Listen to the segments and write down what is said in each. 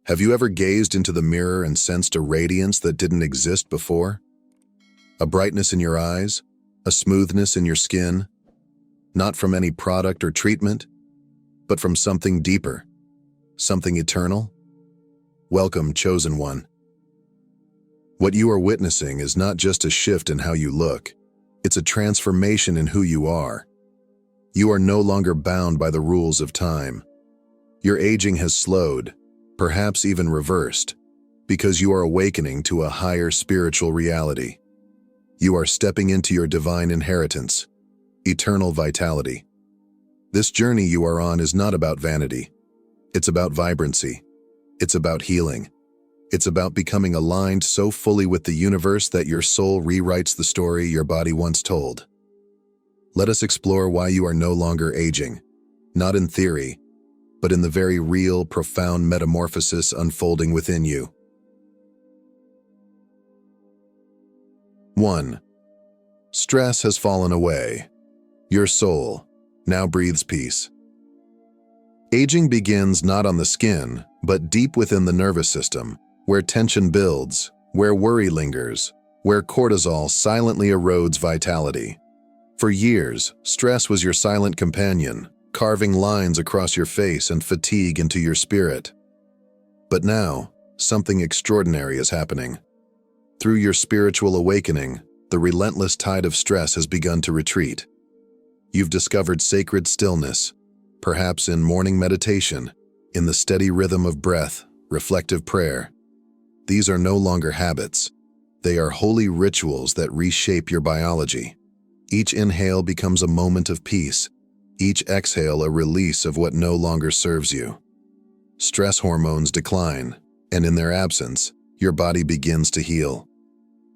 Have you ever gazed into the mirror and sensed a radiance that didn't exist before? A brightness in your eyes, a smoothness in your skin, not from any product or treatment, but from something deeper, something eternal? Welcome, chosen one. What you are witnessing is not just a shift in how you look, it's a transformation in who you are. You are no longer bound by the rules of time. Your aging has slowed, perhaps even reversed, because you are awakening to a higher spiritual reality. You are stepping into your divine inheritance, eternal vitality. This journey you are on is not about vanity. It's about vibrancy. It's about healing. It's about becoming aligned so fully with the universe that your soul rewrites the story your body once told. Let us explore why you are no longer aging, not in theory, but in the very real, profound metamorphosis unfolding within you. 1. Stress has fallen away. Your soul now breathes peace. Aging begins not on the skin, but deep within the nervous system, where tension builds, where worry lingers, where cortisol silently erodes vitality. For years, stress was your silent companion, carving lines across your face and fatigue into your spirit. But now, something extraordinary is happening. Through your spiritual awakening, the relentless tide of stress has begun to retreat. You've discovered sacred stillness, perhaps in morning meditation, in the steady rhythm of breath, reflective prayer. These are no longer habits. They are holy rituals that reshape your biology. Each inhale becomes a moment of peace, each exhale a release of what no longer serves you. Stress hormones decline, and in their absence, your body begins to heal.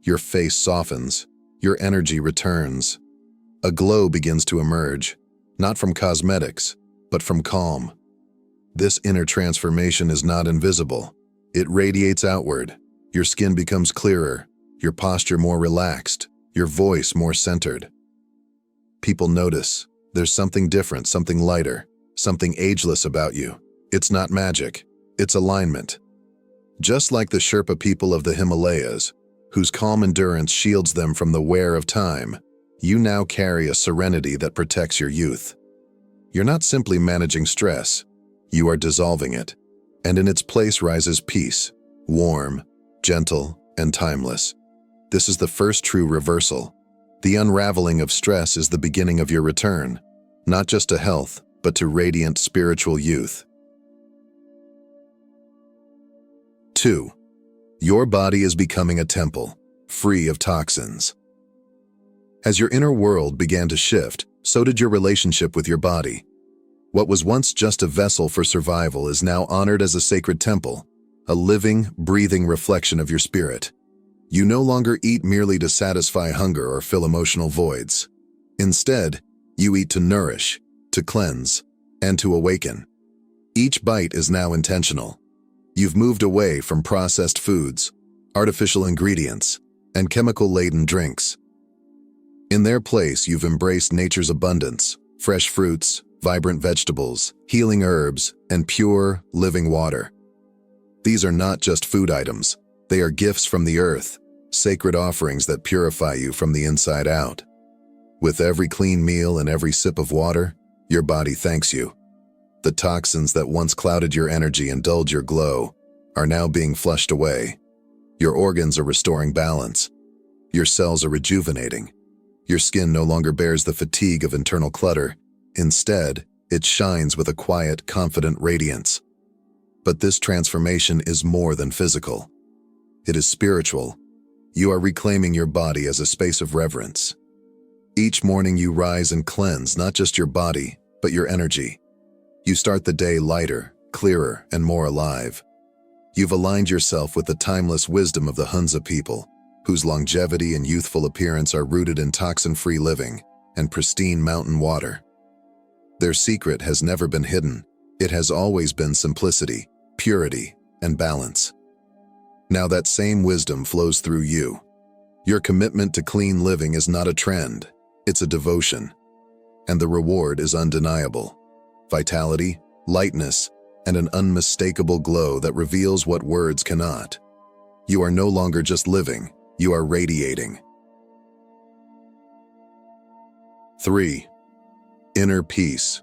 Your face softens, your energy returns. A glow begins to emerge, not from cosmetics, but from calm. This inner transformation is not invisible. It radiates outward. Your skin becomes clearer, your posture more relaxed, your voice more centered. People notice. There's something different, something lighter, something ageless about you. It's not magic, it's alignment. Just like the Sherpa people of the Himalayas, whose calm endurance shields them from the wear of time, you now carry a serenity that protects your youth. You're not simply managing stress, you are dissolving it, and in its place rises peace, warm, gentle, and timeless. This is the first true reversal. The unraveling of stress is the beginning of your return, not just to health, but to radiant spiritual youth. 2. Your body is becoming a temple, free of toxins. As your inner world began to shift, so did your relationship with your body. What was once just a vessel for survival is now honored as a sacred temple, a living, breathing reflection of your spirit. You no longer eat merely to satisfy hunger or fill emotional voids. Instead, you eat to nourish, to cleanse, and to awaken. Each bite is now intentional. You've moved away from processed foods, artificial ingredients, and chemical-laden drinks. In their place, you've embraced nature's abundance, fresh fruits, vibrant vegetables, healing herbs, and pure, living water. These are not just food items. They are gifts from the earth, sacred offerings that purify you from the inside out. With every clean meal and every sip of water, your body thanks you. The toxins that once clouded your energy and dulled your glow are now being flushed away. Your organs are restoring balance. Your cells are rejuvenating. Your skin no longer bears the fatigue of internal clutter. Instead, it shines with a quiet, confident radiance. But this transformation is more than physical. It is spiritual. You are reclaiming your body as a space of reverence. Each morning you rise and cleanse not just your body, but your energy. You start the day lighter, clearer, and more alive. You've aligned yourself with the timeless wisdom of the Hunza people, whose longevity and youthful appearance are rooted in toxin-free living and pristine mountain water. Their secret has never been hidden. It has always been simplicity, purity, and balance. Now that same wisdom flows through you. Your commitment to clean living is not a trend, it's a devotion. And the reward is undeniable. Vitality, lightness, and an unmistakable glow that reveals what words cannot. You are no longer just living, you are radiating. 3. Inner peace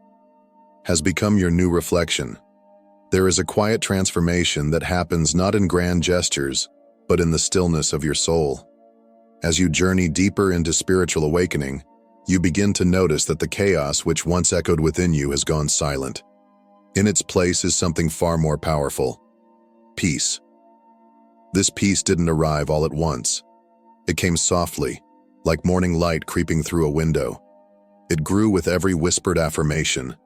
has become your new reflection. There is a quiet transformation that happens not in grand gestures, but in the stillness of your soul. As you journey deeper into spiritual awakening, you begin to notice that the chaos which once echoed within you has gone silent. In its place is something far more powerful: peace. This peace didn't arrive all at once. It came softly, like morning light creeping through a window. It grew with every whispered affirmation,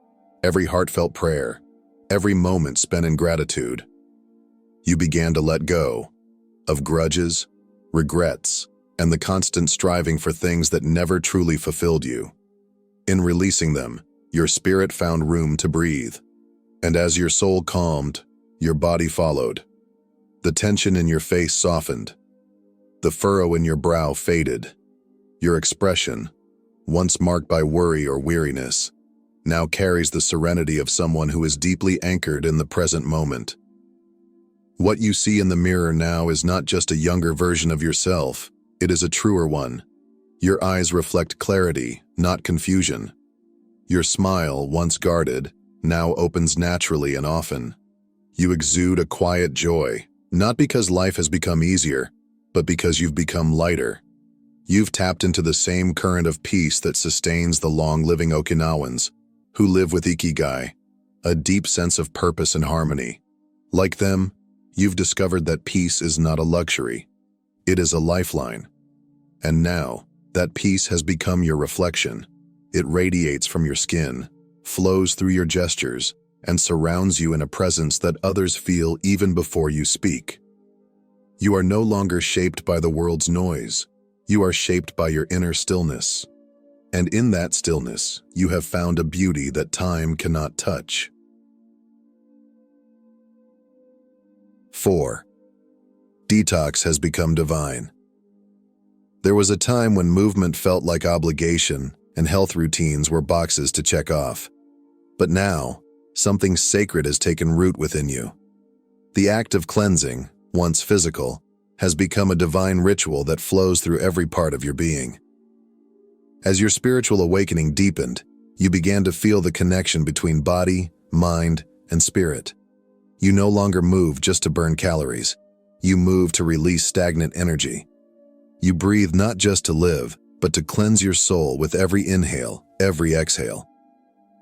every heartfelt prayer, every moment spent in gratitude. You began to let go of grudges, regrets, and the constant striving for things that never truly fulfilled you. In releasing them, your spirit found room to breathe. And as your soul calmed, your body followed. The tension in your face softened. The furrow in your brow faded. Your expression, once marked by worry or weariness, now carries the serenity of someone who is deeply anchored in the present moment. What you see in the mirror now is not just a younger version of yourself, it is a truer one. Your eyes reflect clarity, not confusion. Your smile, once guarded, now opens naturally and often. You exude a quiet joy, not because life has become easier, but because you've become lighter. You've tapped into the same current of peace that sustains the long-living Okinawans, who live with Ikigai, a deep sense of purpose and harmony. Like them, you've discovered that peace is not a luxury. It is a lifeline. And now, that peace has become your reflection. It radiates from your skin, flows through your gestures, and surrounds you in a presence that others feel even before you speak. You are no longer shaped by the world's noise. You are shaped by your inner stillness. And in that stillness, you have found a beauty that time cannot touch. 4. Detox has become divine. There was a time when movement felt like obligation and health routines were boxes to check off. But now, something sacred has taken root within you. The act of cleansing, once physical, has become a divine ritual that flows through every part of your being. As your spiritual awakening deepened, you began to feel the connection between body, mind, and spirit. You no longer move just to burn calories. You move to release stagnant energy. You breathe not just to live, but to cleanse your soul with every inhale, every exhale.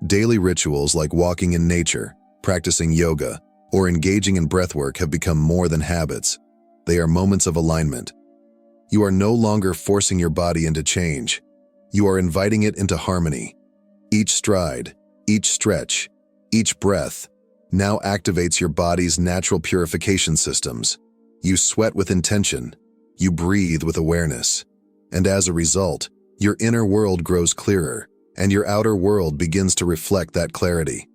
Daily rituals like walking in nature, practicing yoga, or engaging in breathwork have become more than habits. They are moments of alignment. You are no longer forcing your body into change. You are inviting it into harmony. Each stride, each stretch, each breath now activates your body's natural purification systems. You sweat with intention. You breathe with awareness. And as a result, your inner world grows clearer, and your outer world begins to reflect that clarity.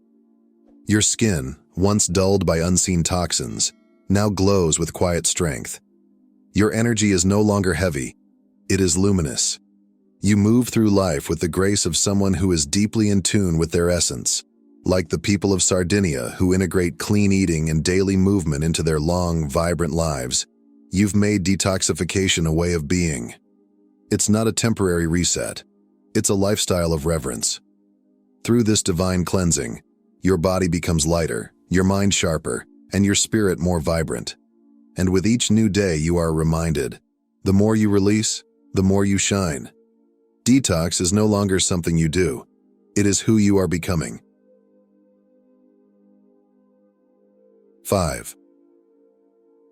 Your skin, once dulled by unseen toxins, now glows with quiet strength. Your energy is no longer heavy. It is luminous. You move through life with the grace of someone who is deeply in tune with their essence, like the people of Sardinia who integrate clean eating and daily movement into their long, vibrant lives. You've made detoxification a way of being. It's not a temporary reset. It's a lifestyle of reverence. Through this divine cleansing, your body becomes lighter, your mind sharper, and your spirit more vibrant. And with each new day you are reminded, the more you release, the more you shine. Detox is no longer something you do. It is who you are becoming. 5.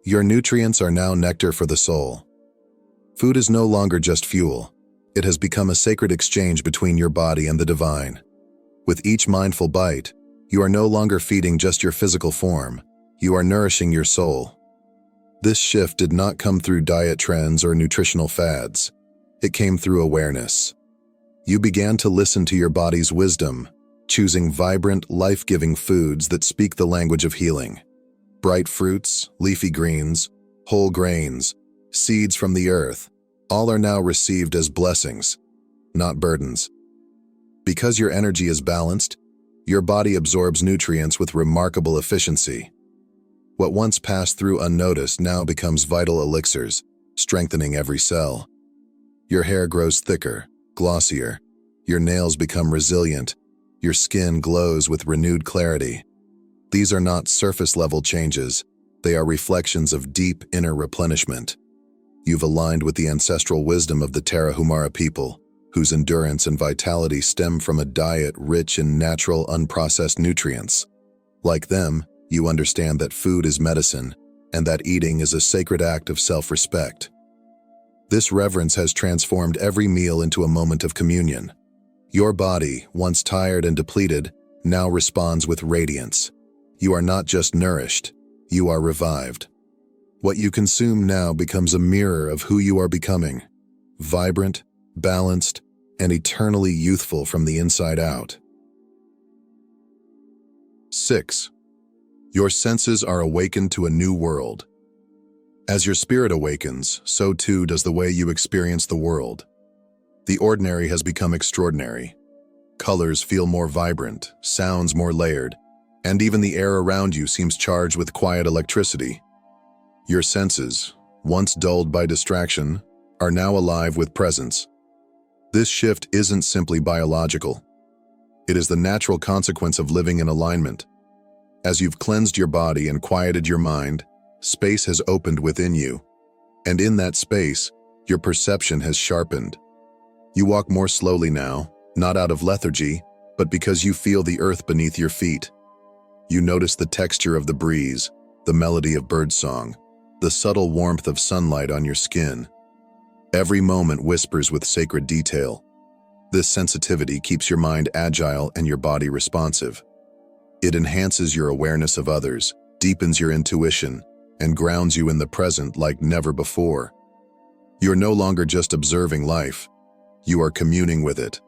Your nutrients are now nectar for the soul. Food is no longer just fuel. It has become a sacred exchange between your body and the divine. With each mindful bite, you are no longer feeding just your physical form. You are nourishing your soul. This shift did not come through diet trends or nutritional fads. It came through awareness. You began to listen to your body's wisdom, choosing vibrant, life-giving foods that speak the language of healing. Bright fruits, leafy greens, whole grains, seeds from the earth, all are now received as blessings, not burdens. Because your energy is balanced, Your body absorbs nutrients with remarkable efficiency. What once passed through unnoticed now becomes vital elixirs, strengthening every cell. Your hair grows thicker, glossier. Your nails become resilient. Your skin glows with renewed clarity. These are not surface-level changes. They are reflections of deep inner replenishment. You've aligned with the ancestral wisdom of the Tarahumara people, whose endurance and vitality stem from a diet rich in natural, unprocessed nutrients. Like them, you understand that food is medicine, and that eating is a sacred act of self-respect. This reverence has transformed every meal into a moment of communion. Your body, once tired and depleted, now responds with radiance. You are not just nourished, you are revived. What you consume now becomes a mirror of who you are becoming, vibrant, balanced, and eternally youthful from the inside out. 6. Your senses are awakened to a new world. As your spirit awakens, so too does the way you experience the world. The ordinary has become extraordinary. Colors feel more vibrant, sounds more layered, and even the air around you seems charged with quiet electricity. Your senses, once dulled by distraction, are now alive with presence. This shift isn't simply biological. It is the natural consequence of living in alignment. As you've cleansed your body and quieted your mind, space has opened within you. And in that space, your perception has sharpened. You walk more slowly now, not out of lethargy, but because you feel the earth beneath your feet. You notice the texture of the breeze, the melody of birdsong, the subtle warmth of sunlight on your skin. Every moment whispers with sacred detail. This sensitivity keeps your mind agile and your body responsive. It enhances your awareness of others, deepens your intuition, and grounds you in the present like never before. You're no longer just observing life, you are communing with it.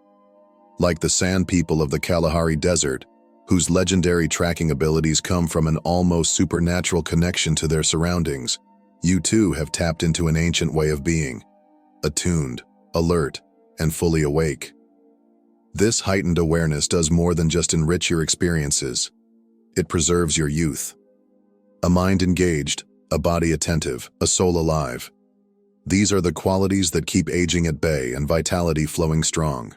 Like the sand people of the Kalahari Desert, whose legendary tracking abilities come from an almost supernatural connection to their surroundings, you too have tapped into an ancient way of being, attuned, alert, and fully awake. This heightened awareness does more than just enrich your experiences. It preserves your youth. A mind engaged, a body attentive, a soul alive. These are the qualities that keep aging at bay and vitality flowing strong.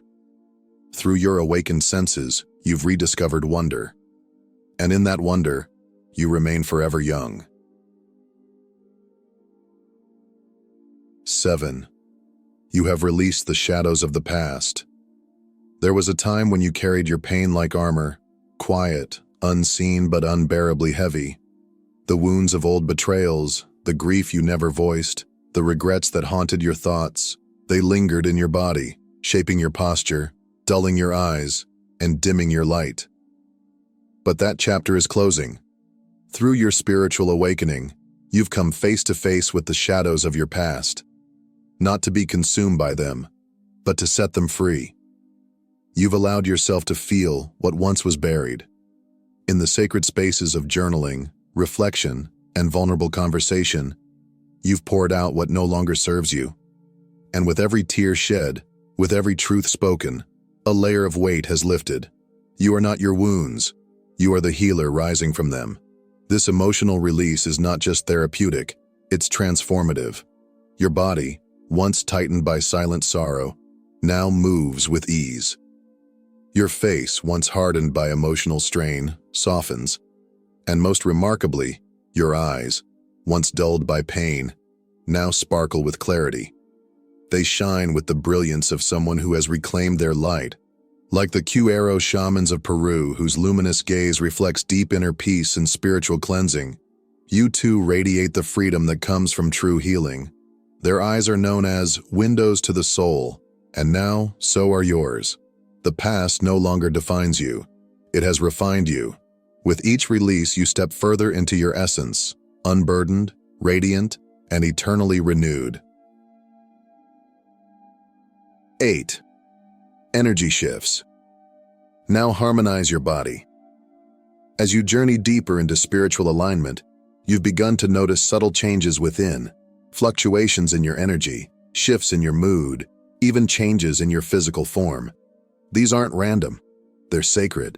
Through your awakened senses, you've rediscovered wonder. And in that wonder, you remain forever young. 7. You have released the shadows of the past. There was a time when you carried your pain like armor, quiet, unseen but unbearably heavy. The wounds of old betrayals, the grief you never voiced, the regrets that haunted your thoughts, they lingered in your body, shaping your posture, dulling your eyes, and dimming your light. But that chapter is closing. Through your spiritual awakening, you've come face to face with the shadows of your past, not to be consumed by them, but to set them free. You've allowed yourself to feel what once was buried. In the sacred spaces of journaling, reflection, and vulnerable conversation, you've poured out what no longer serves you. And with every tear shed, with every truth spoken, a layer of weight has lifted. You are not your wounds. You are the healer rising from them. This emotional release is not just therapeutic, it's transformative. Your body, once tightened by silent sorrow, now moves with ease. Your face, once hardened by emotional strain, softens. And most remarkably, your eyes, once dulled by pain, now sparkle with clarity. They shine with the brilliance of someone who has reclaimed their light, like the Cuero shamans of Peru whose luminous gaze reflects deep inner peace and spiritual cleansing. You too radiate the freedom that comes from true healing. Their eyes are known as windows to the soul, and now so are yours. The past no longer defines you. It has refined you. With each release, you step further into your essence, unburdened, radiant, and eternally renewed. 8. Energy shifts. Now harmonize your body. As you journey deeper into spiritual alignment, you've begun to notice subtle changes within, fluctuations in your energy, shifts in your mood, even changes in your physical form. These aren't random. They're sacred.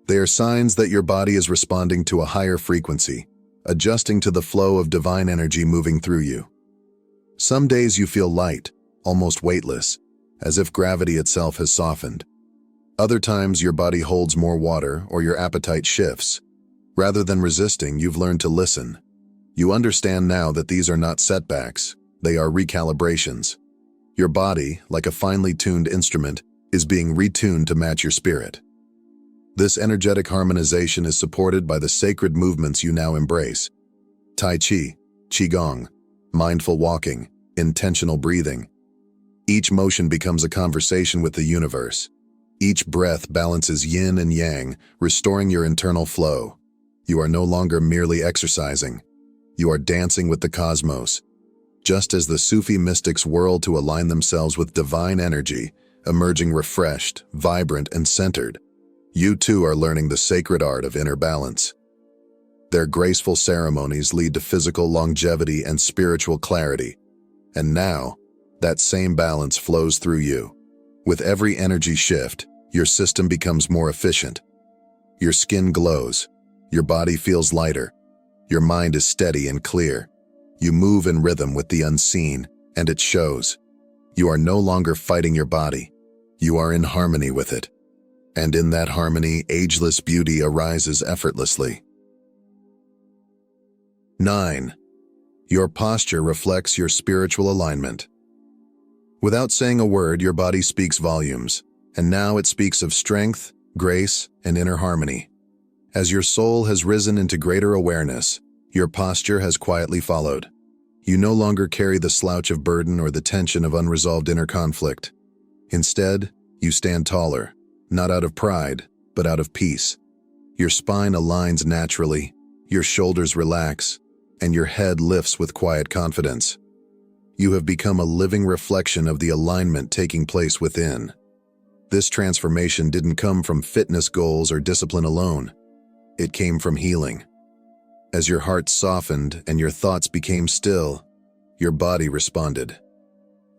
They are signs that your body is responding to a higher frequency, adjusting to the flow of divine energy moving through you. Some days you feel light, almost weightless, as if gravity itself has softened. Other times your body holds more water or your appetite shifts. Rather than resisting, you've learned to listen. You understand now that these are not setbacks, they are recalibrations. Your body, like a finely tuned instrument, is being retuned to match your spirit. This energetic harmonization is supported by the sacred movements you now embrace. Tai Chi, Qigong, mindful walking, intentional breathing. Each motion becomes a conversation with the universe. Each breath balances yin and yang, restoring your internal flow. You are no longer merely exercising. You are dancing with the cosmos. Just as the Sufi mystics whirl to align themselves with divine energy, emerging refreshed, vibrant, and centered, you too are learning the sacred art of inner balance. Their graceful ceremonies lead to physical longevity and spiritual clarity. And now, that same balance flows through you. With every energy shift, your system becomes more efficient. Your skin glows. Your body feels lighter. Your mind is steady and clear. You move in rhythm with the unseen, and it shows. You are no longer fighting your body. You are in harmony with it. And in that harmony, ageless beauty arises effortlessly. 9. Your posture reflects your spiritual alignment. Without saying a word, your body speaks volumes, and now it speaks of strength, grace, and inner harmony. As your soul has risen into greater awareness, your posture has quietly followed. You no longer carry the slouch of burden or the tension of unresolved inner conflict. Instead, you stand taller, not out of pride, but out of peace. Your spine aligns naturally, your shoulders relax, and your head lifts with quiet confidence. You have become a living reflection of the alignment taking place within. This transformation didn't come from fitness goals or discipline alone. It came from healing. As your heart softened and your thoughts became still, your body responded.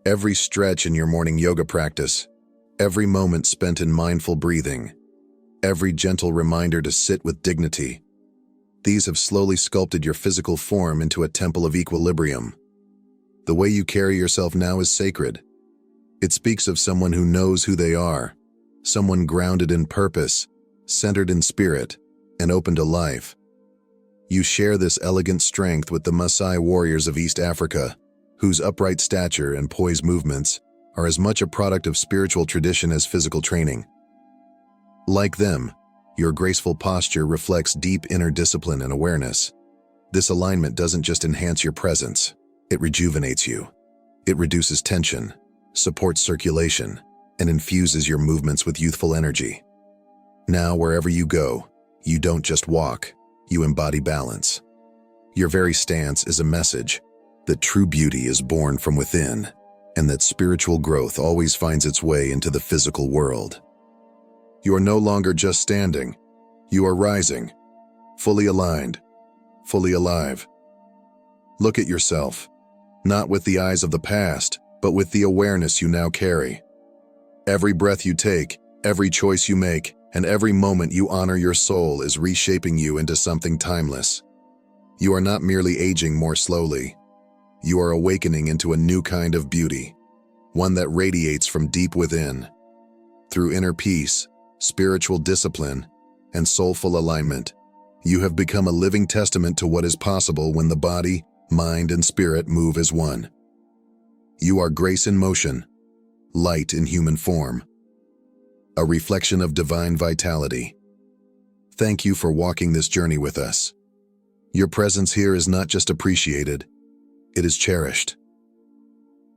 Every stretch in your morning yoga practice, every moment spent in mindful breathing, every gentle reminder to sit with dignity, these have slowly sculpted your physical form into a temple of equilibrium. The way you carry yourself now is sacred. It speaks of someone who knows who they are, someone grounded in purpose, centered in spirit, and open to life. You share this elegant strength with the Maasai warriors of East Africa, whose upright stature and poised movements are as much a product of spiritual tradition as physical training. Like them, your graceful posture reflects deep inner discipline and awareness. This alignment doesn't just enhance your presence, it rejuvenates you. It reduces tension, supports circulation, and infuses your movements with youthful energy. Now, wherever you go, you don't just walk, you embody balance. Your very stance is a message that true beauty is born from within, and that spiritual growth always finds its way into the physical world. You are no longer just standing, you are rising, fully aligned, fully alive. Look at yourself, not with the eyes of the past, but with the awareness you now carry. Every breath you take, every choice you make, and every moment you honor your soul is reshaping you into something timeless. You are not merely aging more slowly. You are awakening into a new kind of beauty, one that radiates from deep within. Through inner peace, spiritual discipline, and soulful alignment, you have become a living testament to what is possible when the body, mind, and spirit move as one. You are grace in motion, light in human form, a reflection of divine vitality. Thank you for walking this journey with us. Your presence here is not just appreciated, it is cherished.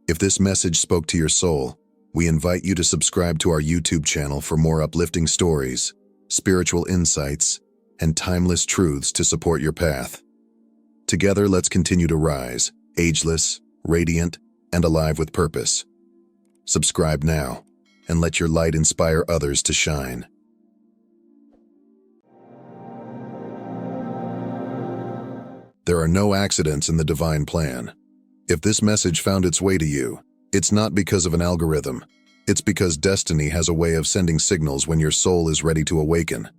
If this message spoke to your soul, we invite you to subscribe to our YouTube channel for more uplifting stories, spiritual insights, and timeless truths to support your path. Together, let's continue to rise, ageless, radiant, and alive with purpose. Subscribe now, and let your light inspire others to shine. There are no accidents in the divine plan. If this message found its way to you, it's not because of an algorithm. It's because destiny has a way of sending signals when your soul is ready to awaken.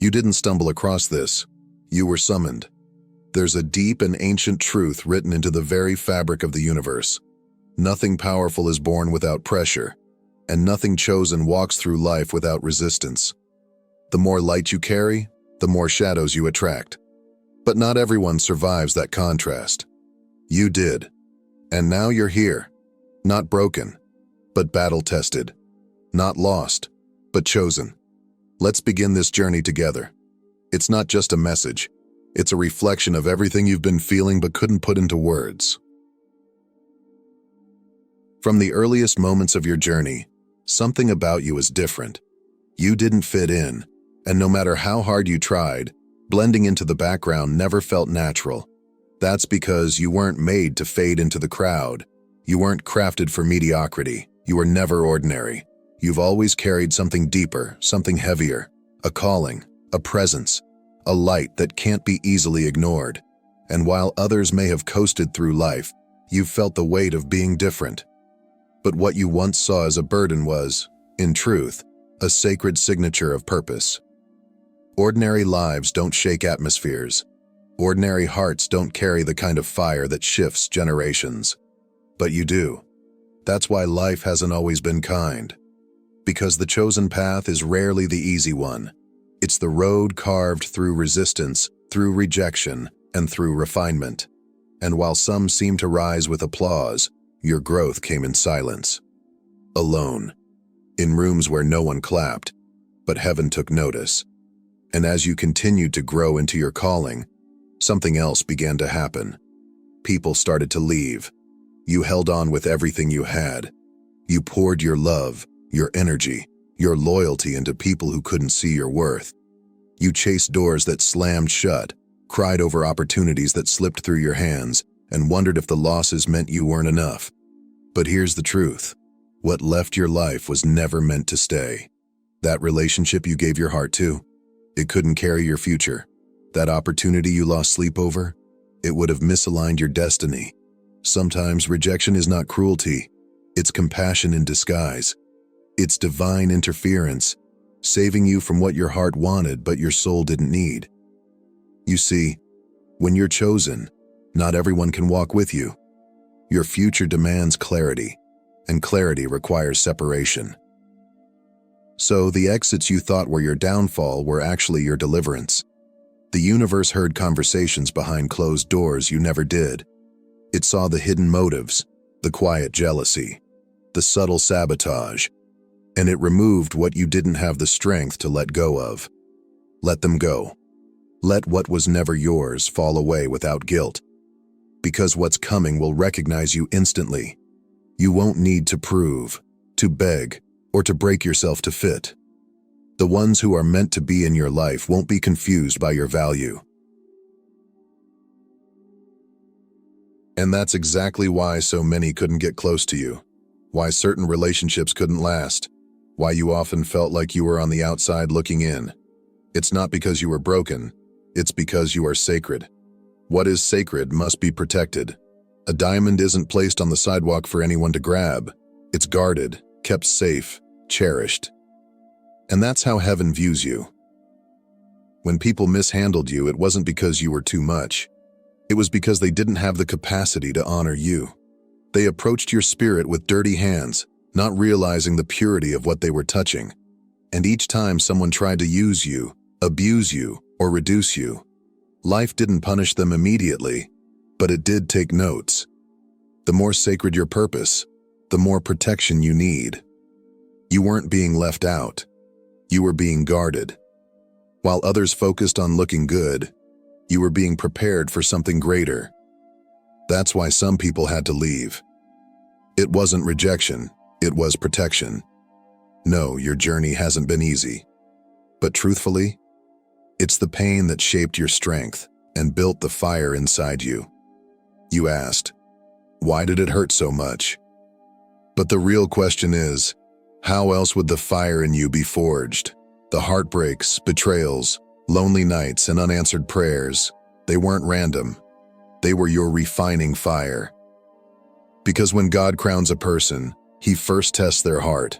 You didn't stumble across this. You were summoned. There's a deep and ancient truth written into the very fabric of the universe. Nothing powerful is born without pressure, and nothing chosen walks through life without resistance. The more light you carry, the more shadows you attract. But not everyone survives that contrast. You did. And now you're here. Not broken, but battle-tested. Not lost, but chosen. Let's begin this journey together. It's not just a message. It's a reflection of everything you've been feeling but couldn't put into words. From the earliest moments of your journey, something about you is different. You didn't fit in, and no matter how hard you tried, blending into the background never felt natural. That's because you weren't made to fade into the crowd. You weren't crafted for mediocrity. You were never ordinary. You've always carried something deeper, something heavier, a calling, a presence, a light that can't be easily ignored. And while others may have coasted through life, you've felt the weight of being different. But what you once saw as a burden was, in truth, a sacred signature of purpose. Ordinary lives don't shake atmospheres. Ordinary hearts don't carry the kind of fire that shifts generations. But you do. That's why life hasn't always been kind. Because the chosen path is rarely the easy one. It's the road carved through resistance, through rejection, and through refinement. And while some seem to rise with applause, your growth came in silence. Alone. In rooms where no one clapped, but heaven took notice. And as you continued to grow into your calling, something else began to happen. People started to leave. You held on with everything you had. You poured your love, your energy, your loyalty into people who couldn't see your worth. You chased doors that slammed shut, cried over opportunities that slipped through your hands, and wondered if the losses meant you weren't enough. But here's the truth. What left your life was never meant to stay. That relationship you gave your heart to, it couldn't carry your future. That opportunity you lost sleep over, it would have misaligned your destiny. Sometimes rejection is not cruelty. It's compassion in disguise. It's divine interference, saving you from what your heart wanted but your soul didn't need. You see, when you're chosen, not everyone can walk with you. Your future demands clarity, and clarity requires separation. So the exits you thought were your downfall were actually your deliverance. The universe heard conversations behind closed doors you never did. It saw the hidden motives, the quiet jealousy, the subtle sabotage, and it removed what you didn't have the strength to let go of. Let them go. Let what was never yours fall away without guilt. Because what's coming will recognize you instantly. You won't need to prove, to beg, or to break yourself to fit. The ones who are meant to be in your life won't be confused by your value. And that's exactly why so many couldn't get close to you, why certain relationships couldn't last, why you often felt like you were on the outside looking in. It's not because you were broken, it's because you are sacred. What is sacred must be protected. A diamond isn't placed on the sidewalk for anyone to grab. It's guarded, kept safe, cherished. And that's how heaven views you. When people mishandled you, it wasn't because you were too much. It was because they didn't have the capacity to honor you. They approached your spirit with dirty hands, not realizing the purity of what they were touching. And each time someone tried to use you, abuse you, or reduce you, life didn't punish them immediately, but it did take notes. The more sacred your purpose, the more protection you need. You weren't being left out. You were being guarded. While others focused on looking good, you were being prepared for something greater. That's why some people had to leave. It wasn't rejection, it was protection. No, your journey hasn't been easy. But truthfully, it's the pain that shaped your strength and built the fire inside you. You asked, why did it hurt so much? But the real question is, how else would the fire in you be forged? The heartbreaks, betrayals, lonely nights, and unanswered prayers, they weren't random. They were your refining fire. Because when God crowns a person, He first tests their heart.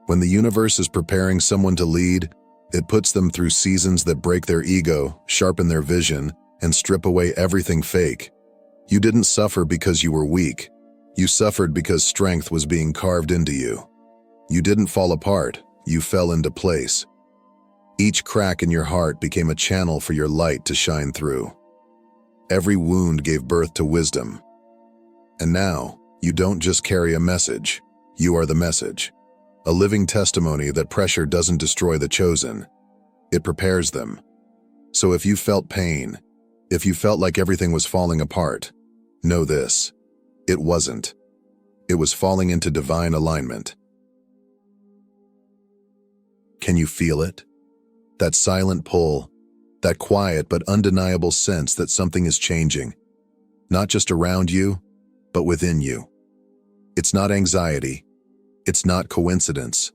When the universe is preparing someone to lead, It puts them through seasons that break their ego, sharpen their vision, and strip away everything fake. You didn't suffer because you were weak. You suffered because strength was being carved into you. You didn't fall apart, you fell into place. Each crack in your heart became a channel for your light to shine through. Every wound gave birth to wisdom. And now, you don't just carry a message, you are the message. A living testimony that pressure doesn't destroy the chosen. It prepares them. So if you felt pain, if you felt like everything was falling apart, know this: it wasn't. It was falling into divine alignment. Can you feel it? That silent pull, that quiet but undeniable sense that something is changing, not just around you, but within you. It's not anxiety. It's not coincidence.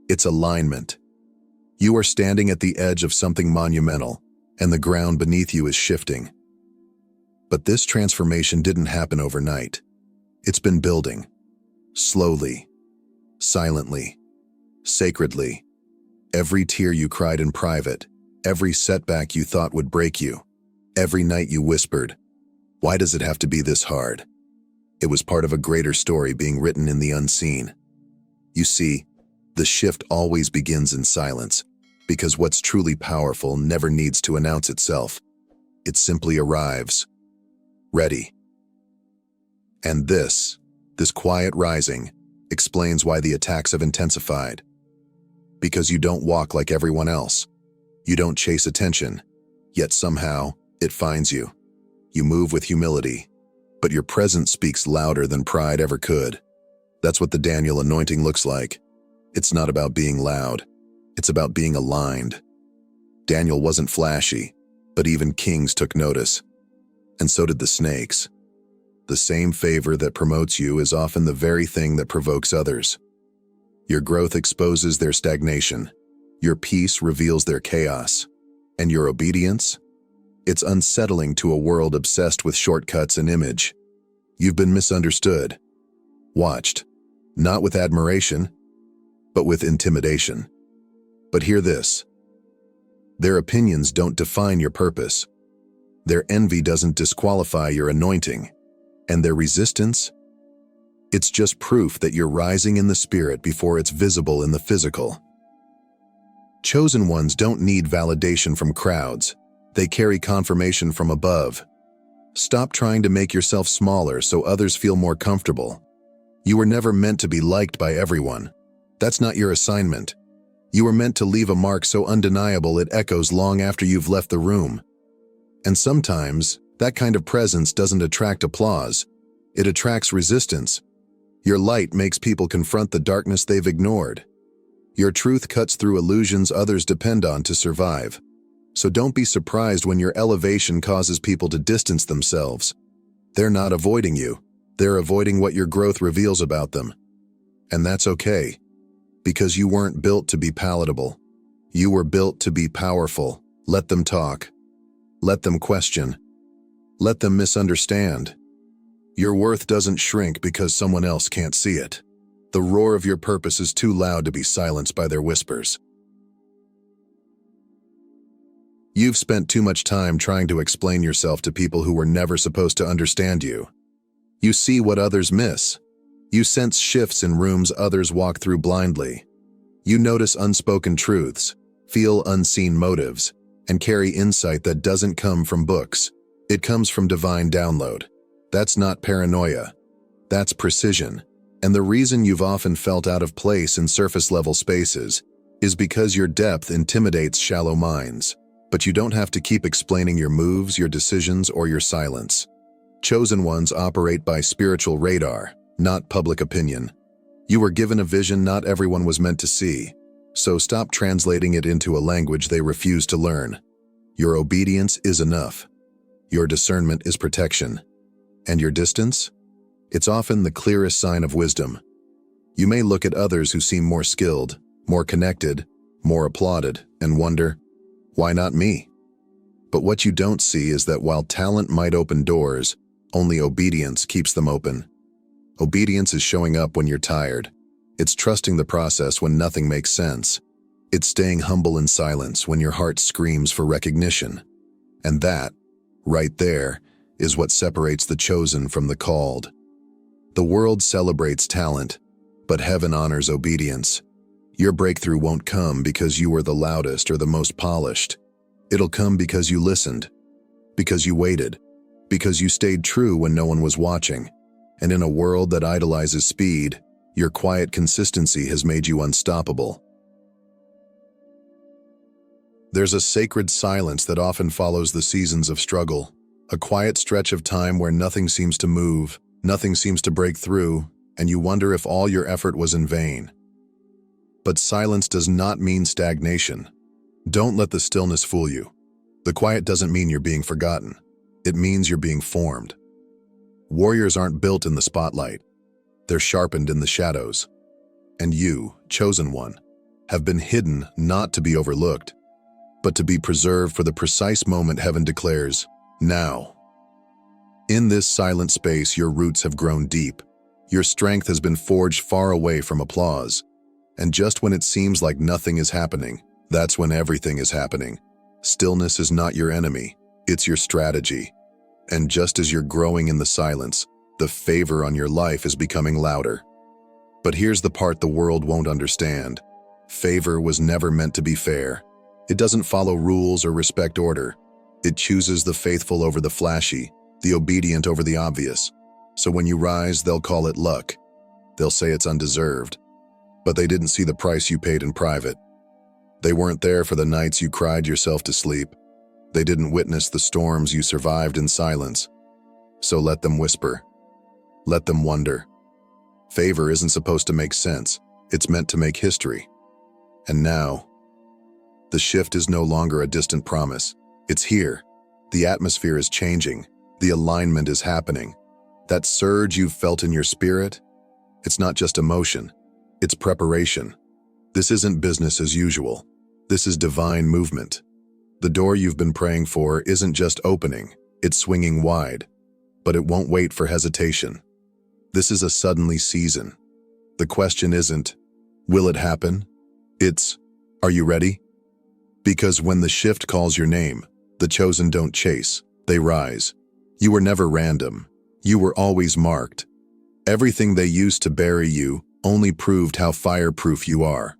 It's alignment. You are standing at the edge of something monumental, and the ground beneath you is shifting. But this transformation didn't happen overnight. It's been building. Slowly, silently, sacredly. Every tear you cried in private, every setback you thought would break you, every night you whispered, "Why does it have to be this hard?" It was part of a greater story being written in the unseen. You see, the shift always begins in silence, because what's truly powerful never needs to announce itself. It simply arrives, ready. And this quiet rising, explains why the attacks have intensified. Because you don't walk like everyone else. You don't chase attention, yet somehow it finds you. You move with humility, but your presence speaks louder than pride ever could. That's what the Daniel anointing looks like. It's not about being loud. It's about being aligned. Daniel wasn't flashy, but even kings took notice. And so did the snakes. The same favor that promotes you is often the very thing that provokes others. Your growth exposes their stagnation. Your peace reveals their chaos. And your obedience? It's unsettling to a world obsessed with shortcuts and image. You've been misunderstood, watched, not with admiration, but with intimidation. But hear this: their opinions don't define your purpose. Their envy doesn't disqualify your anointing. And their resistance? It's just proof that you're rising in the spirit before it's visible in the physical. Chosen ones don't need validation from crowds. They carry confirmation from above. Stop trying to make yourself smaller so others feel more comfortable. You were never meant to be liked by everyone. That's not your assignment. You were meant to leave a mark so undeniable it echoes long after you've left the room. And sometimes, that kind of presence doesn't attract applause. It attracts resistance. Your light makes people confront the darkness they've ignored. Your truth cuts through illusions others depend on to survive. So don't be surprised when your elevation causes people to distance themselves. They're not avoiding you. They're avoiding what your growth reveals about them. And that's okay, because you weren't built to be palatable. You were built to be powerful. Let them talk. Let them question. Let them misunderstand. Your worth doesn't shrink because someone else can't see it. The roar of your purpose is too loud to be silenced by their whispers. You've spent too much time trying to explain yourself to people who were never supposed to understand you. You see what others miss. You sense shifts in rooms others walk through blindly. You notice unspoken truths, feel unseen motives, and carry insight that doesn't come from books. It comes from divine download. That's not paranoia. That's precision. And the reason you've often felt out of place in surface-level spaces is because your depth intimidates shallow minds. But you don't have to keep explaining your moves, your decisions, or your silence. Chosen ones operate by spiritual radar, not public opinion. You were given a vision not everyone was meant to see, so stop translating it into a language they refuse to learn. Your obedience is enough. Your discernment is protection. And your distance? It's often the clearest sign of wisdom. You may look at others who seem more skilled, more connected, more applauded, and wonder, why not me? But what you don't see is that while talent might open doors, only obedience keeps them open. Obedience is showing up when you're tired. It's trusting the process when nothing makes sense. It's staying humble in silence when your heart screams for recognition. And that, right there, is what separates the chosen from the called. The world celebrates talent, but heaven honors obedience. Your breakthrough won't come because you were the loudest or the most polished. It'll come because you listened, because you waited, because you stayed true when no one was watching. And in a world that idolizes speed, your quiet consistency has made you unstoppable. There's a sacred silence that often follows the seasons of struggle, a quiet stretch of time where nothing seems to move, nothing seems to break through, and you wonder if all your effort was in vain. But silence does not mean stagnation. Don't let the stillness fool you. The quiet doesn't mean you're being forgotten. It means you're being formed. Warriors aren't built in the spotlight. They're sharpened in the shadows. And you, chosen one, have been hidden not to be overlooked, but to be preserved for the precise moment heaven declares, now. In this silent space, your roots have grown deep. Your strength has been forged far away from applause. And just when it seems like nothing is happening, that's when everything is happening. Stillness is not your enemy, it's your strategy. And just as you're growing in the silence, the favor on your life is becoming louder. But here's the part the world won't understand. Favor was never meant to be fair. It doesn't follow rules or respect order. It chooses the faithful over the flashy, the obedient over the obvious. So when you rise, they'll call it luck. They'll say it's undeserved. But they didn't see the price you paid in private. They weren't there for the nights you cried yourself to sleep. They didn't witness the storms you survived in silence. So let them whisper. Let them wonder. Favor isn't supposed to make sense. It's meant to make history. And now, the shift is no longer a distant promise. It's here. The atmosphere is changing. The alignment is happening. That surge you've felt in your spirit, it's not just emotion. It's preparation. This isn't business as usual. This is divine movement. The door you've been praying for isn't just opening, it's swinging wide. But it won't wait for hesitation. This is a suddenly season. The question isn't, will it happen? It's, are you ready? Because when the shift calls your name, the chosen don't chase, they rise. You were never random. You were always marked. Everything they used to bury you only proved how fireproof you are.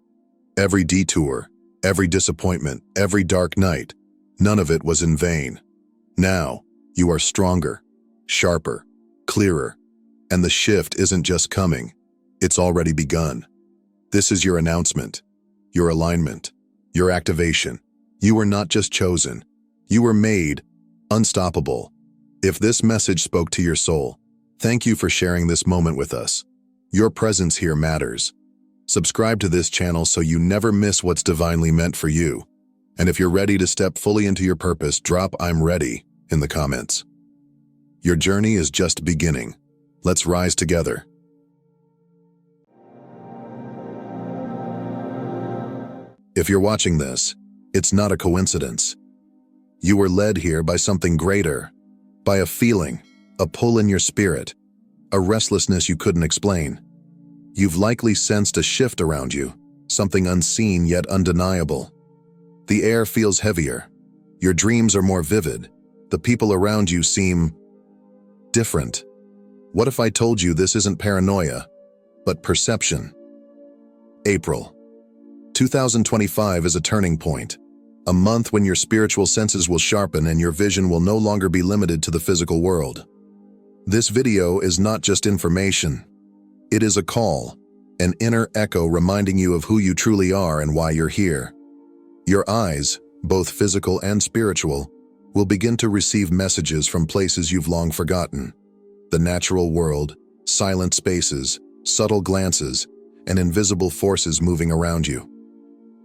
Every detour, every disappointment, every dark night, none of it was in vain. Now, you are stronger, sharper, clearer, and the shift isn't just coming, it's already begun. This is your announcement, your alignment, your activation. You were not just chosen, you were made unstoppable. If this message spoke to your soul, thank you for sharing this moment with us. Your presence here matters. Subscribe to this channel so you never miss what's divinely meant for you. And if you're ready to step fully into your purpose, drop "I'm ready" in the comments. Your journey is just beginning. Let's rise together. If you're watching this, it's not a coincidence. You were led here by something greater, by a feeling, a pull in your spirit, a restlessness you couldn't explain. You've likely sensed a shift around you, something unseen yet undeniable. The air feels heavier. Your dreams are more vivid. The people around you seem different. What if I told you this isn't paranoia, but perception? April 2025 is a turning point, a month when your spiritual senses will sharpen and your vision will no longer be limited to the physical world. This video is not just information. It is a call, an inner echo reminding you of who you truly are and why you're here. Your eyes, both physical and spiritual, will begin to receive messages from places you've long forgotten. The natural world, silent spaces, subtle glances, and invisible forces moving around you.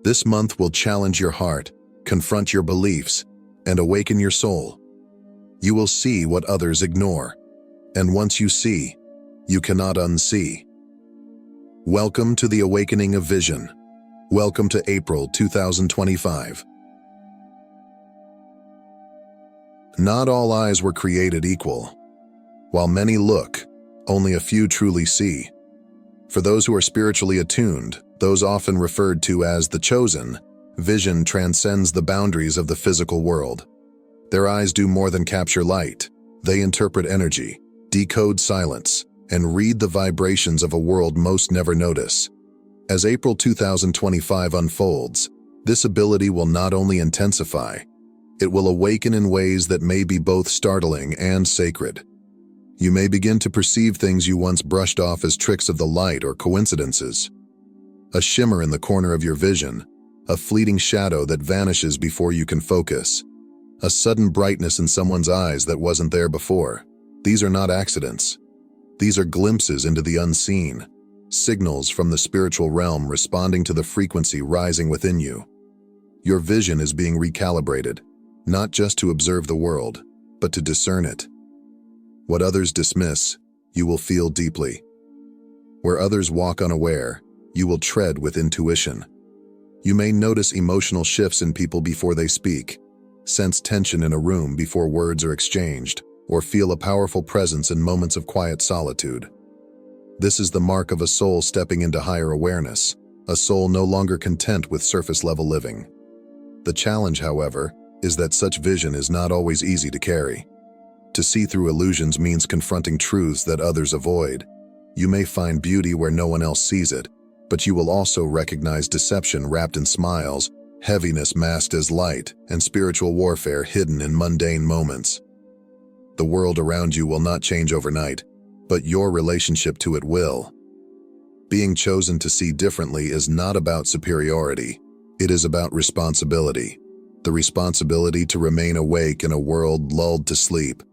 This month will challenge your heart, confront your beliefs, and awaken your soul. You will see what others ignore. And once you see, you cannot unsee. Welcome to the awakening of vision. Welcome to April 2025. Not all eyes were created equal. While many look, only a few truly see. For those who are spiritually attuned, Those often referred to as the chosen, vision transcends the boundaries of the physical world. Their eyes do more than capture light. They interpret energy, decode silence, and read the vibrations of a world most never notice. As April 2025 unfolds, this ability will not only intensify, it will awaken in ways that may be both startling and sacred. You may begin to perceive things you once brushed off as tricks of the light or coincidences. A shimmer in the corner of your vision, a fleeting shadow that vanishes before you can focus, a sudden brightness in someone's eyes that wasn't there before. These are not accidents. These are glimpses into the unseen, signals from the spiritual realm responding to the frequency rising within you. Your vision is being recalibrated, not just to observe the world, but to discern it. What others dismiss, you will feel deeply. Where others walk unaware, you will tread with intuition. You may notice emotional shifts in people before they speak, sense tension in a room before words are exchanged, or feel a powerful presence in moments of quiet solitude. This is the mark of a soul stepping into higher awareness, a soul no longer content with surface-level living. The challenge, however, is that such vision is not always easy to carry. To see through illusions means confronting truths that others avoid. You may find beauty where no one else sees it, but you will also recognize deception wrapped in smiles, heaviness masked as light, and spiritual warfare hidden in mundane moments. The world around you will not change overnight, but your relationship to it will. Being chosen to see differently is not about superiority. It is about responsibility. The responsibility to remain awake in a world lulled to sleep.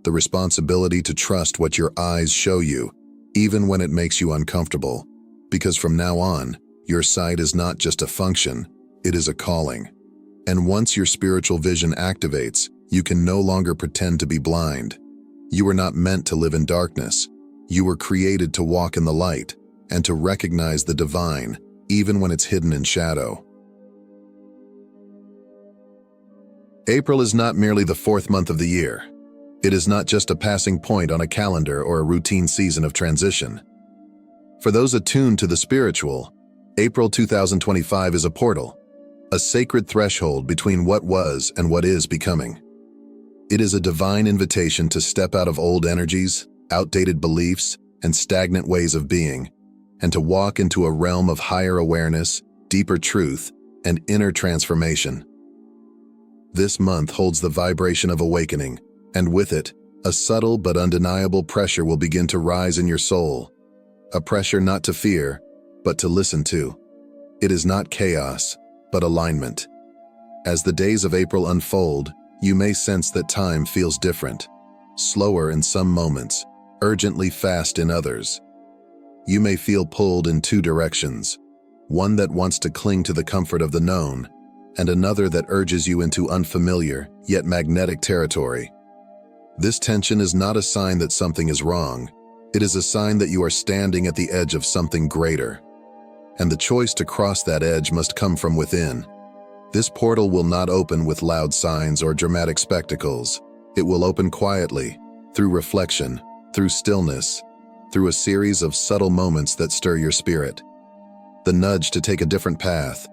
The responsibility to trust what your eyes show you, even when it makes you uncomfortable. Because from now on, your sight is not just a function, it is a calling. And once your spiritual vision activates, you can no longer pretend to be blind. You were not meant to live in darkness. You were created to walk in the light and to recognize the divine, even when it's hidden in shadow. April is not merely the fourth month of the year. It is not just a passing point on a calendar or a routine season of transition. For those attuned to the spiritual, April 2025 is a portal, a sacred threshold between what was and what is becoming. It is a divine invitation to step out of old energies, outdated beliefs, and stagnant ways of being, and to walk into a realm of higher awareness, deeper truth, and inner transformation. This month holds the vibration of awakening, and with it, a subtle but undeniable pressure will begin to rise in your soul. A pressure not to fear, but to listen to. It is not chaos, but alignment. As the days of April unfold, you may sense that time feels different, slower in some moments, urgently fast in others. You may feel pulled in two directions, one that wants to cling to the comfort of the known, and another that urges you into unfamiliar, yet magnetic territory. This tension is not a sign that something is wrong. It is a sign that you are standing at the edge of something greater. And the choice to cross that edge must come from within. This portal will not open with loud signs or dramatic spectacles. It will open quietly, through reflection, through stillness, through a series of subtle moments that stir your spirit. The nudge to take a different path,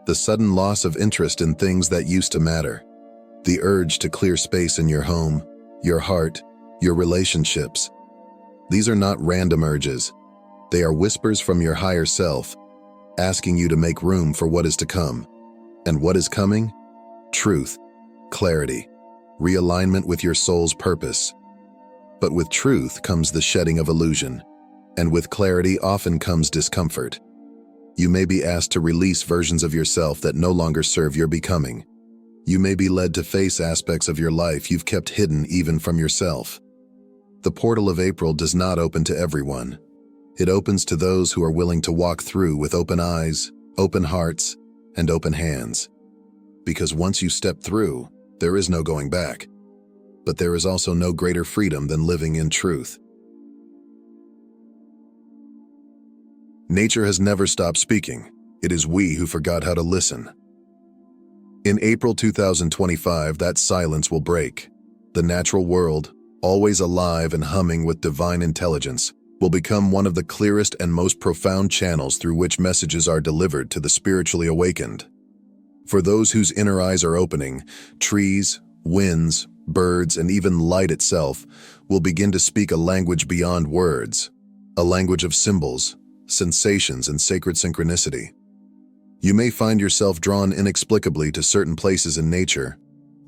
the sudden loss of interest in things that used to matter, the urge to clear space in your home, your heart, your relationships. These are not random urges. They are whispers from your higher self, asking you to make room for what is to come. And what is coming? Truth, clarity, realignment with your soul's purpose. But with truth comes the shedding of illusion, and with clarity often comes discomfort. You may be asked to release versions of yourself that no longer serve your becoming. You may be led to face aspects of your life you've kept hidden even from yourself. The portal of April does not open to everyone. It opens to those who are willing to walk through with open eyes, open hearts, and open hands. Because once you step through, there is no going back. But there is also no greater freedom than living in truth. Nature has never stopped speaking. It is we who forgot how to listen. In April 2025, that silence will break. The natural world, always alive and humming with divine intelligence, will become one of the clearest and most profound channels through which messages are delivered to the spiritually awakened. For those whose inner eyes are opening, trees, winds, birds, and even light itself will begin to speak a language beyond words, a language of symbols, sensations, and sacred synchronicity. You may find yourself drawn inexplicably to certain places in nature,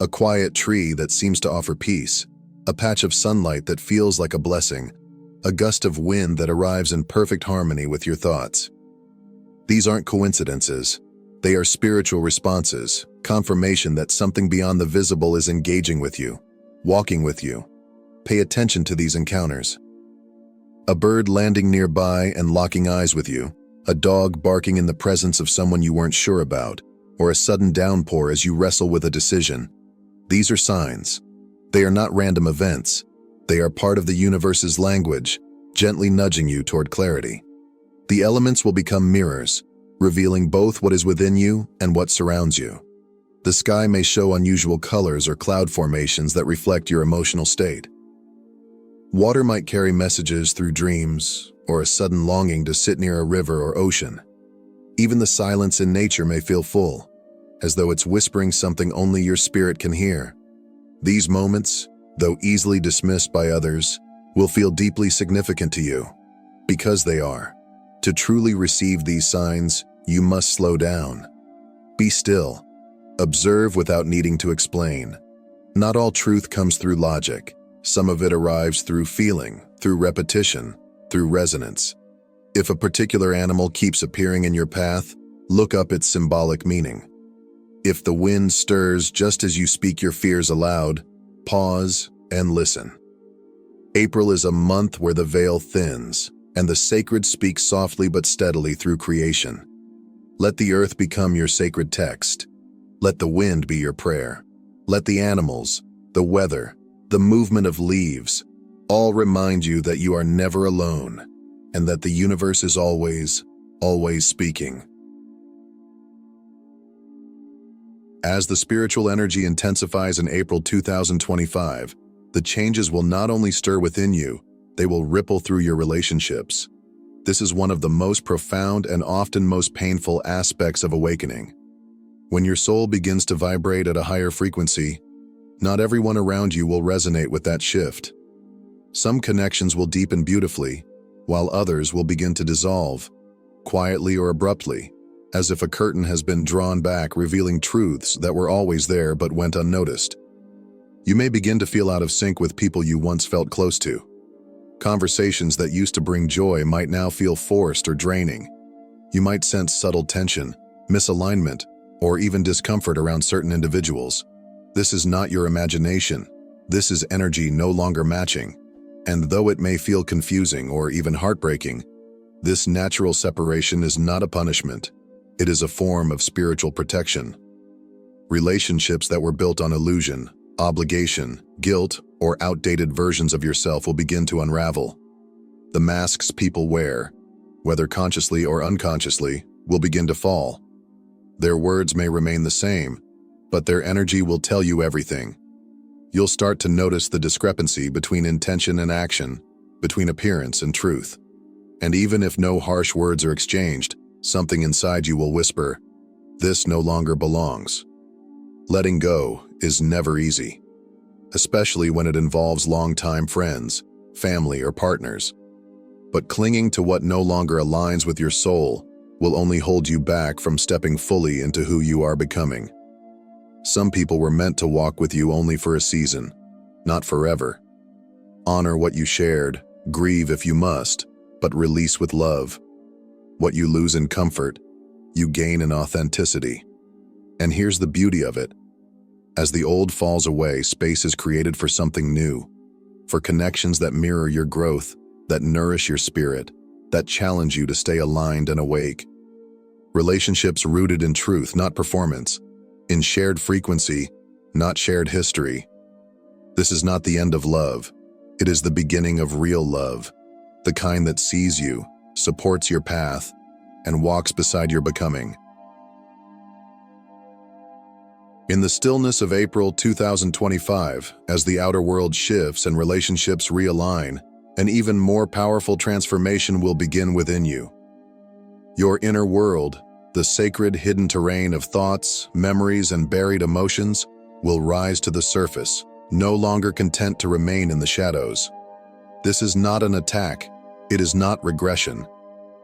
a quiet tree that seems to offer peace, a patch of sunlight that feels like a blessing, a gust of wind that arrives in perfect harmony with your thoughts. These aren't coincidences. They are spiritual responses, confirmation that something beyond the visible is engaging with you, walking with you. Pay attention to these encounters. A bird landing nearby and locking eyes with you, a dog barking in the presence of someone you weren't sure about, or a sudden downpour as you wrestle with a decision. These are signs. They are not random events. They are part of the universe's language, gently nudging you toward clarity. The elements will become mirrors, revealing both what is within you and what surrounds you. The sky may show unusual colors or cloud formations that reflect your emotional state. Water might carry messages through dreams, or a sudden longing to sit near a river or ocean. Even the silence in nature may feel full, as though it's whispering something only your spirit can hear. These moments, though easily dismissed by others, will feel deeply significant to you, because they are. To truly receive these signs, you must slow down. Be still. Observe without needing to explain. Not all truth comes through logic. Some of it arrives through feeling, through repetition, through resonance. If a particular animal keeps appearing in your path, look up its symbolic meaning. If the wind stirs just as you speak your fears aloud, pause and listen. April is a month where the veil thins, and the sacred speaks softly but steadily through creation. Let the earth become your sacred text. Let the wind be your prayer. Let the animals, the weather, the movement of leaves, all remind you that you are never alone, and that the universe is always, always speaking. As the spiritual energy intensifies in April 2025, the changes will not only stir within you, they will ripple through your relationships. This is one of the most profound and often most painful aspects of awakening. When your soul begins to vibrate at a higher frequency, not everyone around you will resonate with that shift. Some connections will deepen beautifully, while others will begin to dissolve, quietly or abruptly, as if a curtain has been drawn back, revealing truths that were always there but went unnoticed. You may begin to feel out of sync with people you once felt close to. Conversations that used to bring joy might now feel forced or draining. You might sense subtle tension, misalignment, or even discomfort around certain individuals. This is not your imagination. This is energy no longer matching. And though it may feel confusing or even heartbreaking, this natural separation is not a punishment. It is a form of spiritual protection. Relationships that were built on illusion, obligation, guilt, or outdated versions of yourself will begin to unravel. The masks people wear, whether consciously or unconsciously, will begin to fall. Their words may remain the same, but their energy will tell you everything. You'll start to notice the discrepancy between intention and action, between appearance and truth. And even if no harsh words are exchanged, something inside you will whisper, "This no longer belongs." Letting go is never easy, especially when it involves longtime friends, family, or partners. But clinging to what no longer aligns with your soul will only hold you back from stepping fully into who you are becoming. Some people were meant to walk with you only for a season, not forever. Honor what you shared, grieve if you must, but release with love. What you lose in comfort, you gain in authenticity. And here's the beauty of it. As the old falls away, space is created for something new, for connections that mirror your growth, that nourish your spirit, that challenge you to stay aligned and awake. Relationships rooted in truth, not performance, in shared frequency, not shared history. This is not the end of love. It is the beginning of real love, the kind that sees you, supports your path, and walks beside your becoming. In the stillness of April 2025, as the outer world shifts and relationships realign, An even more powerful transformation will begin within you. Your inner world, the sacred hidden terrain of thoughts, memories, and buried emotions, will rise to the surface, no longer content to remain in the shadows. This is not an attack. It is not regression.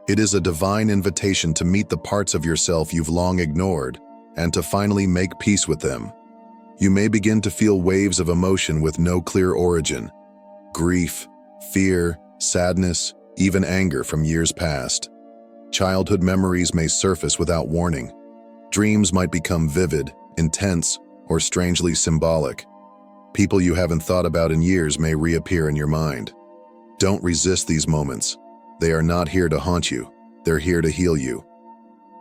It is a divine invitation to meet the parts of yourself you've long ignored and to finally make peace with them. You may begin to feel waves of emotion with no clear origin. Grief, fear, sadness, even anger from years past. Childhood memories may surface without warning. Dreams might become vivid, intense, or strangely symbolic. People you haven't thought about in years may reappear in your mind. Don't resist these moments. They are not here to haunt you. They're here to heal you.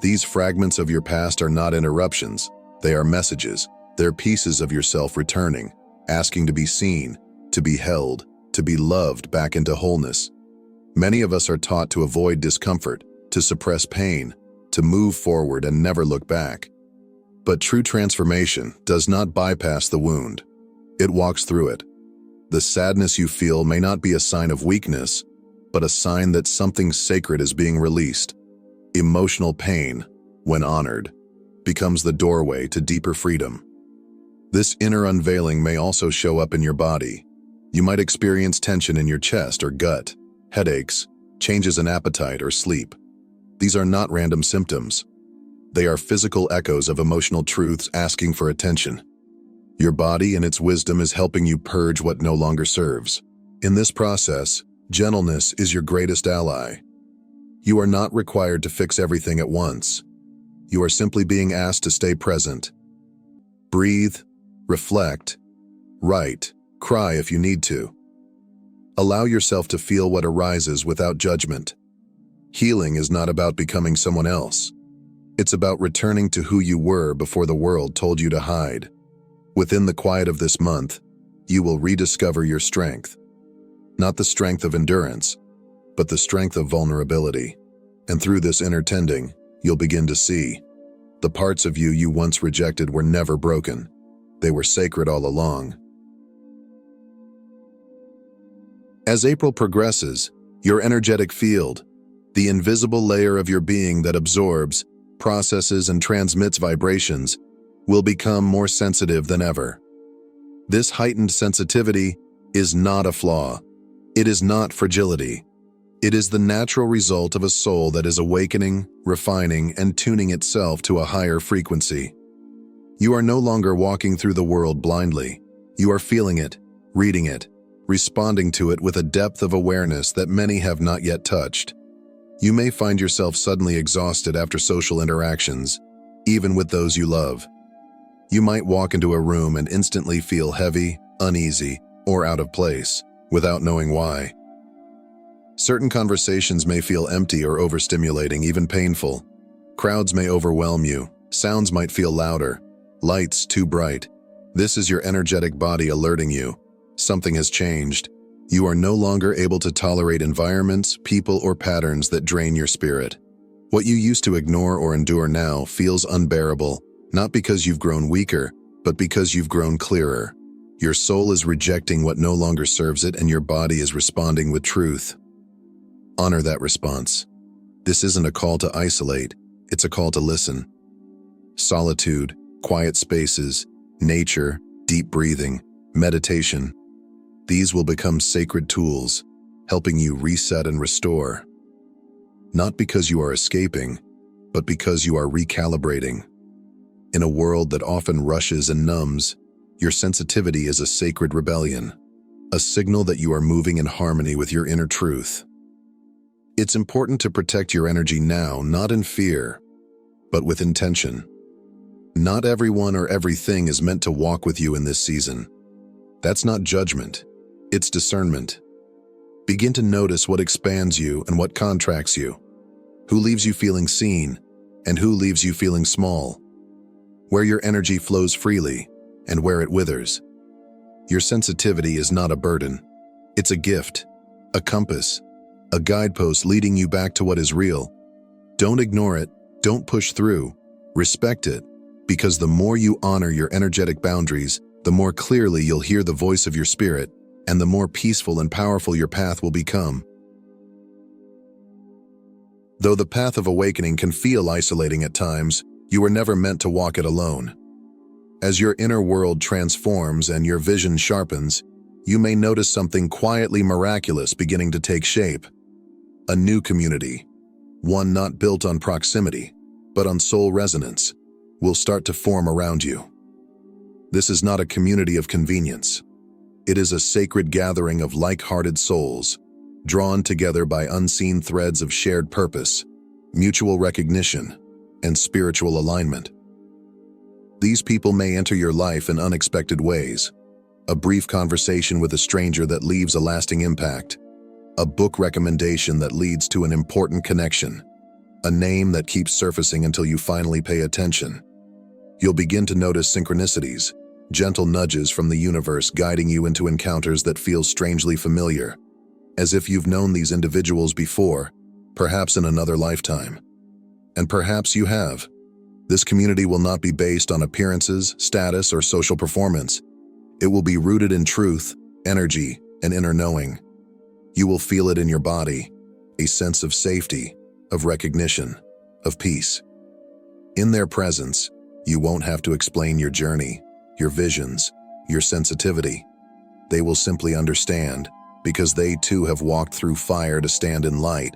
These fragments of your past are not interruptions. They are messages. They're pieces of yourself returning, asking to be seen, to be held, to be loved back into wholeness. Many of us are taught to avoid discomfort, to suppress pain, to move forward and never look back. But true transformation does not bypass the wound. It walks through it. The sadness you feel may not be a sign of weakness, but a sign that something sacred is being released. Emotional pain, when honored, becomes the doorway to deeper freedom. This inner unveiling may also show up in your body. You might experience tension in your chest or gut, headaches, changes in appetite or sleep. These are not random symptoms. They are physical echoes of emotional truths asking for attention. Your body and its wisdom is helping you purge what no longer serves. In this process, gentleness is your greatest ally. You are not required to fix everything at once. You are simply being asked to stay present. Breathe, reflect, write, cry if you need to. Allow yourself to feel what arises without judgment. Healing is not about becoming someone else. It's about returning to who you were before the world told you to hide. Within the quiet of this month, you will rediscover your strength. Not the strength of endurance, but the strength of vulnerability. And through this inner tending, you'll begin to see the parts of you you once rejected were never broken. They were sacred all along. As April progresses, your energetic field, the invisible layer of your being that absorbs, processes, and transmits vibrations, will become more sensitive than ever. This heightened sensitivity is not a flaw. It is not fragility. It is the natural result of a soul that is awakening, refining, and tuning itself to a higher frequency. You are no longer walking through the world blindly. You are feeling it, reading it, responding to it with a depth of awareness that many have not yet touched. You may find yourself suddenly exhausted after social interactions, even with those you love. You might walk into a room and instantly feel heavy, uneasy, or out of place, without knowing why. Certain conversations may feel empty or overstimulating, even painful. Crowds may overwhelm you. Sounds might feel louder. Lights too bright. This is your energetic body alerting you. Something has changed. You are no longer able to tolerate environments, people, or patterns that drain your spirit. What you used to ignore or endure now feels unbearable, not because you've grown weaker, but because you've grown clearer. Your soul is rejecting what no longer serves it, and your body is responding with truth. Honor that response. This isn't a call to isolate, it's a call to listen. Solitude, quiet spaces, nature, deep breathing, meditation. These will become sacred tools, helping you reset and restore. Not because you are escaping, but because you are recalibrating. In a world that often rushes and numbs, your sensitivity is a sacred rebellion, a signal that you are moving in harmony with your inner truth. It's important to protect your energy now, not in fear, but with intention. Not everyone or everything is meant to walk with you in this season. That's not judgment, it's discernment. Begin to notice what expands you and what contracts you, who leaves you feeling seen and who leaves you feeling small, where your energy flows freely and where it withers. Your sensitivity is not a burden. It's a gift, a compass, a guidepost leading you back to what is real. Don't ignore it, don't push through, respect it, because the more you honor your energetic boundaries, the more clearly you'll hear the voice of your spirit, and the more peaceful and powerful your path will become. Though the path of awakening can feel isolating at times, you were never meant to walk it alone. As your inner world transforms and your vision sharpens, you may notice something quietly miraculous beginning to take shape. A new community, one not built on proximity, but on soul resonance, will start to form around you. This is not a community of convenience. It is a sacred gathering of like-hearted souls, drawn together by unseen threads of shared purpose, mutual recognition, and spiritual alignment. These people may enter your life in unexpected ways. A brief conversation with a stranger that leaves a lasting impact. A book recommendation that leads to an important connection. A name that keeps surfacing until you finally pay attention. You'll begin to notice synchronicities, gentle nudges from the universe guiding you into encounters that feel strangely familiar, as if you've known these individuals before, perhaps in another lifetime. And perhaps you have. This community will not be based on appearances, status, or social performance. It will be rooted in truth, energy, and inner knowing. You will feel it in your body, a sense of safety, of recognition, of peace. In their presence, you won't have to explain your journey, your visions, your sensitivity. They will simply understand, because they too have walked through fire to stand in light.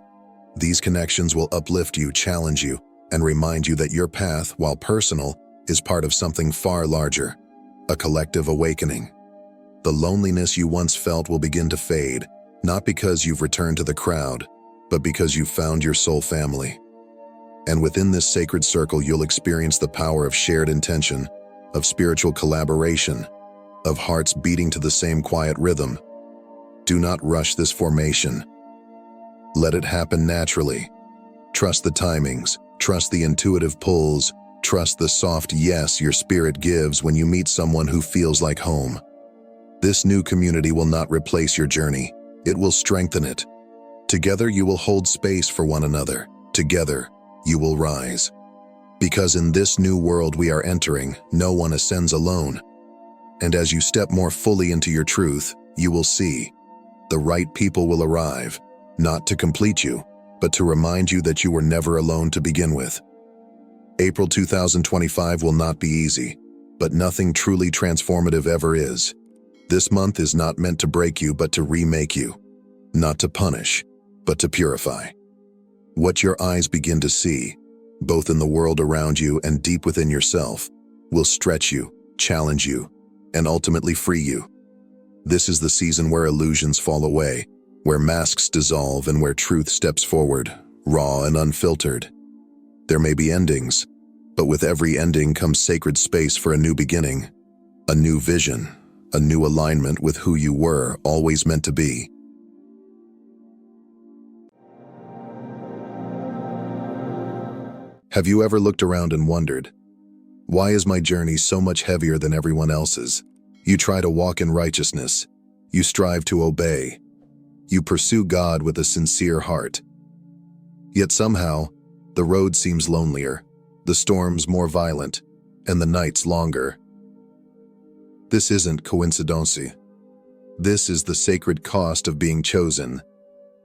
These connections will uplift you, challenge you, and remind you that your path, while personal, is part of something far larger, a collective awakening. The loneliness you once felt will begin to fade, not because you've returned to the crowd, but because you've found your soul family. And within this sacred circle, you'll experience the power of shared intention, of spiritual collaboration, of hearts beating to the same quiet rhythm. Do not rush this formation. Let it happen naturally. Trust the timings, trust the intuitive pulls, trust the soft yes your spirit gives when you meet someone who feels like home. This new community will not replace your journey. It will strengthen it. Together you will hold space for one another. Together you will rise. Because in this new world we are entering, no one ascends alone. And as you step more fully into your truth, you will see the right people will arrive, not to complete you, but to remind you that you were never alone to begin with. April 2025 will not be easy, but nothing truly transformative ever is. This month is not meant to break you, but to remake you. Not to punish, but to purify. What your eyes begin to see, both in the world around you and deep within yourself, will stretch you, challenge you, and ultimately free you. This is the season where illusions fall away, where masks dissolve and where truth steps forward, raw and unfiltered. There may be endings, but with every ending comes sacred space for a new beginning, a new vision, a new alignment with who you were always meant to be. Have you ever looked around and wondered, why is my journey so much heavier than everyone else's? You try to walk in righteousness. You strive to obey. You pursue God with a sincere heart. Yet somehow, the road seems lonelier, the storms more violent, and the nights longer. This isn't coincidence. This is the sacred cost of being chosen.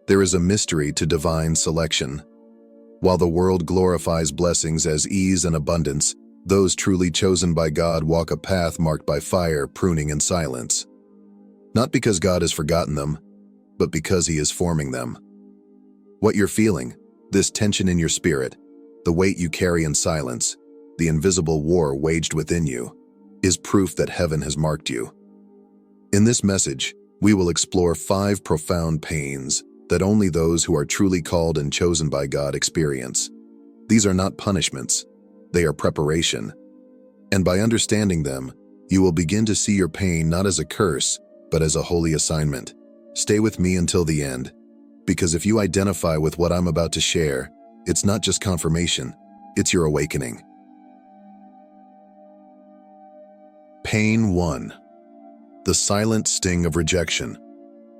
There is a mystery to divine selection. While the world glorifies blessings as ease and abundance, those truly chosen by God walk a path marked by fire, pruning, and silence. Not because God has forgotten them, but because He is forming them. What you're feeling, this tension in your spirit, the weight you carry in silence, the invisible war waged within you, is proof that heaven has marked you. In this message, we will explore 5 profound pains that only those who are truly called and chosen by God experience. These are not punishments, they are preparation. And by understanding them, you will begin to see your pain not as a curse, but as a holy assignment. Stay with me until the end, because if you identify with what I'm about to share, it's not just confirmation, it's your awakening. Pain 1. The silent sting of rejection.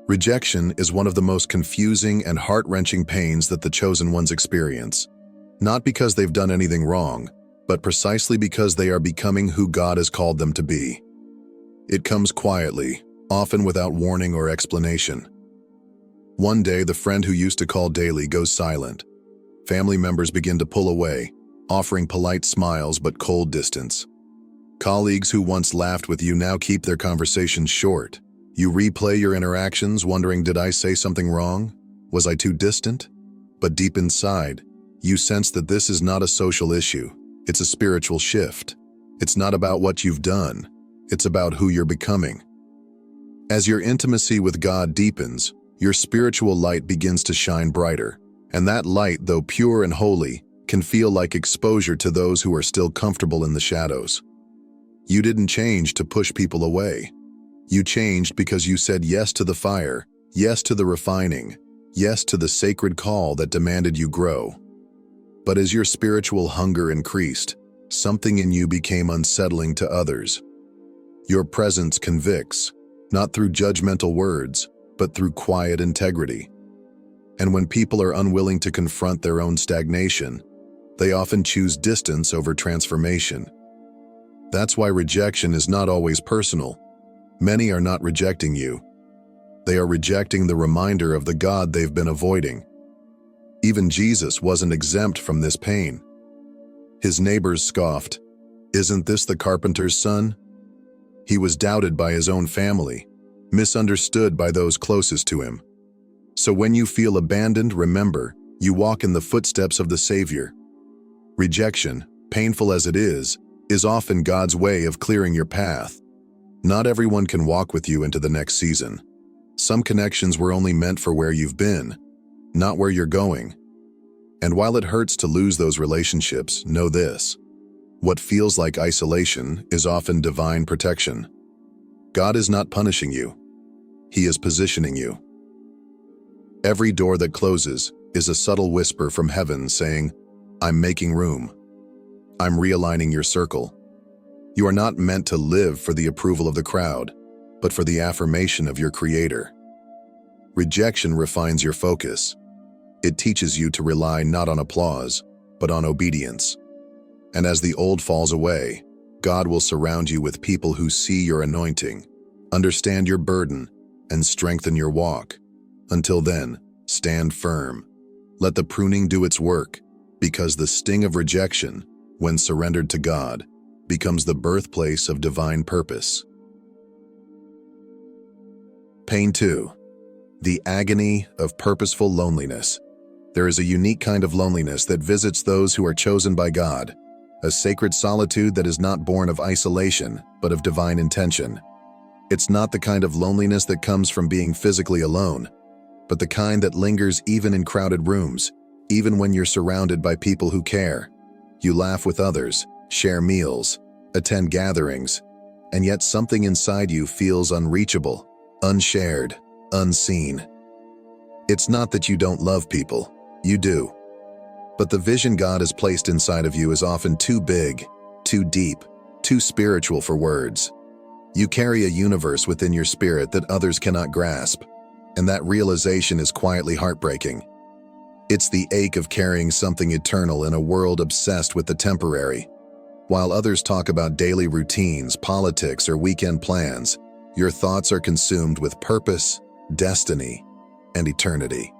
Rejection is one of the most confusing and heart-wrenching pains that the chosen ones experience. Not because they've done anything wrong, but precisely because they are becoming who God has called them to be. It comes quietly, often without warning or explanation. One day, the friend who used to call daily goes silent. Family members begin to pull away, offering polite smiles but cold distance. Colleagues who once laughed with you now keep their conversations short. You replay your interactions, wondering, did I say something wrong? Was I too distant? But deep inside, you sense that this is not a social issue. It's a spiritual shift. It's not about what you've done. It's about who you're becoming. As your intimacy with God deepens, your spiritual light begins to shine brighter. And that light, though pure and holy, can feel like exposure to those who are still comfortable in the shadows. You didn't change to push people away. You changed because you said yes to the fire, yes to the refining, yes to the sacred call that demanded you grow. But as your spiritual hunger increased, something in you became unsettling to others. Your presence convicts, not through judgmental words, but through quiet integrity. And when people are unwilling to confront their own stagnation, they often choose distance over transformation. That's why rejection is not always personal. Many are not rejecting you. They are rejecting the reminder of the God they've been avoiding. Even Jesus wasn't exempt from this pain. His neighbors scoffed, "Isn't this the carpenter's son?" He was doubted by his own family, misunderstood by those closest to him. So when you feel abandoned, remember, you walk in the footsteps of the Savior. Rejection, painful as it is often God's way of clearing your path. Not everyone can walk with you into the next season. Some connections were only meant for where you've been, not where you're going. And while it hurts to lose those relationships, know this: what feels like isolation is often divine protection. God is not punishing you. He is positioning you. Every door that closes is a subtle whisper from heaven saying, "I'm making room. I'm realigning your circle." You are not meant to live for the approval of the crowd, but for the affirmation of your Creator. Rejection refines your focus. It teaches you to rely not on applause, but on obedience. And as the old falls away, God will surround you with people who see your anointing, understand your burden, and strengthen your walk. Until then, stand firm. Let the pruning do its work, because the sting of rejection, when surrendered to God, becomes the birthplace of divine purpose. Pain 2. The agony of purposeful loneliness. There is a unique kind of loneliness that visits those who are chosen by God, a sacred solitude that is not born of isolation, but of divine intention. It's not the kind of loneliness that comes from being physically alone, but the kind that lingers even in crowded rooms, even when you're surrounded by people who care. You laugh with others, share meals, attend gatherings, and yet something inside you feels unreachable, unshared, unseen. It's not that you don't love people, you do. But the vision God has placed inside of you is often too big, too deep, too spiritual for words. You carry a universe within your spirit that others cannot grasp, and that realization is quietly heartbreaking. It's the ache of carrying something eternal in a world obsessed with the temporary. While others talk about daily routines, politics, or weekend plans, your thoughts are consumed with purpose, destiny, and eternity.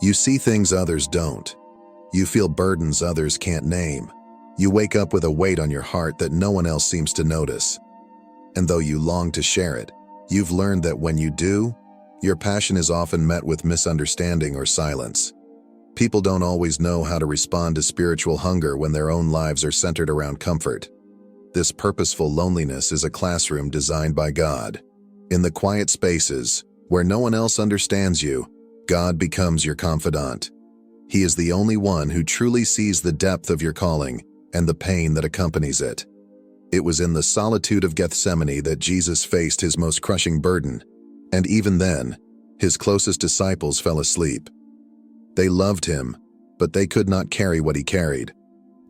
You see things others don't. You feel burdens others can't name. You wake up with a weight on your heart that no one else seems to notice. And though you long to share it, you've learned that when you do, your passion is often met with misunderstanding or silence. People don't always know how to respond to spiritual hunger when their own lives are centered around comfort. This purposeful loneliness is a classroom designed by God. In the quiet spaces, where no one else understands you, God becomes your confidant. He is the only one who truly sees the depth of your calling and the pain that accompanies it. It was in the solitude of Gethsemane that Jesus faced his most crushing burden, and even then, his closest disciples fell asleep. They loved him, but they could not carry what he carried.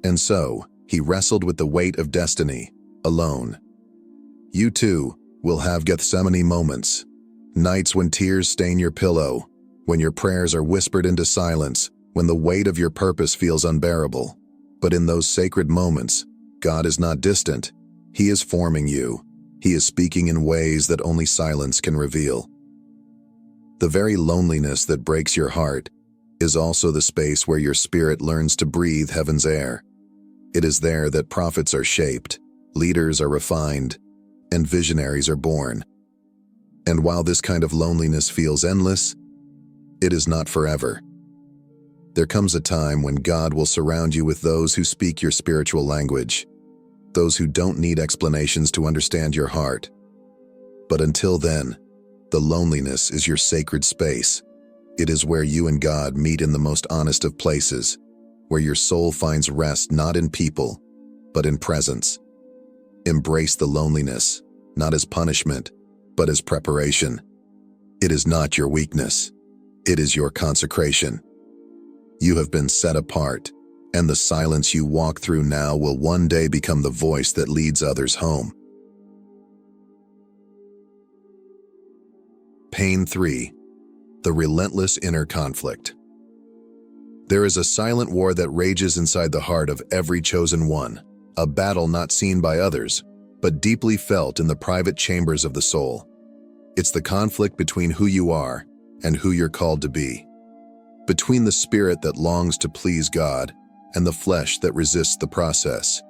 And so, he wrestled with the weight of destiny, alone. You too will have Gethsemane moments, nights when tears stain your pillow, when your prayers are whispered into silence, when the weight of your purpose feels unbearable. But in those sacred moments, God is not distant. He is forming you. He is speaking in ways that only silence can reveal. The very loneliness that breaks your heart is also the space where your spirit learns to breathe heaven's air. It is there that prophets are shaped, leaders are refined, and visionaries are born. And while this kind of loneliness feels endless, it is not forever. There comes a time when God will surround you with those who speak your spiritual language, those who don't need explanations to understand your heart. But until then, the loneliness is your sacred space. It is where you and God meet in the most honest of places, where your soul finds rest not in people, but in presence. Embrace the loneliness, not as punishment, but as preparation. It is not your weakness. It is your consecration. You have been set apart, and the silence you walk through now will one day become the voice that leads others home. Pain 3. The relentless inner conflict. There is a silent war that rages inside the heart of every chosen one, a battle not seen by others, but deeply felt in the private chambers of the soul. It's the conflict between who you are and who you're called to be, between the spirit that longs to please God and the flesh that resists the process.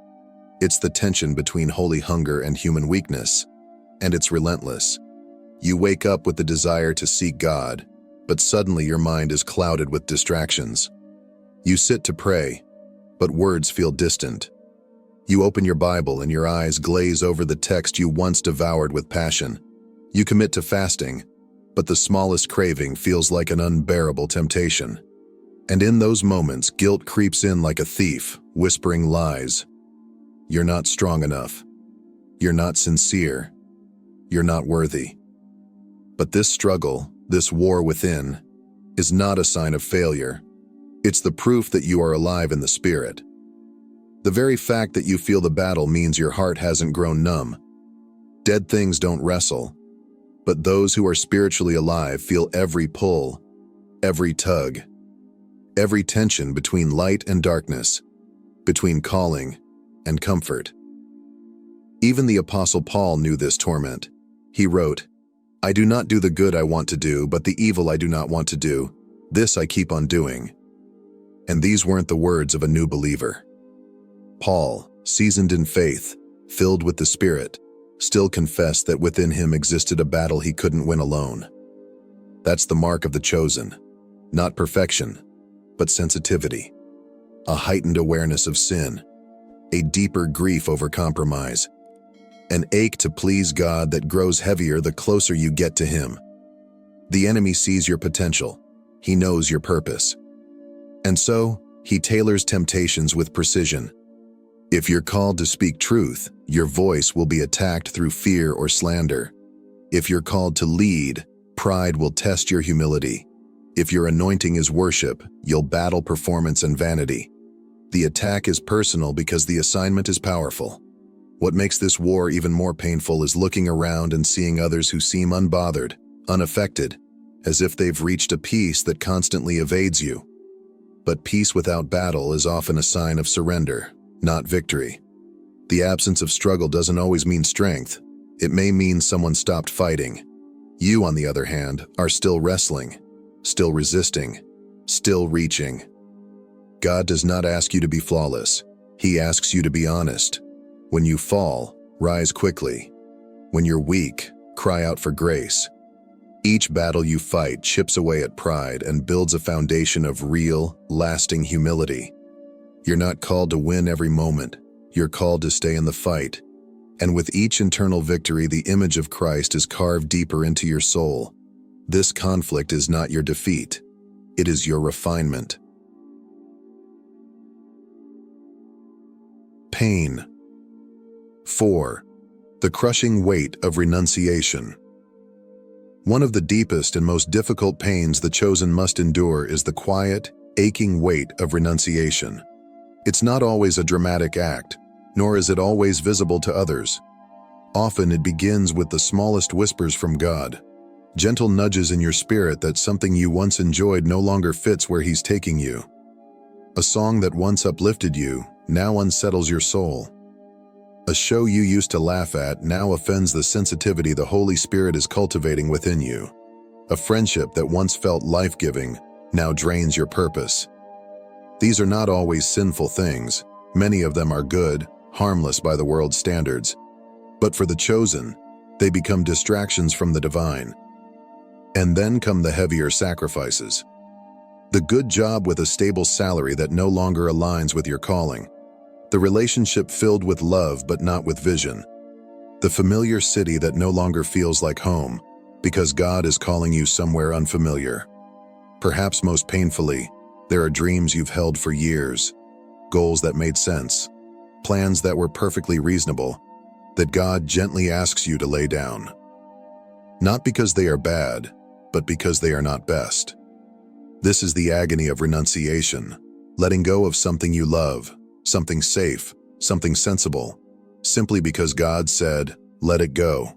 It's the tension between holy hunger and human weakness, and it's relentless. You wake up with the desire to seek God, but suddenly your mind is clouded with distractions. You sit to pray, but words feel distant. You open your Bible and your eyes glaze over the text you once devoured with passion. You commit to fasting, but the smallest craving feels like an unbearable temptation. And in those moments, guilt creeps in like a thief, whispering lies. You're not strong enough. You're not sincere. You're not worthy. But this struggle, this war within, is not a sign of failure. It's the proof that you are alive in the spirit. The very fact that you feel the battle means your heart hasn't grown numb. Dead things don't wrestle, but those who are spiritually alive feel every pull, every tug, every tension between light and darkness, between calling and comfort. Even the Apostle Paul knew this torment. He wrote, "I do not do the good I want to do, but the evil I do not want to do, this I keep on doing." And these weren't the words of a new believer. Paul, seasoned in faith, filled with the Spirit, still confessed that within him existed a battle he couldn't win alone. That's the mark of the chosen, not perfection, but sensitivity, a heightened awareness of sin, a deeper grief over compromise, an ache to please God that grows heavier the closer you get to Him. The enemy sees your potential. He knows your purpose. And so, he tailors temptations with precision. If you're called to speak truth, your voice will be attacked through fear or slander. If you're called to lead, pride will test your humility. If your anointing is worship, you'll battle performance and vanity. The attack is personal because the assignment is powerful. What makes this war even more painful is looking around and seeing others who seem unbothered, unaffected, as if they've reached a peace that constantly evades you. But peace without battle is often a sign of surrender, not victory. The absence of struggle doesn't always mean strength. It may mean someone stopped fighting. You, on the other hand, are still wrestling, still resisting, still reaching. God does not ask you to be flawless. He asks you to be honest. When you fall, rise quickly. When you're weak, cry out for grace. Each battle you fight chips away at pride and builds a foundation of real, lasting humility. You're not called to win every moment. You're called to stay in the fight. And with each internal victory, the image of Christ is carved deeper into your soul. This conflict is not your defeat. It is your refinement. Pain. 4. The crushing weight of renunciation. One of the deepest and most difficult pains the chosen must endure is the quiet, aching weight of renunciation. It's not always a dramatic act, nor is it always visible to others. Often it begins with the smallest whispers from God, gentle nudges in your spirit that something you once enjoyed no longer fits where He's taking you. A song that once uplifted you now unsettles your soul. A show you used to laugh at now offends the sensitivity the Holy Spirit is cultivating within you. A friendship that once felt life-giving now drains your purpose. These are not always sinful things. Many of them are good, harmless by the world's standards. But for the chosen, they become distractions from the divine. And then come the heavier sacrifices. The good job with a stable salary that no longer aligns with your calling. The relationship filled with love but not with vision. The familiar city that no longer feels like home because God is calling you somewhere unfamiliar. Perhaps most painfully, there are dreams you've held for years, goals that made sense, plans that were perfectly reasonable, that God gently asks you to lay down. Not because they are bad, but because they are not best. This is the agony of renunciation, letting go of something you love, something safe, something sensible, simply because God said, let it go.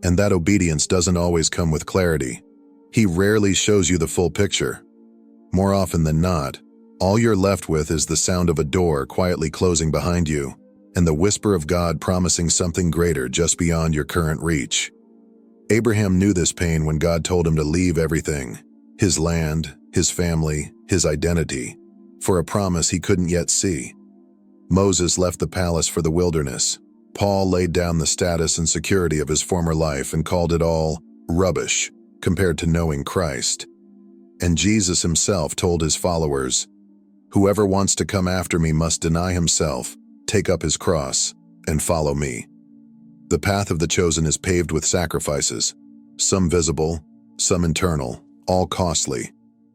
And that obedience doesn't always come with clarity. He rarely shows you the full picture. More often than not, all you're left with is the sound of a door quietly closing behind you, and the whisper of God promising something greater just beyond your current reach. Abraham knew this pain when God told him to leave everything, his land, his family, his identity, for a promise he couldn't yet see. Moses left the palace for the wilderness. Paul laid down the status and security of his former life and called it all rubbish compared to knowing Christ. And Jesus himself told his followers, "Whoever wants to come after me must deny himself, take up his cross, and follow me." The path of the chosen is paved with sacrifices, some visible, some internal, all costly.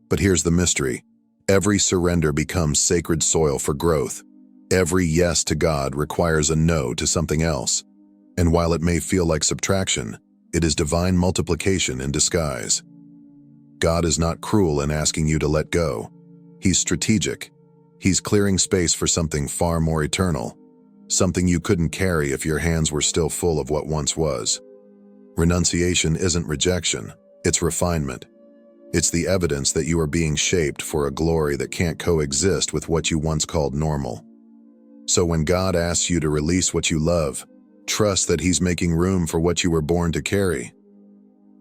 But here's the mystery. Every surrender becomes sacred soil for growth. Every yes to God requires a no to something else. And while it may feel like subtraction, it is divine multiplication in disguise. God is not cruel in asking you to let go. He's strategic. He's clearing space for something far more eternal, something you couldn't carry if your hands were still full of what once was. Renunciation isn't rejection, it's refinement. It's the evidence that you are being shaped for a glory that can't coexist with what you once called normal. So when God asks you to release what you love, trust that He's making room for what you were born to carry.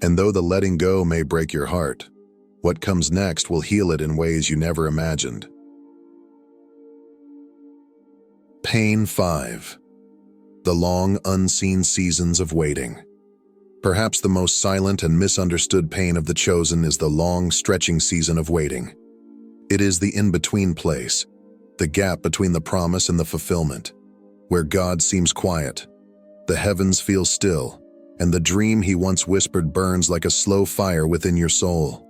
And though the letting go may break your heart, what comes next will heal it in ways you never imagined. Pain 5. The long, unseen seasons of waiting. Perhaps the most silent and misunderstood pain of the chosen is the long, stretching season of waiting. It is the in-between place, the gap between the promise and the fulfillment, where God seems quiet, the heavens feel still, and the dream He once whispered burns like a slow fire within your soul.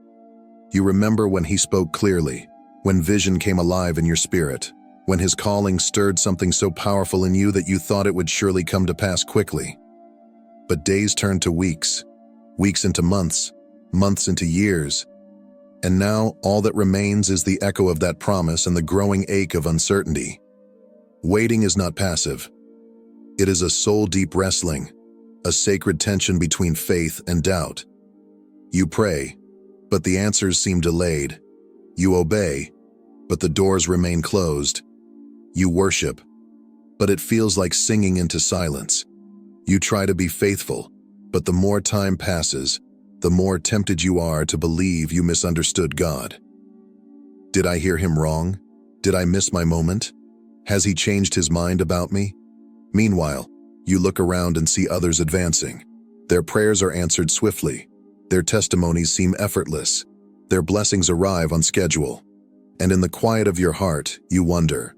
You remember when He spoke clearly, when vision came alive in your spirit, when His calling stirred something so powerful in you that you thought it would surely come to pass quickly. But days turned to weeks, weeks into months, months into years, and now all that remains is the echo of that promise and the growing ache of uncertainty. Waiting is not passive. It is a soul-deep wrestling, a sacred tension between faith and doubt. You pray, but the answers seem delayed. You obey, but the doors remain closed. You worship, but it feels like singing into silence. You try to be faithful, but the more time passes, the more tempted you are to believe you misunderstood God. Did I hear Him wrong? Did I miss my moment? Has He changed His mind about me? Meanwhile, you look around and see others advancing. Their prayers are answered swiftly. Their testimonies seem effortless. Their blessings arrive on schedule. And in the quiet of your heart, you wonder,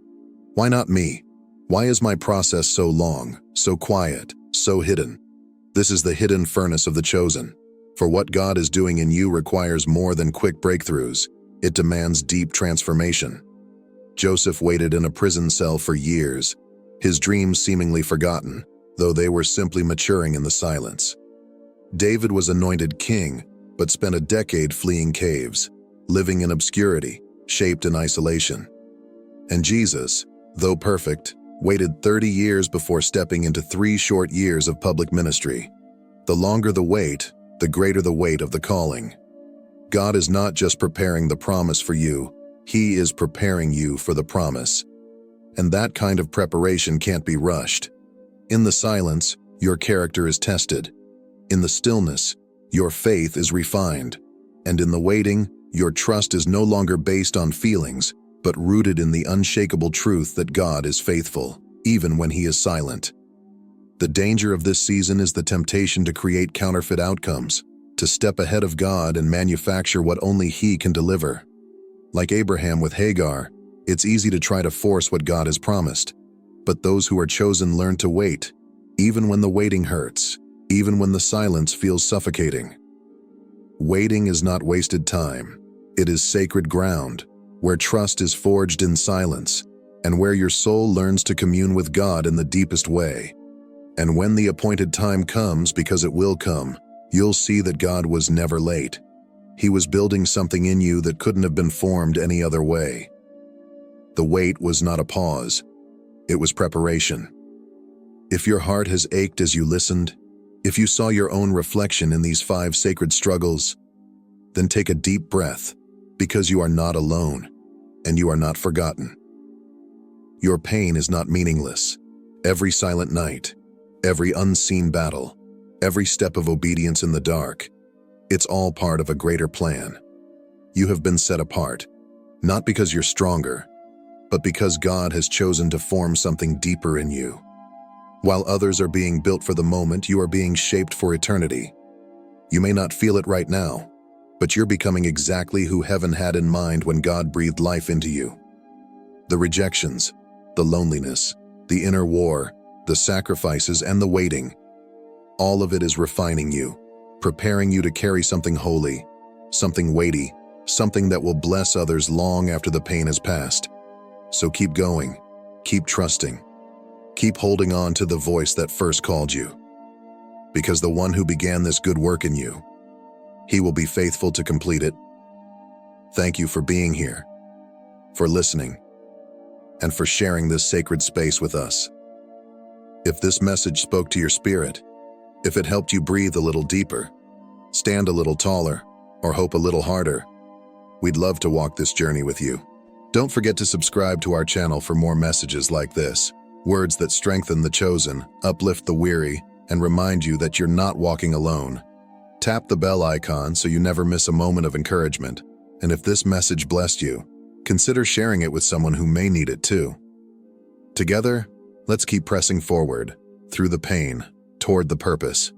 why not me? Why is my process so long, so quiet, so hidden? This is the hidden furnace of the chosen. For what God is doing in you requires more than quick breakthroughs. It demands deep transformation. Joseph waited in a prison cell for years, his dreams seemingly forgotten, though they were simply maturing in the silence. David was anointed king, but spent a decade fleeing caves, living in obscurity, shaped in isolation. And Jesus, though perfect, waited 30 years before stepping into 3 short years of public ministry. The longer the wait, the greater the weight of the calling. God is not just preparing the promise for you, He is preparing you for the promise. And that kind of preparation can't be rushed. In the silence, your character is tested. In the stillness, your faith is refined. And in the waiting, your trust is no longer based on feelings, but rooted in the unshakable truth that God is faithful, even when He is silent. The danger of this season is the temptation to create counterfeit outcomes, to step ahead of God and manufacture what only He can deliver. Like Abraham with Hagar, it's easy to try to force what God has promised. But those who are chosen learn to wait, even when the waiting hurts, even when the silence feels suffocating. Waiting is not wasted time. It is sacred ground, where trust is forged in silence, and where your soul learns to commune with God in the deepest way. And when the appointed time comes, because it will come, you'll see that God was never late. He was building something in you that couldn't have been formed any other way. The wait was not a pause. It was preparation. If your heart has ached as you listened, if you saw your own reflection in these 5 sacred struggles, then take a deep breath, because you are not alone, and you are not forgotten. Your pain is not meaningless. Every silent night, every unseen battle, every step of obedience in the dark, it's all part of a greater plan. You have been set apart, not because you're stronger, but because God has chosen to form something deeper in you. While others are being built for the moment, you are being shaped for eternity. You may not feel it right now, but you're becoming exactly who heaven had in mind when God breathed life into you. The rejections, the loneliness, the inner war, the sacrifices, and the waiting, all of it is refining you, preparing you to carry something holy, something weighty, something that will bless others long after the pain has passed. So keep going, keep trusting, keep holding on to the voice that first called you. Because the one who began this good work in you, He will be faithful to complete it. Thank you for being here, for listening, and for sharing this sacred space with us. If this message spoke to your spirit, if it helped you breathe a little deeper, stand a little taller, or hope a little harder, we'd love to walk this journey with you. Don't forget to subscribe to our channel for more messages like this, words that strengthen the chosen, uplift the weary, and remind you that you're not walking alone. Tap the bell icon so you never miss a moment of encouragement. And if this message blessed you, consider sharing it with someone who may need it too. Together, let's keep pressing forward, through the pain, toward the purpose.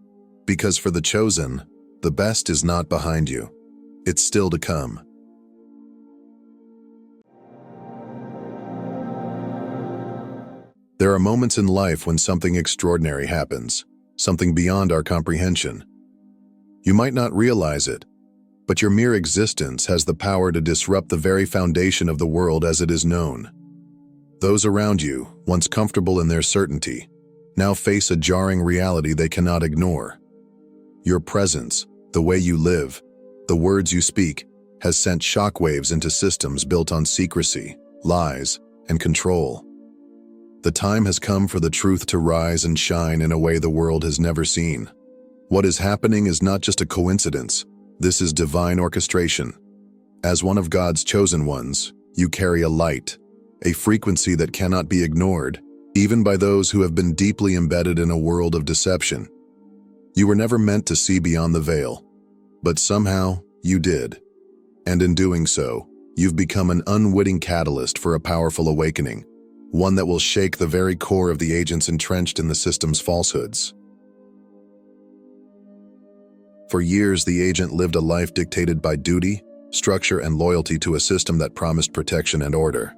Because for the chosen, the best is not behind you. It's still to come. There are moments in life when something extraordinary happens, something beyond our comprehension. You might not realize it, but your mere existence has the power to disrupt the very foundation of the world as it is known. Those around you, once comfortable in their certainty, now face a jarring reality they cannot ignore. Your presence, the way you live, the words you speak, has sent shockwaves into systems built on secrecy, lies, and control. The time has come for the truth to rise and shine in a way the world has never seen. What is happening is not just a coincidence. This is divine orchestration. As one of God's chosen ones, you carry a light, a frequency that cannot be ignored, even by those who have been deeply embedded in a world of deception. You were never meant to see beyond the veil, but somehow you did. And in doing so, you've become an unwitting catalyst for a powerful awakening, one that will shake the very core of the agents entrenched in the system's falsehoods. For years, the agent lived a life dictated by duty, structure, and loyalty to a system that promised protection and order.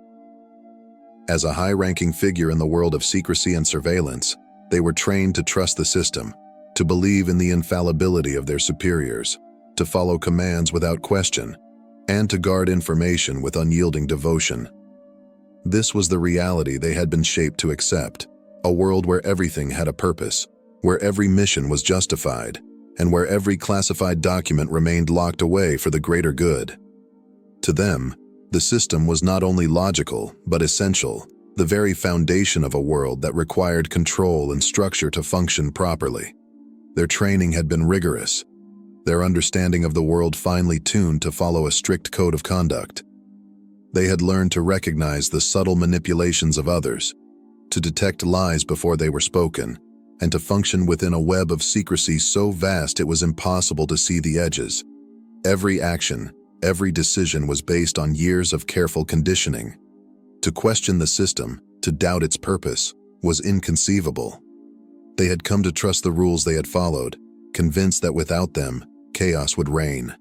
As a high-ranking figure in the world of secrecy and surveillance, they were trained to trust the system, to believe in the infallibility of their superiors, to follow commands without question, and to guard information with unyielding devotion. This was the reality they had been shaped to accept, a world where everything had a purpose, where every mission was justified, and where every classified document remained locked away for the greater good. To them, the system was not only logical, but essential, the very foundation of a world that required control and structure to function properly. Their training had been rigorous, their understanding of the world finely tuned to follow a strict code of conduct. They had learned to recognize the subtle manipulations of others, to detect lies before they were spoken, and to function within a web of secrecy so vast it was impossible to see the edges. Every action, every decision was based on years of careful conditioning. To question the system, to doubt its purpose, was inconceivable. They had come to trust the rules they had followed, convinced that without them, chaos would reign.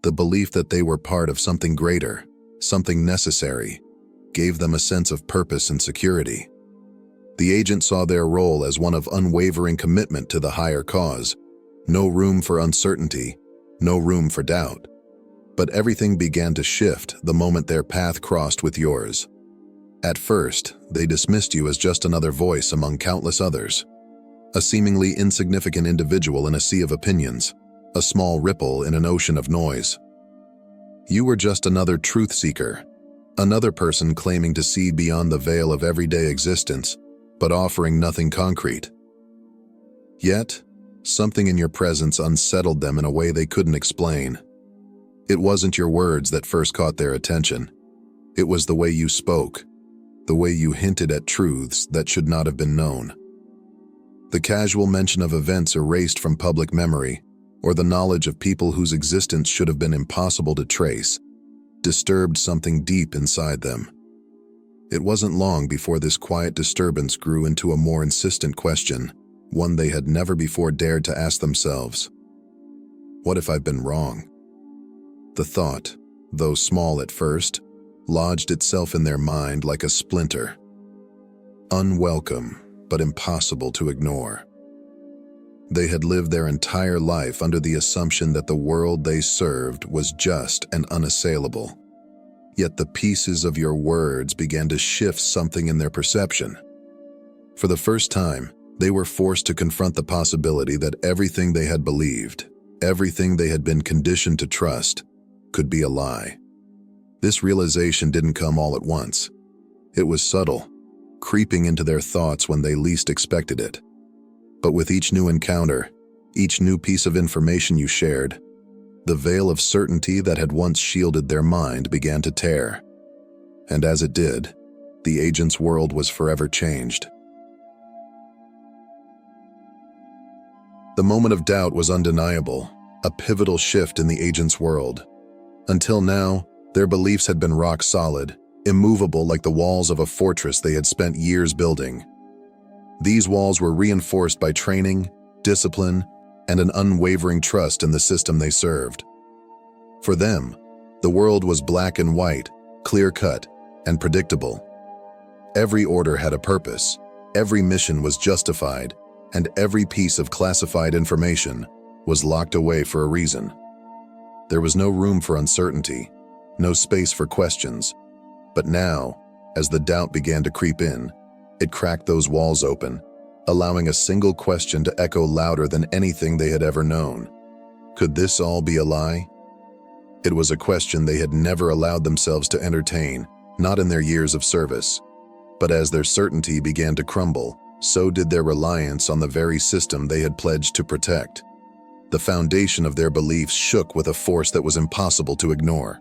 The belief that they were part of something greater, something necessary, gave them a sense of purpose and security. The agent saw their role as one of unwavering commitment to the higher cause. No room for uncertainty, no room for doubt. But everything began to shift the moment their path crossed with yours. At first, they dismissed you as just another voice among countless others. A seemingly insignificant individual in a sea of opinions, a small ripple in an ocean of noise. You were just another truth seeker, another person claiming to see beyond the veil of everyday existence, but offering nothing concrete. Yet, something in your presence unsettled them in a way they couldn't explain. It wasn't your words that first caught their attention. It was the way you spoke, the way you hinted at truths that should not have been known. The casual mention of events erased from public memory, or the knowledge of people whose existence should have been impossible to trace, disturbed something deep inside them. It wasn't long before this quiet disturbance grew into a more insistent question, one they had never before dared to ask themselves. What if I've been wrong? The thought, though small at first, lodged itself in their mind like a splinter. Unwelcome, but impossible to ignore. They had lived their entire life under the assumption that the world they served was just and unassailable. Yet the pieces of your words began to shift something in their perception. For the first time, they were forced to confront the possibility that everything they had believed, everything they had been conditioned to trust, could be a lie. This realization didn't come all at once. It was subtle, creeping into their thoughts when they least expected it. But with each new encounter, each new piece of information you shared, the veil of certainty that had once shielded their mind began to tear. And as it did, the agent's world was forever changed. The moment of doubt was undeniable, a pivotal shift in the agent's world. Until now, their beliefs had been rock solid, immovable like the walls of a fortress they had spent years building. These walls were reinforced by training, discipline, and an unwavering trust in the system they served. For them, the world was black and white, clear-cut, and predictable. Every order had a purpose, every mission was justified, and every piece of classified information was locked away for a reason. There was no room for uncertainty, no space for questions. But now, as the doubt began to creep in, it cracked those walls open, allowing a single question to echo louder than anything they had ever known. Could this all be a lie? It was a question they had never allowed themselves to entertain, not in their years of service. But as their certainty began to crumble, so did their reliance on the very system they had pledged to protect. The foundation of their beliefs shook with a force that was impossible to ignore.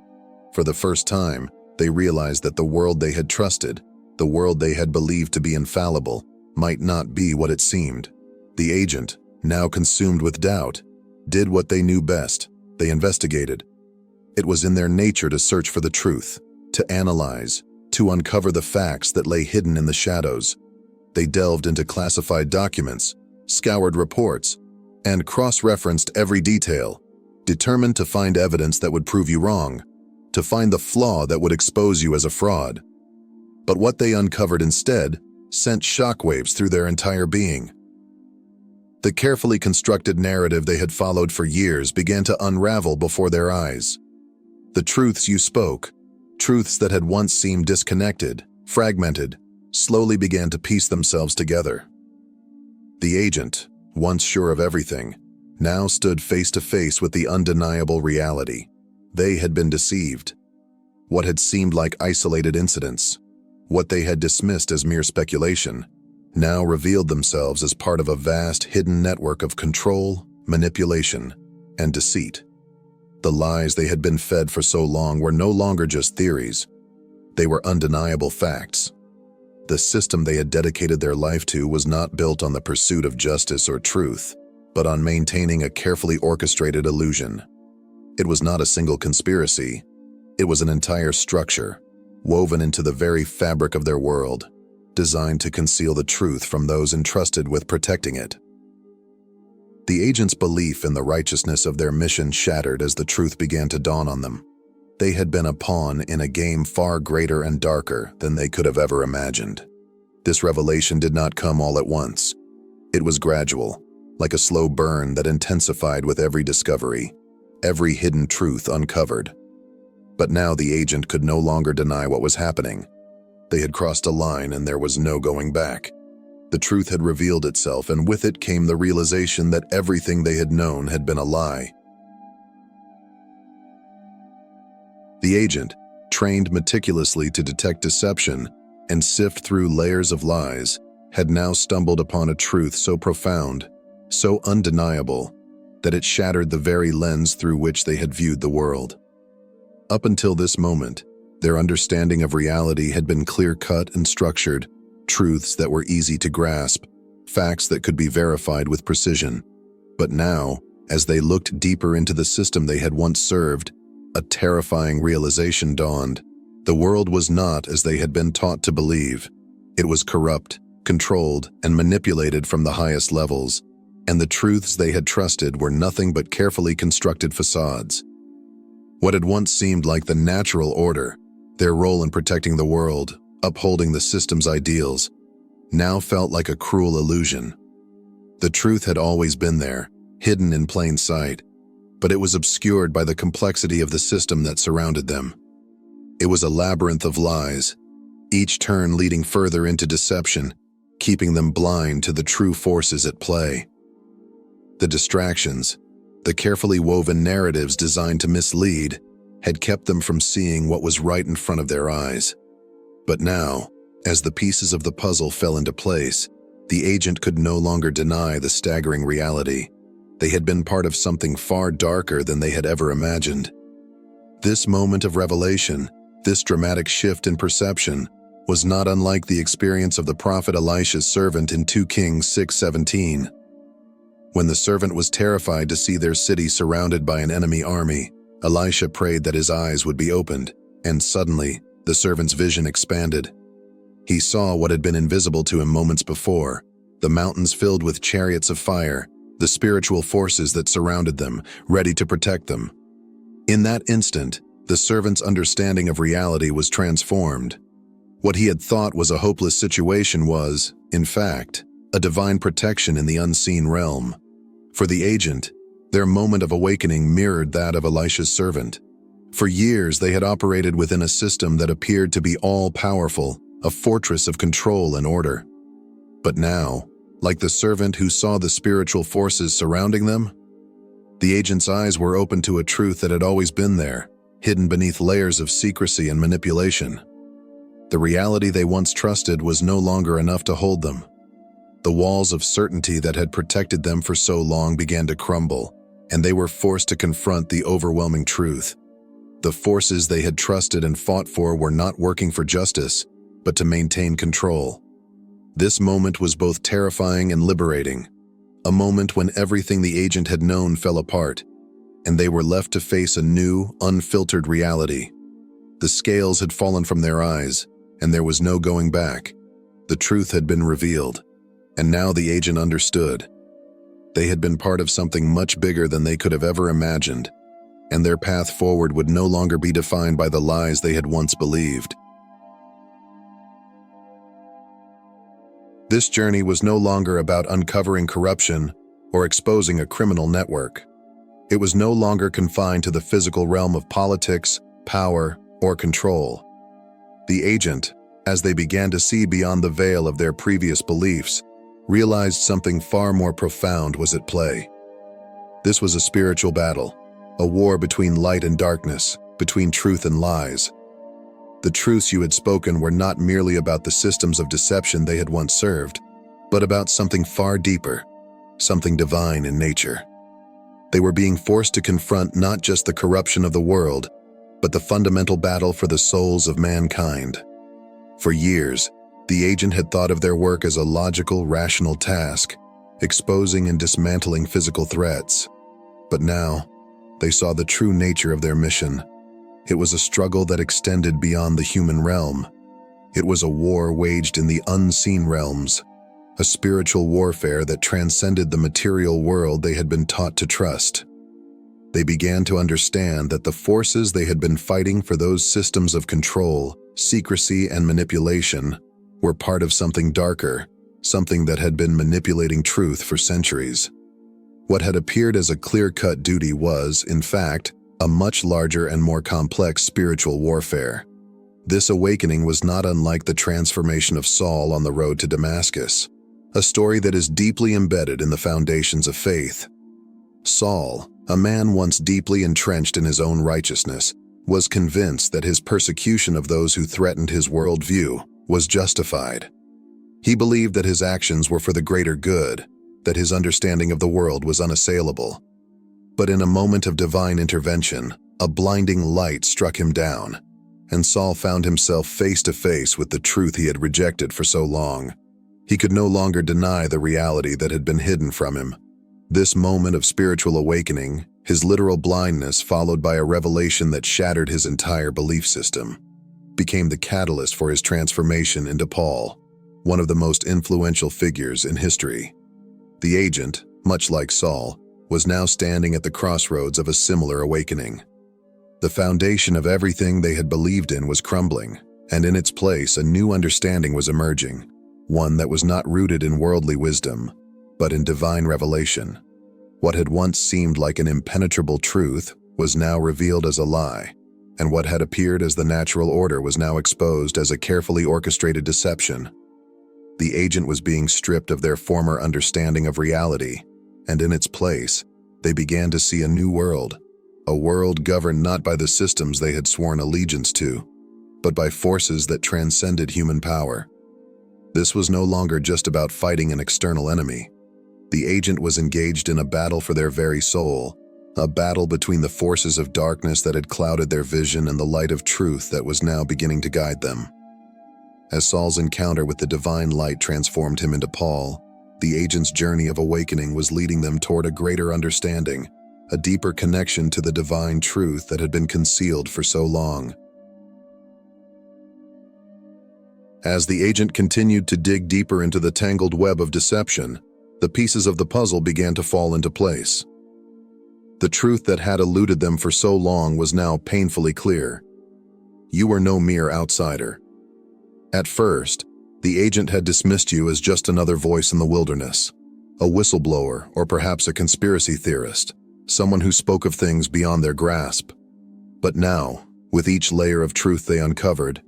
For the first time, they realized that the world they had trusted, the world they had believed to be infallible, might not be what it seemed. The agent, now consumed with doubt, did what they knew best. They investigated. It was in their nature to search for the truth, to analyze, to uncover the facts that lay hidden in the shadows. They delved into classified documents, scoured reports, and cross-referenced every detail, determined to find evidence that would prove you wrong, to find the flaw that would expose you as a fraud. But what they uncovered instead sent shockwaves through their entire being. The carefully constructed narrative they had followed for years began to unravel before their eyes. The truths you spoke, truths that had once seemed disconnected, fragmented, slowly began to piece themselves together. The agent, once sure of everything, now stood face to face with the undeniable reality. They had been deceived. What had seemed like isolated incidents, what they had dismissed as mere speculation, now revealed themselves as part of a vast hidden network of control, manipulation, and deceit. The lies they had been fed for so long were no longer just theories. They were undeniable facts. The system they had dedicated their life to was not built on the pursuit of justice or truth, but on maintaining a carefully orchestrated illusion. It was not a single conspiracy. It was an entire structure, woven into the very fabric of their world, designed to conceal the truth from those entrusted with protecting it. The agents' belief in the righteousness of their mission shattered as the truth began to dawn on them. They had been a pawn in a game far greater and darker than they could have ever imagined. This revelation did not come all at once. It was gradual, like a slow burn that intensified with every discovery, every hidden truth uncovered. But now the agent could no longer deny what was happening. They had crossed a line and there was no going back. The truth had revealed itself, and with it came the realization that everything they had known had been a lie. The agent, trained meticulously to detect deception and sift through layers of lies, had now stumbled upon a truth so profound, so undeniable, that it shattered the very lens through which they had viewed the world. Up until this moment, their understanding of reality had been clear-cut and structured, truths that were easy to grasp, facts that could be verified with precision. But now, as they looked deeper into the system they had once served, a terrifying realization dawned. The world was not as they had been taught to believe. It was corrupt, controlled, and manipulated from the highest levels, and the truths they had trusted were nothing but carefully constructed facades. What had once seemed like the natural order, their role in protecting the world, upholding the system's ideals, now felt like a cruel illusion. The truth had always been there, hidden in plain sight, but it was obscured by the complexity of the system that surrounded them. It was a labyrinth of lies, each turn leading further into deception, keeping them blind to the true forces at play. The distractions, the carefully woven narratives designed to mislead, had kept them from seeing what was right in front of their eyes. But now, as the pieces of the puzzle fell into place, the agent could no longer deny the staggering reality. They had been part of something far darker than they had ever imagined. This moment of revelation, this dramatic shift in perception, was not unlike the experience of the prophet Elisha's servant in 2 Kings 6:17. When the servant was terrified to see their city surrounded by an enemy army, Elisha prayed that his eyes would be opened, and suddenly, the servant's vision expanded. He saw what had been invisible to him moments before, the mountains filled with chariots of fire, the spiritual forces that surrounded them, ready to protect them. In that instant, the servant's understanding of reality was transformed. What he had thought was a hopeless situation was, in fact, a divine protection in the unseen realm. For the agent, their moment of awakening mirrored that of Elisha's servant. For years, they had operated within a system that appeared to be all-powerful, a fortress of control and order. But now, like the servant who saw the spiritual forces surrounding them, the agent's eyes were open to a truth that had always been there, hidden beneath layers of secrecy and manipulation. The reality they once trusted was no longer enough to hold them. The walls of certainty that had protected them for so long began to crumble, and they were forced to confront the overwhelming truth. The forces they had trusted and fought for were not working for justice, but to maintain control. This moment was both terrifying and liberating, a moment when everything the agent had known fell apart, and they were left to face a new, unfiltered reality. The scales had fallen from their eyes, and there was no going back. The truth had been revealed, and now the agent understood. They had been part of something much bigger than they could have ever imagined, and their path forward would no longer be defined by the lies they had once believed. This journey was no longer about uncovering corruption or exposing a criminal network. It was no longer confined to the physical realm of politics, power, or control. The agent, as they began to see beyond the veil of their previous beliefs, realized something far more profound was at play. This was a spiritual battle, a war between light and darkness, between truth and lies. The truths you had spoken were not merely about the systems of deception they had once served, but about something far deeper, something divine in nature. They were being forced to confront not just the corruption of the world, but the fundamental battle for the souls of mankind. For years, The agent had thought of their work as a logical, rational task, exposing and dismantling physical threats. But now, they saw the true nature of their mission. It was a struggle that extended beyond the human realm. It was a war waged in the unseen realms, a spiritual warfare that transcended the material world they had been taught to trust. They began to understand that the forces they had been fighting for, those systems of control, secrecy, and manipulation, were part of something darker, something that had been manipulating truth for centuries. What had appeared as a clear-cut duty was, in fact, a much larger and more complex spiritual warfare. This awakening was not unlike the transformation of Saul on the road to Damascus, a story that is deeply embedded in the foundations of faith. Saul, a man once deeply entrenched in his own righteousness, was convinced that his persecution of those who threatened his worldview was justified. He believed that his actions were for the greater good, that his understanding of the world was unassailable. But in a moment of divine intervention, a blinding light struck him down, and Saul found himself face to face with the truth he had rejected for so long. He could no longer deny the reality that had been hidden from him. This moment of spiritual awakening, his literal blindness followed by a revelation that shattered his entire belief system, became the catalyst for his transformation into Paul, one of the most influential figures in history. The agent, much like Saul, was now standing at the crossroads of a similar awakening. The foundation of everything they had believed in was crumbling, and in its place a new understanding was emerging, one that was not rooted in worldly wisdom, but in divine revelation. What had once seemed like an impenetrable truth was now revealed as a lie, and what had appeared as the natural order was now exposed as a carefully orchestrated deception. The agent was being stripped of their former understanding of reality, and in its place, they began to see a new world, a world governed not by the systems they had sworn allegiance to, but by forces that transcended human power. This was no longer just about fighting an external enemy. The agent was engaged in a battle for their very soul, a battle between the forces of darkness that had clouded their vision and the light of truth that was now beginning to guide them. As Saul's encounter with the divine light transformed him into Paul, the agent's journey of awakening was leading them toward a greater understanding, a deeper connection to the divine truth that had been concealed for so long. As the agent continued to dig deeper into the tangled web of deception, the pieces of the puzzle began to fall into place. The truth that had eluded them for so long was now painfully clear. You were no mere outsider. At first, the agent had dismissed you as just another voice in the wilderness, a whistleblower or perhaps a conspiracy theorist, someone who spoke of things beyond their grasp. But now, with each layer of truth they uncovered,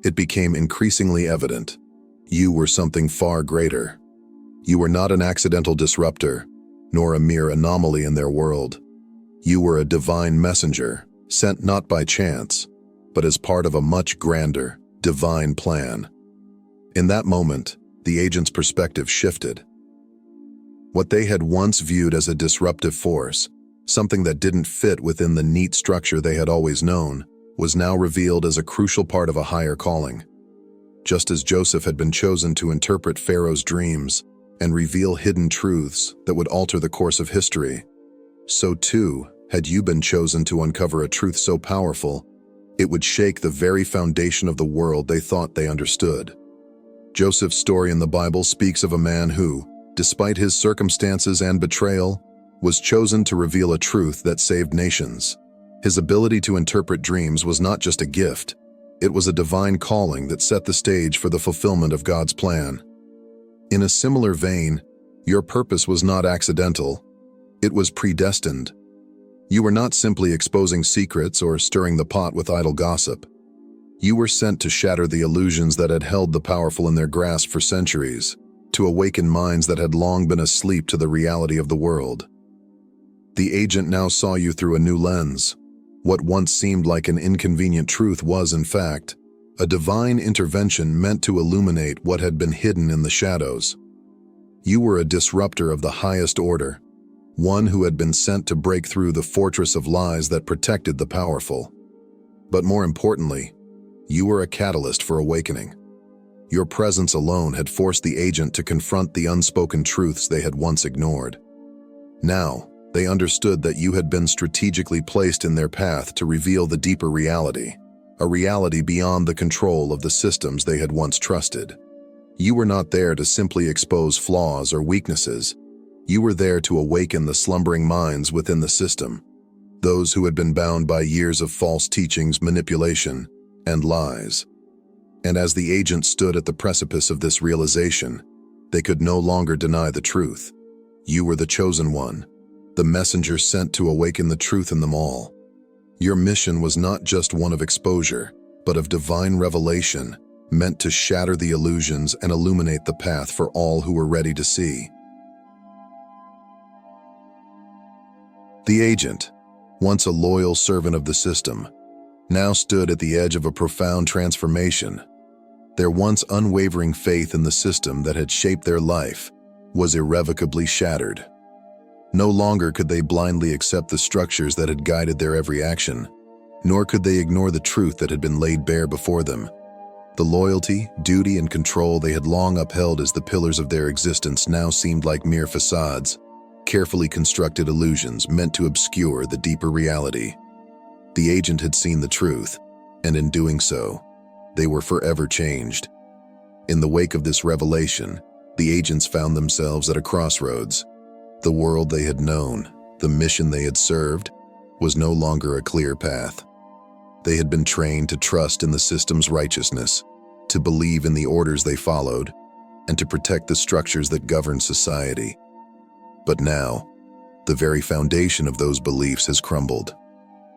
it became increasingly evident. You were something far greater. You were not an accidental disruptor, nor a mere anomaly in their world. You were a divine messenger, sent not by chance, but as part of a much grander, divine plan. In that moment, the agent's perspective shifted. What they had once viewed as a disruptive force, something that didn't fit within the neat structure they had always known, was now revealed as a crucial part of a higher calling. Just as Joseph had been chosen to interpret Pharaoh's dreams and reveal hidden truths that would alter the course of history, so too had you been chosen to uncover a truth so powerful it would shake the very foundation of the world they thought they understood. Joseph's story in the Bible speaks of a man who, despite his circumstances and betrayal, was chosen to reveal a truth that saved nations. His ability to interpret dreams was not just a gift, it was a divine calling that set the stage for the fulfillment of God's plan. In a similar vein, your purpose was not accidental, it was predestined. You were not simply exposing secrets or stirring the pot with idle gossip. You were sent to shatter the illusions that had held the powerful in their grasp for centuries, to awaken minds that had long been asleep to the reality of the world. The agent now saw you through a new lens. What once seemed like an inconvenient truth was, in fact, a divine intervention meant to illuminate what had been hidden in the shadows. You were a disruptor of the highest order, one who had been sent to break through the fortress of lies that protected the powerful. But more importantly, you were a catalyst for awakening. Your presence alone had forced the agent to confront the unspoken truths they had once ignored. Now, they understood that you had been strategically placed in their path to reveal the deeper reality, a reality beyond the control of the systems they had once trusted. You were not there to simply expose flaws or weaknesses. You were there to awaken the slumbering minds within the system, those who had been bound by years of false teachings, manipulation, and lies. And as the agent stood at the precipice of this realization, they could no longer deny the truth. You were the chosen one, the messenger sent to awaken the truth in them all. Your mission was not just one of exposure, but of divine revelation, meant to shatter the illusions and illuminate the path for all who were ready to see. The agent, once a loyal servant of the system, now stood at the edge of a profound transformation. Their once unwavering faith in the system that had shaped their life was irrevocably shattered. No longer could they blindly accept the structures that had guided their every action, nor could they ignore the truth that had been laid bare before them. The loyalty, duty, and control they had long upheld as the pillars of their existence now seemed like mere facades, carefully constructed illusions meant to obscure the deeper reality. The agent had seen the truth, and in doing so, they were forever changed. In the wake of this revelation, the agents found themselves at a crossroads. The world they had known, the mission they had served, was no longer a clear path. They had been trained to trust in the system's righteousness, to believe in the orders they followed, and to protect the structures that govern society. But now, the very foundation of those beliefs has crumbled.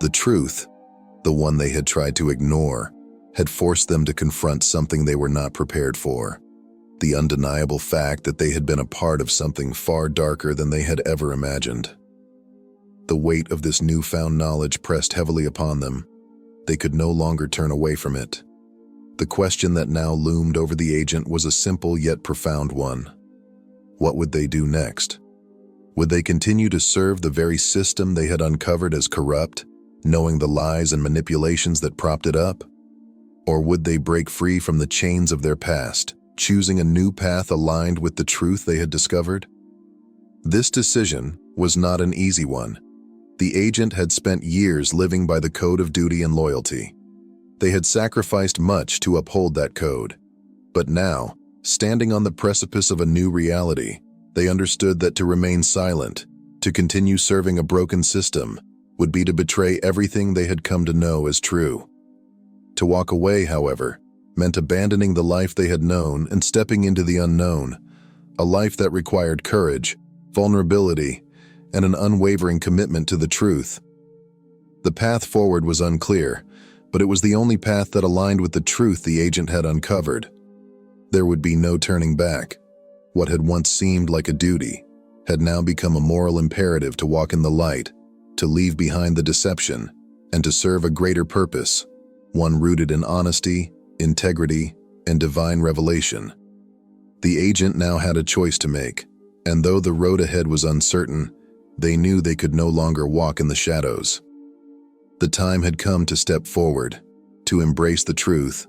The truth, the one they had tried to ignore, had forced them to confront something they were not prepared for. The undeniable fact that they had been a part of something far darker than they had ever imagined. The weight of this newfound knowledge pressed heavily upon them. They could no longer turn away from it. The question that now loomed over the agent was a simple yet profound one. What would they do next? Would they continue to serve the very system they had uncovered as corrupt, knowing the lies and manipulations that propped it up? Or would they break free from the chains of their past, choosing a new path aligned with the truth they had discovered? This decision was not an easy one. The agent had spent years living by the code of duty and loyalty. They had sacrificed much to uphold that code. But now, standing on the precipice of a new reality, they understood that to remain silent, to continue serving a broken system, would be to betray everything they had come to know as true. To walk away, however, meant abandoning the life they had known and stepping into the unknown, a life that required courage, vulnerability, and an unwavering commitment to the truth. The path forward was unclear, but it was the only path that aligned with the truth the agent had uncovered. There would be no turning back. What had once seemed like a duty had now become a moral imperative to walk in the light, to leave behind the deception, and to serve a greater purpose, one rooted in honesty, integrity, and divine revelation. The agent now had a choice to make, and though the road ahead was uncertain, they knew they could no longer walk in the shadows. The time had come to step forward, to embrace the truth,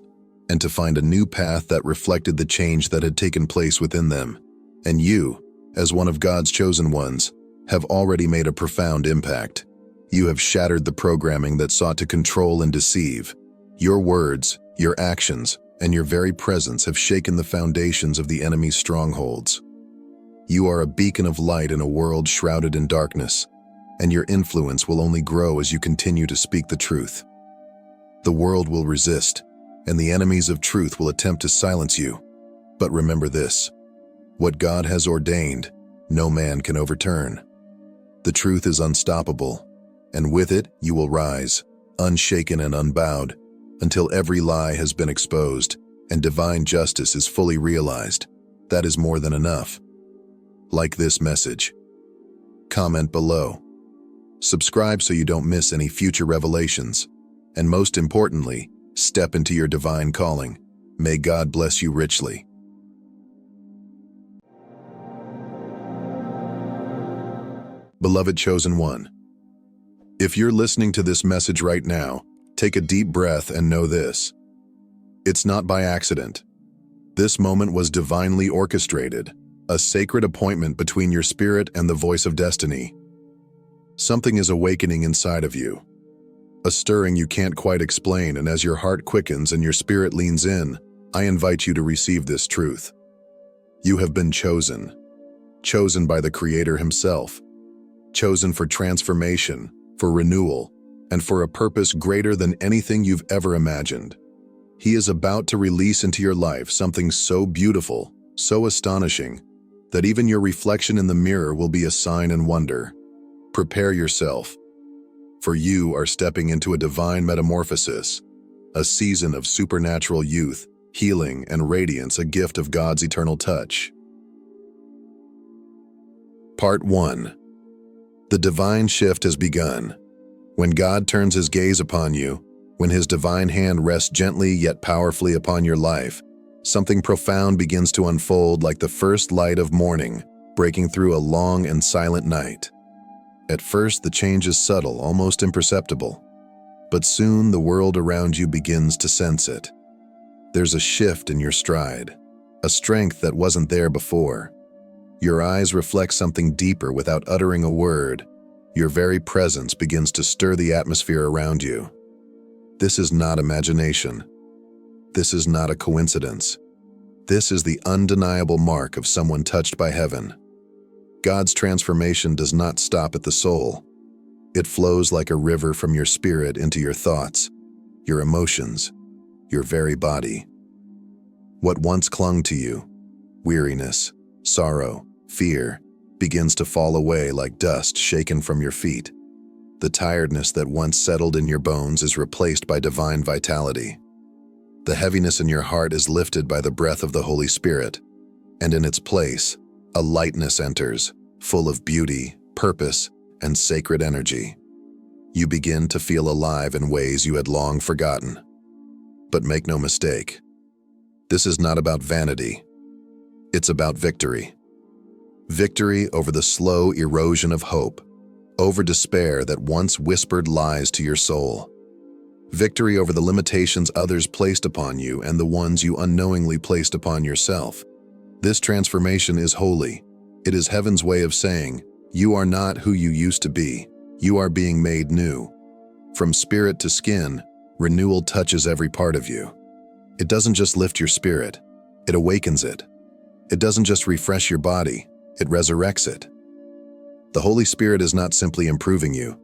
and to find a new path that reflected the change that had taken place within them. And you, as one of God's chosen ones, have already made a profound impact. You have shattered the programming that sought to control and deceive. Your words, your actions, and your very presence have shaken the foundations of the enemy's strongholds. You are a beacon of light in a world shrouded in darkness, and your influence will only grow as you continue to speak the truth. The world will resist, and the enemies of truth will attempt to silence you. But remember this: what God has ordained, no man can overturn. The truth is unstoppable, and with it you will rise, unshaken and unbowed, until every lie has been exposed and divine justice is fully realized. That is more than enough. Like this message. Comment below. Subscribe so you don't miss any future revelations. And most importantly, step into your divine calling. May God bless you richly. Beloved Chosen One, if you're listening to this message right now, take a deep breath and know this: it's not by accident. This moment was divinely orchestrated, a sacred appointment between your spirit and the voice of destiny. Something is awakening inside of you, a stirring you can't quite explain, and as your heart quickens and your spirit leans in, I invite you to receive this truth. You have been chosen. Chosen by the Creator Himself. Chosen for transformation, for renewal, and for a purpose greater than anything you've ever imagined. He is about to release into your life something so beautiful, so astonishing, that even your reflection in the mirror will be a sign and wonder. Prepare yourself, for you are stepping into a divine metamorphosis, a season of supernatural youth, healing, and radiance, a gift of God's eternal touch. Part 1. The divine shift has begun. When God turns His gaze upon you, when His divine hand rests gently yet powerfully upon your life, something profound begins to unfold like the first light of morning, breaking through a long and silent night. At first, the change is subtle, almost imperceptible. But soon, the world around you begins to sense it. There's a shift in your stride, a strength that wasn't there before. Your eyes reflect something deeper without uttering a word. Your very presence begins to stir the atmosphere around you. This is not imagination. This is not a coincidence. This is the undeniable mark of someone touched by heaven. God's transformation does not stop at the soul. It flows like a river from your spirit into your thoughts, your emotions, your very body. What once clung to you, weariness, sorrow, fear, begins to fall away like dust shaken from your feet. The tiredness that once settled in your bones is replaced by divine vitality. The heaviness in your heart is lifted by the breath of the Holy Spirit, and in its place, a lightness enters, full of beauty, purpose, and sacred energy. You begin to feel alive in ways you had long forgotten. But make no mistake, this is not about vanity. It's about victory. Victory over the slow erosion of hope, over despair that once whispered lies to your soul. Victory over the limitations others placed upon you and the ones you unknowingly placed upon yourself. This transformation is holy. It is heaven's way of saying, you are not who you used to be. You are being made new. From spirit to skin, renewal touches every part of you. It doesn't just lift your spirit, it awakens it. It doesn't just refresh your body, it resurrects it. The Holy Spirit is not simply improving you,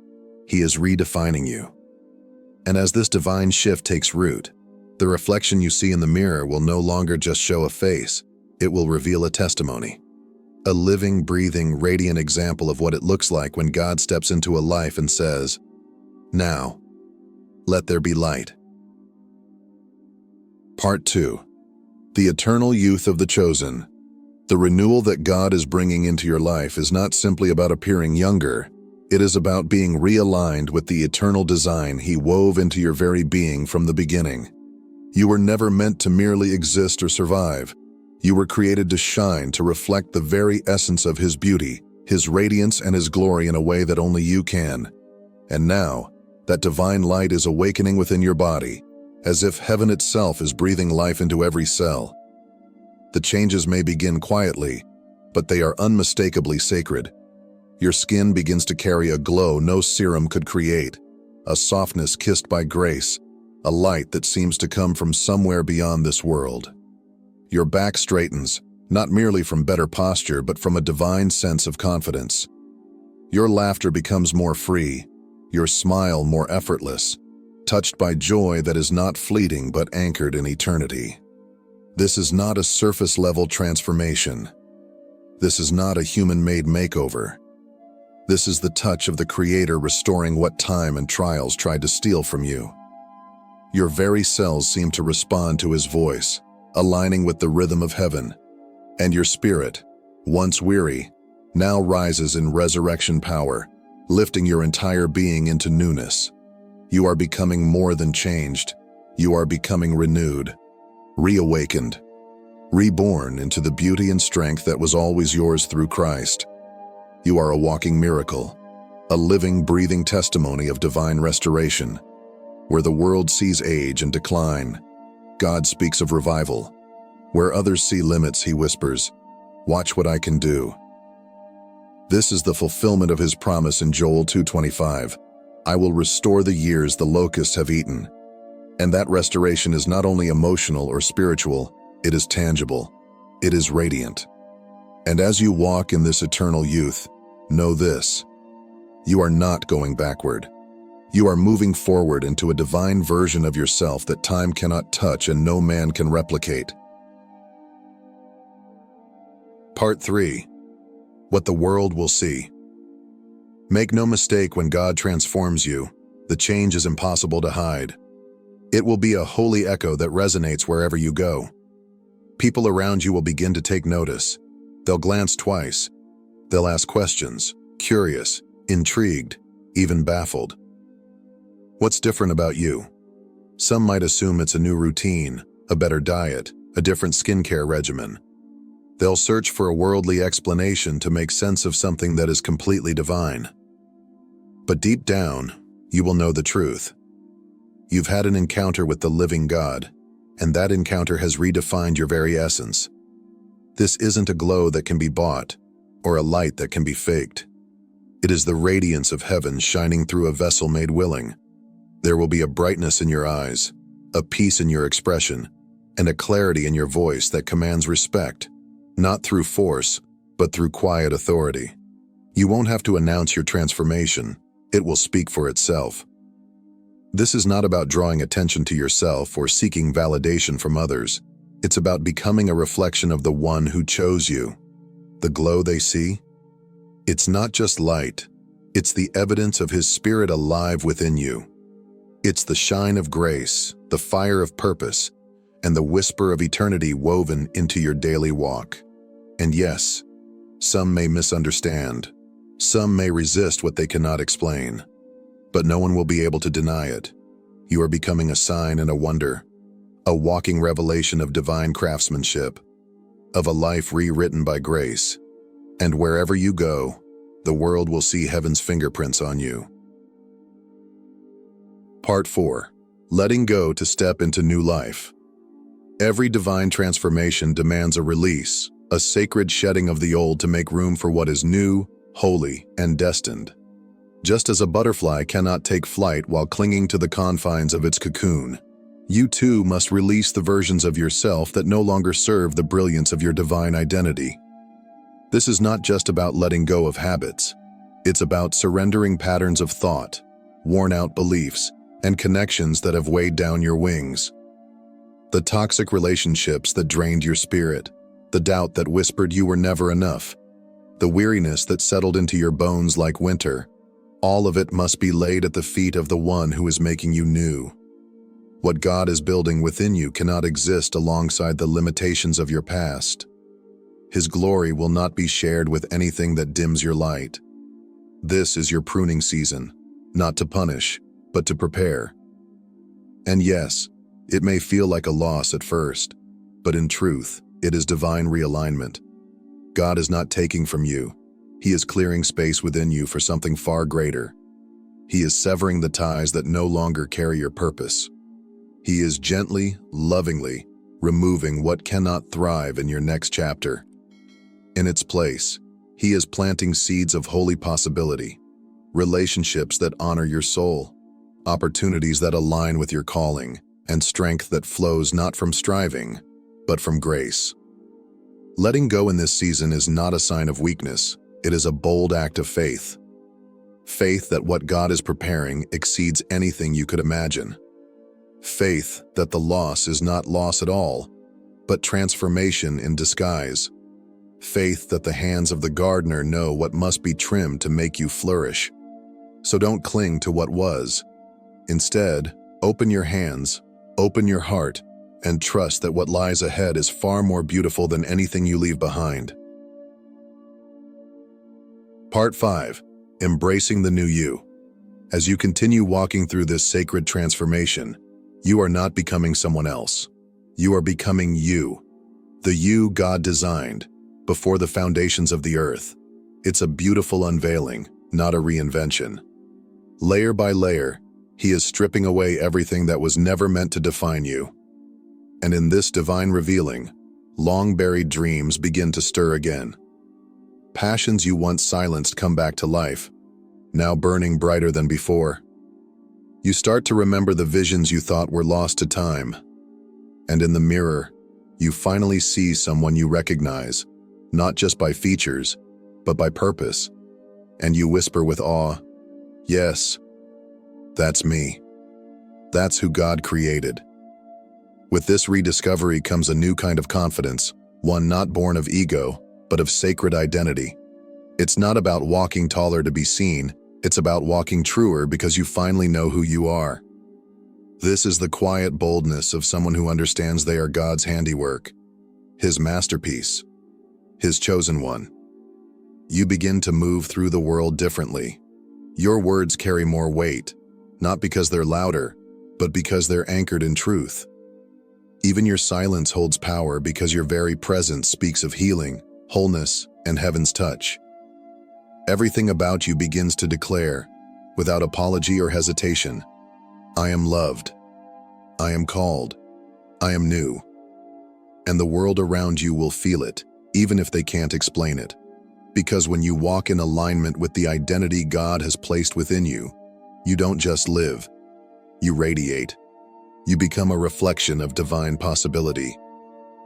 He is redefining you. And as this divine shift takes root, the reflection you see in the mirror will no longer just show a face, it will reveal a testimony. A living, breathing, radiant example of what it looks like when God steps into a life and says, "Now, let there be light." Part 2. The eternal youth of the chosen. The renewal that God is bringing into your life is not simply about appearing younger. It is about being realigned with the eternal design He wove into your very being from the beginning. You were never meant to merely exist or survive. You were created to shine, to reflect the very essence of His beauty, His radiance, and His glory in a way that only you can. And now, that divine light is awakening within your body, as if heaven itself is breathing life into every cell. The changes may begin quietly, but they are unmistakably sacred. Your skin begins to carry a glow no serum could create, a softness kissed by grace, a light that seems to come from somewhere beyond this world. Your back straightens, not merely from better posture, but from a divine sense of confidence. Your laughter becomes more free, your smile more effortless, touched by joy that is not fleeting but anchored in eternity. This is not a surface-level transformation. This is not a human-made makeover. This is the touch of the Creator restoring what time and trials tried to steal from you. Your very cells seem to respond to His voice, aligning with the rhythm of heaven, and your spirit, once weary, now rises in resurrection power, lifting your entire being into newness. You are becoming more than changed. You are becoming renewed, reawakened, reborn into the beauty and strength that was always yours through Christ. You are a walking miracle, a living, breathing testimony of divine restoration. Where the world sees age and decline, God speaks of revival. Where others see limits, he whispers, "Watch what I can do." This is the fulfillment of his promise in Joel 2:25. "I will restore the years the locusts have eaten." And that restoration is not only emotional or spiritual, it is tangible. It is radiant. And as you walk in this eternal youth, know this: you are not going backward. You are moving forward into a divine version of yourself that time cannot touch and no man can replicate. Part 3. What the world will see. Make no mistake, when God transforms you, the change is impossible to hide. It will be a holy echo that resonates wherever you go. People around you will begin to take notice. They'll glance twice. They'll ask questions, curious, intrigued, even baffled. What's different about you? Some might assume it's a new routine, a better diet, a different skincare regimen. They'll search for a worldly explanation to make sense of something that is completely divine. But deep down, you will know the truth. You've had an encounter with the living God, and that encounter has redefined your very essence. This isn't a glow that can be bought, or a light that can be faked. It is the radiance of heaven shining through a vessel made willing. There will be a brightness in your eyes, a peace in your expression, and a clarity in your voice that commands respect, not through force, but through quiet authority. You won't have to announce your transformation. It will speak for itself. This is not about drawing attention to yourself or seeking validation from others. It's about becoming a reflection of the one who chose you. The glow they see? It's not just light. It's the evidence of his spirit alive within you. It's the shine of grace, the fire of purpose, and the whisper of eternity woven into your daily walk. And yes, some may misunderstand. Some may resist what they cannot explain. But no one will be able to deny it. You are becoming a sign and a wonder, a walking revelation of divine craftsmanship, of a life rewritten by grace. And wherever you go, the world will see heaven's fingerprints on you. Part 4. Letting go to step into new life. Every divine transformation demands a release, a sacred shedding of the old to make room for what is new, holy, and destined. Just as a butterfly cannot take flight while clinging to the confines of its cocoon, you too must release the versions of yourself that no longer serve the brilliance of your divine identity. This is not just about letting go of habits. It's about surrendering patterns of thought, worn-out beliefs, and connections that have weighed down your wings. The toxic relationships that drained your spirit, the doubt that whispered you were never enough, the weariness that settled into your bones like winter, all of it must be laid at the feet of the one who is making you new. What God is building within you cannot exist alongside the limitations of your past. His glory will not be shared with anything that dims your light. This is your pruning season, not to punish, but to prepare. And yes, it may feel like a loss at first, but in truth, it is divine realignment. God is not taking from you. He is clearing space within you for something far greater. He is severing the ties that no longer carry your purpose. He is gently, lovingly removing what cannot thrive in your next chapter. In its place, he is planting seeds of holy possibility, relationships that honor your soul, opportunities that align with your calling, and strength that flows not from striving, but from grace. Letting go in this season is not a sign of weakness. It is a bold act of faith. Faith that what God is preparing exceeds anything you could imagine. Faith that the loss is not loss at all, but transformation in disguise. Faith that the hands of the gardener know what must be trimmed to make you flourish. So don't cling to what was. Instead, open your hands, open your heart, and trust that what lies ahead is far more beautiful than anything you leave behind. Part 5. Embracing the new you. As you continue walking through this sacred transformation, you are not becoming someone else. You are becoming you, the you God designed before the foundations of the earth. It's a beautiful unveiling, not a reinvention. Layer by layer, he is stripping away everything that was never meant to define you. And in this divine revealing, Long-buried dreams begin to stir again. Passions you once silenced come back to life, now burning brighter than before. You start to remember the visions you thought were lost to time. And in the mirror, you finally see someone you recognize, not just by features, but by purpose. And you whisper with awe, "Yes, that's me. That's who God created." With this rediscovery comes a new kind of confidence, one not born of ego, but of sacred identity. It's not about walking taller to be seen, it's about walking truer because you finally know who you are. This is the quiet boldness of someone who understands they are God's handiwork, His masterpiece, His chosen one. You begin to move through the world differently. Your words carry more weight, not because they're louder, but because they're anchored in truth. Even your silence holds power because your very presence speaks of healing, wholeness, and heaven's touch. Everything about you begins to declare, without apology or hesitation, "I am loved. I am called. I am new." And the world around you will feel it, even if they can't explain it. Because when you walk in alignment with the identity God has placed within you, you don't just live, you radiate. You become a reflection of divine possibility.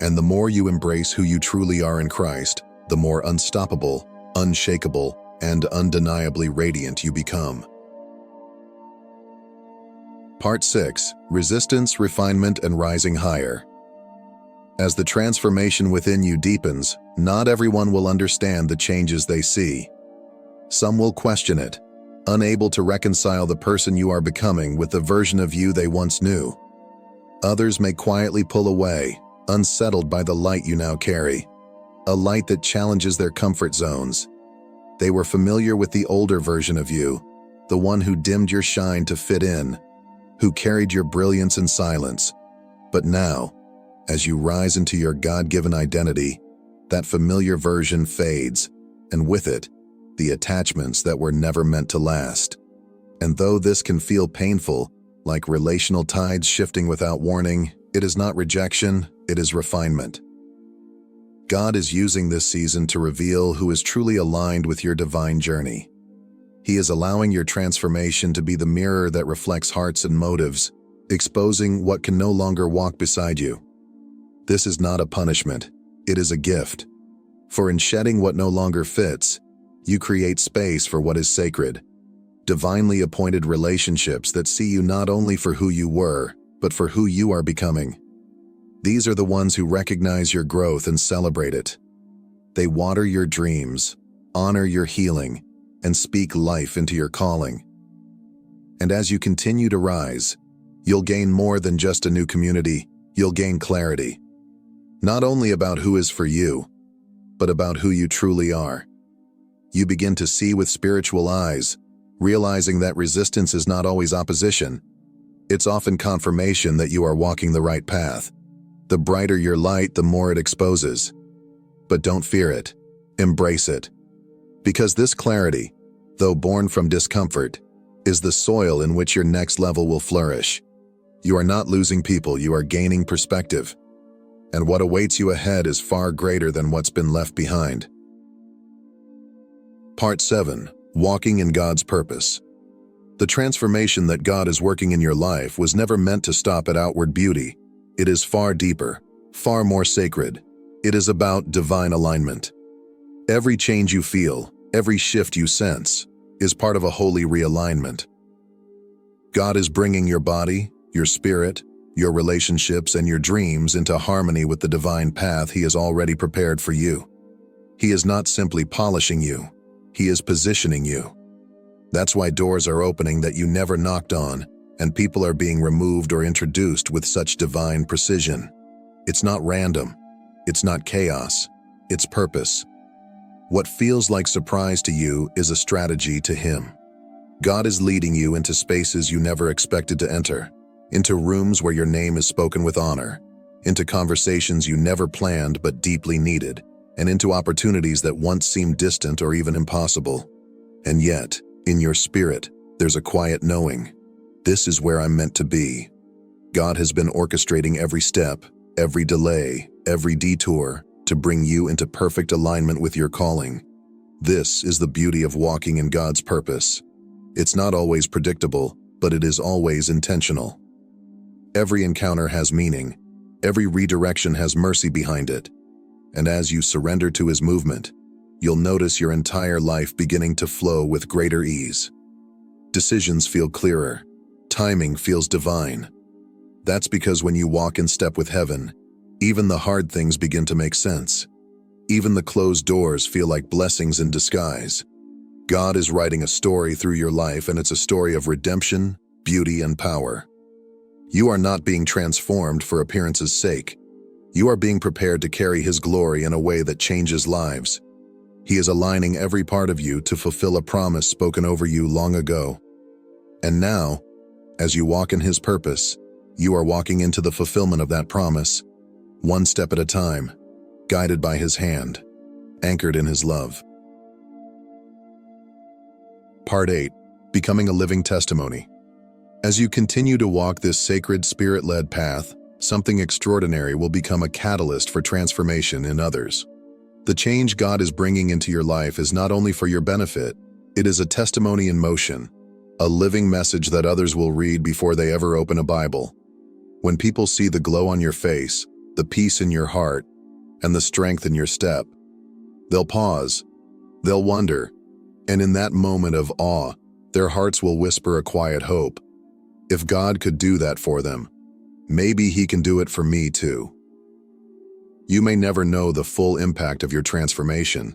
And the more you embrace who you truly are in Christ, the more unstoppable, unshakable, and undeniably radiant you become. Part 6. Resistance, Refinement, and Rising Higher. As the transformation within you deepens, not everyone will understand the changes they see. Some will question it, unable to reconcile the person you are becoming with the version of you they once knew. Others may quietly pull away, unsettled by the light you now carry, a light that challenges their comfort zones. They were familiar with the older version of you, the one who dimmed your shine to fit in, who carried your brilliance in silence. But now, as you rise into your God-given identity, that familiar version fades, and with it, the attachments that were never meant to last. And though this can feel painful, like relational tides shifting without warning, it is not rejection, it is refinement. God is using this season to reveal who is truly aligned with your divine journey. He is allowing your transformation to be the mirror that reflects hearts and motives, exposing what can no longer walk beside you. This is not a punishment, it is a gift. For in shedding what no longer fits, you create space for what is sacred. Divinely appointed relationships that see you not only for who you were, but for who you are becoming. These are the ones who recognize your growth and celebrate it. They water your dreams, honor your healing, and speak life into your calling. And as you continue to rise, you'll gain more than just a new community, you'll gain clarity. Not only about who is for you, but about who you truly are. You begin to see with spiritual eyes, realizing that resistance is not always opposition. It's often confirmation that you are walking the right path. The brighter your light, the more it exposes. But don't fear it. Embrace it. Because this clarity, though born from discomfort, is the soil in which your next level will flourish. You are not losing people, you are gaining perspective. And what awaits you ahead is far greater than what's been left behind. Part 7. Walking in God's Purpose. The transformation that God is working in your life was never meant to stop at outward beauty. It is far deeper, far more sacred. It is about divine alignment. Every change you feel, every shift you sense, is part of a holy realignment. God is bringing your body, your spirit, your relationships, and your dreams into harmony with the divine path He has already prepared for you. He is not simply polishing you, He is positioning you. That's why doors are opening that you never knocked on, and people are being removed or introduced with such divine precision. It's not random. It's not chaos. It's purpose. What feels like surprise to you is a strategy to Him. God is leading you into spaces you never expected to enter, into rooms where your name is spoken with honor, into conversations you never planned but deeply needed, and into opportunities that once seemed distant or even impossible. And yet, in your spirit, there's a quiet knowing. This is where I'm meant to be. God has been orchestrating every step, every delay, every detour, to bring you into perfect alignment with your calling. This is the beauty of walking in God's purpose. It's not always predictable, but it is always intentional. Every encounter has meaning. Every redirection has mercy behind it. And as you surrender to His movement, you'll notice your entire life beginning to flow with greater ease. Decisions feel clearer. Timing feels divine. That's because when you walk in step with heaven, even the hard things begin to make sense. Even the closed doors feel like blessings in disguise. God is writing a story through your life, and it's a story of redemption, beauty, and power. You are not being transformed for appearance's sake. You are being prepared to carry His glory in a way that changes lives. He is aligning every part of you to fulfill a promise spoken over you long ago. And now, as you walk in His purpose, you are walking into the fulfillment of that promise, one step at a time, guided by His hand, anchored in His love. Part 8. Becoming a living testimony. As you continue to walk this sacred, Spirit-led path, something extraordinary will become a catalyst for transformation in others. The change God is bringing into your life is not only for your benefit, it is a testimony in motion, a living message that others will read before they ever open a Bible. When people see the glow on your face, the peace in your heart, and the strength in your step, they'll pause, they'll wonder, and in that moment of awe, their hearts will whisper a quiet hope. If God could do that for them, maybe He can do it for me too. You may never know the full impact of your transformation,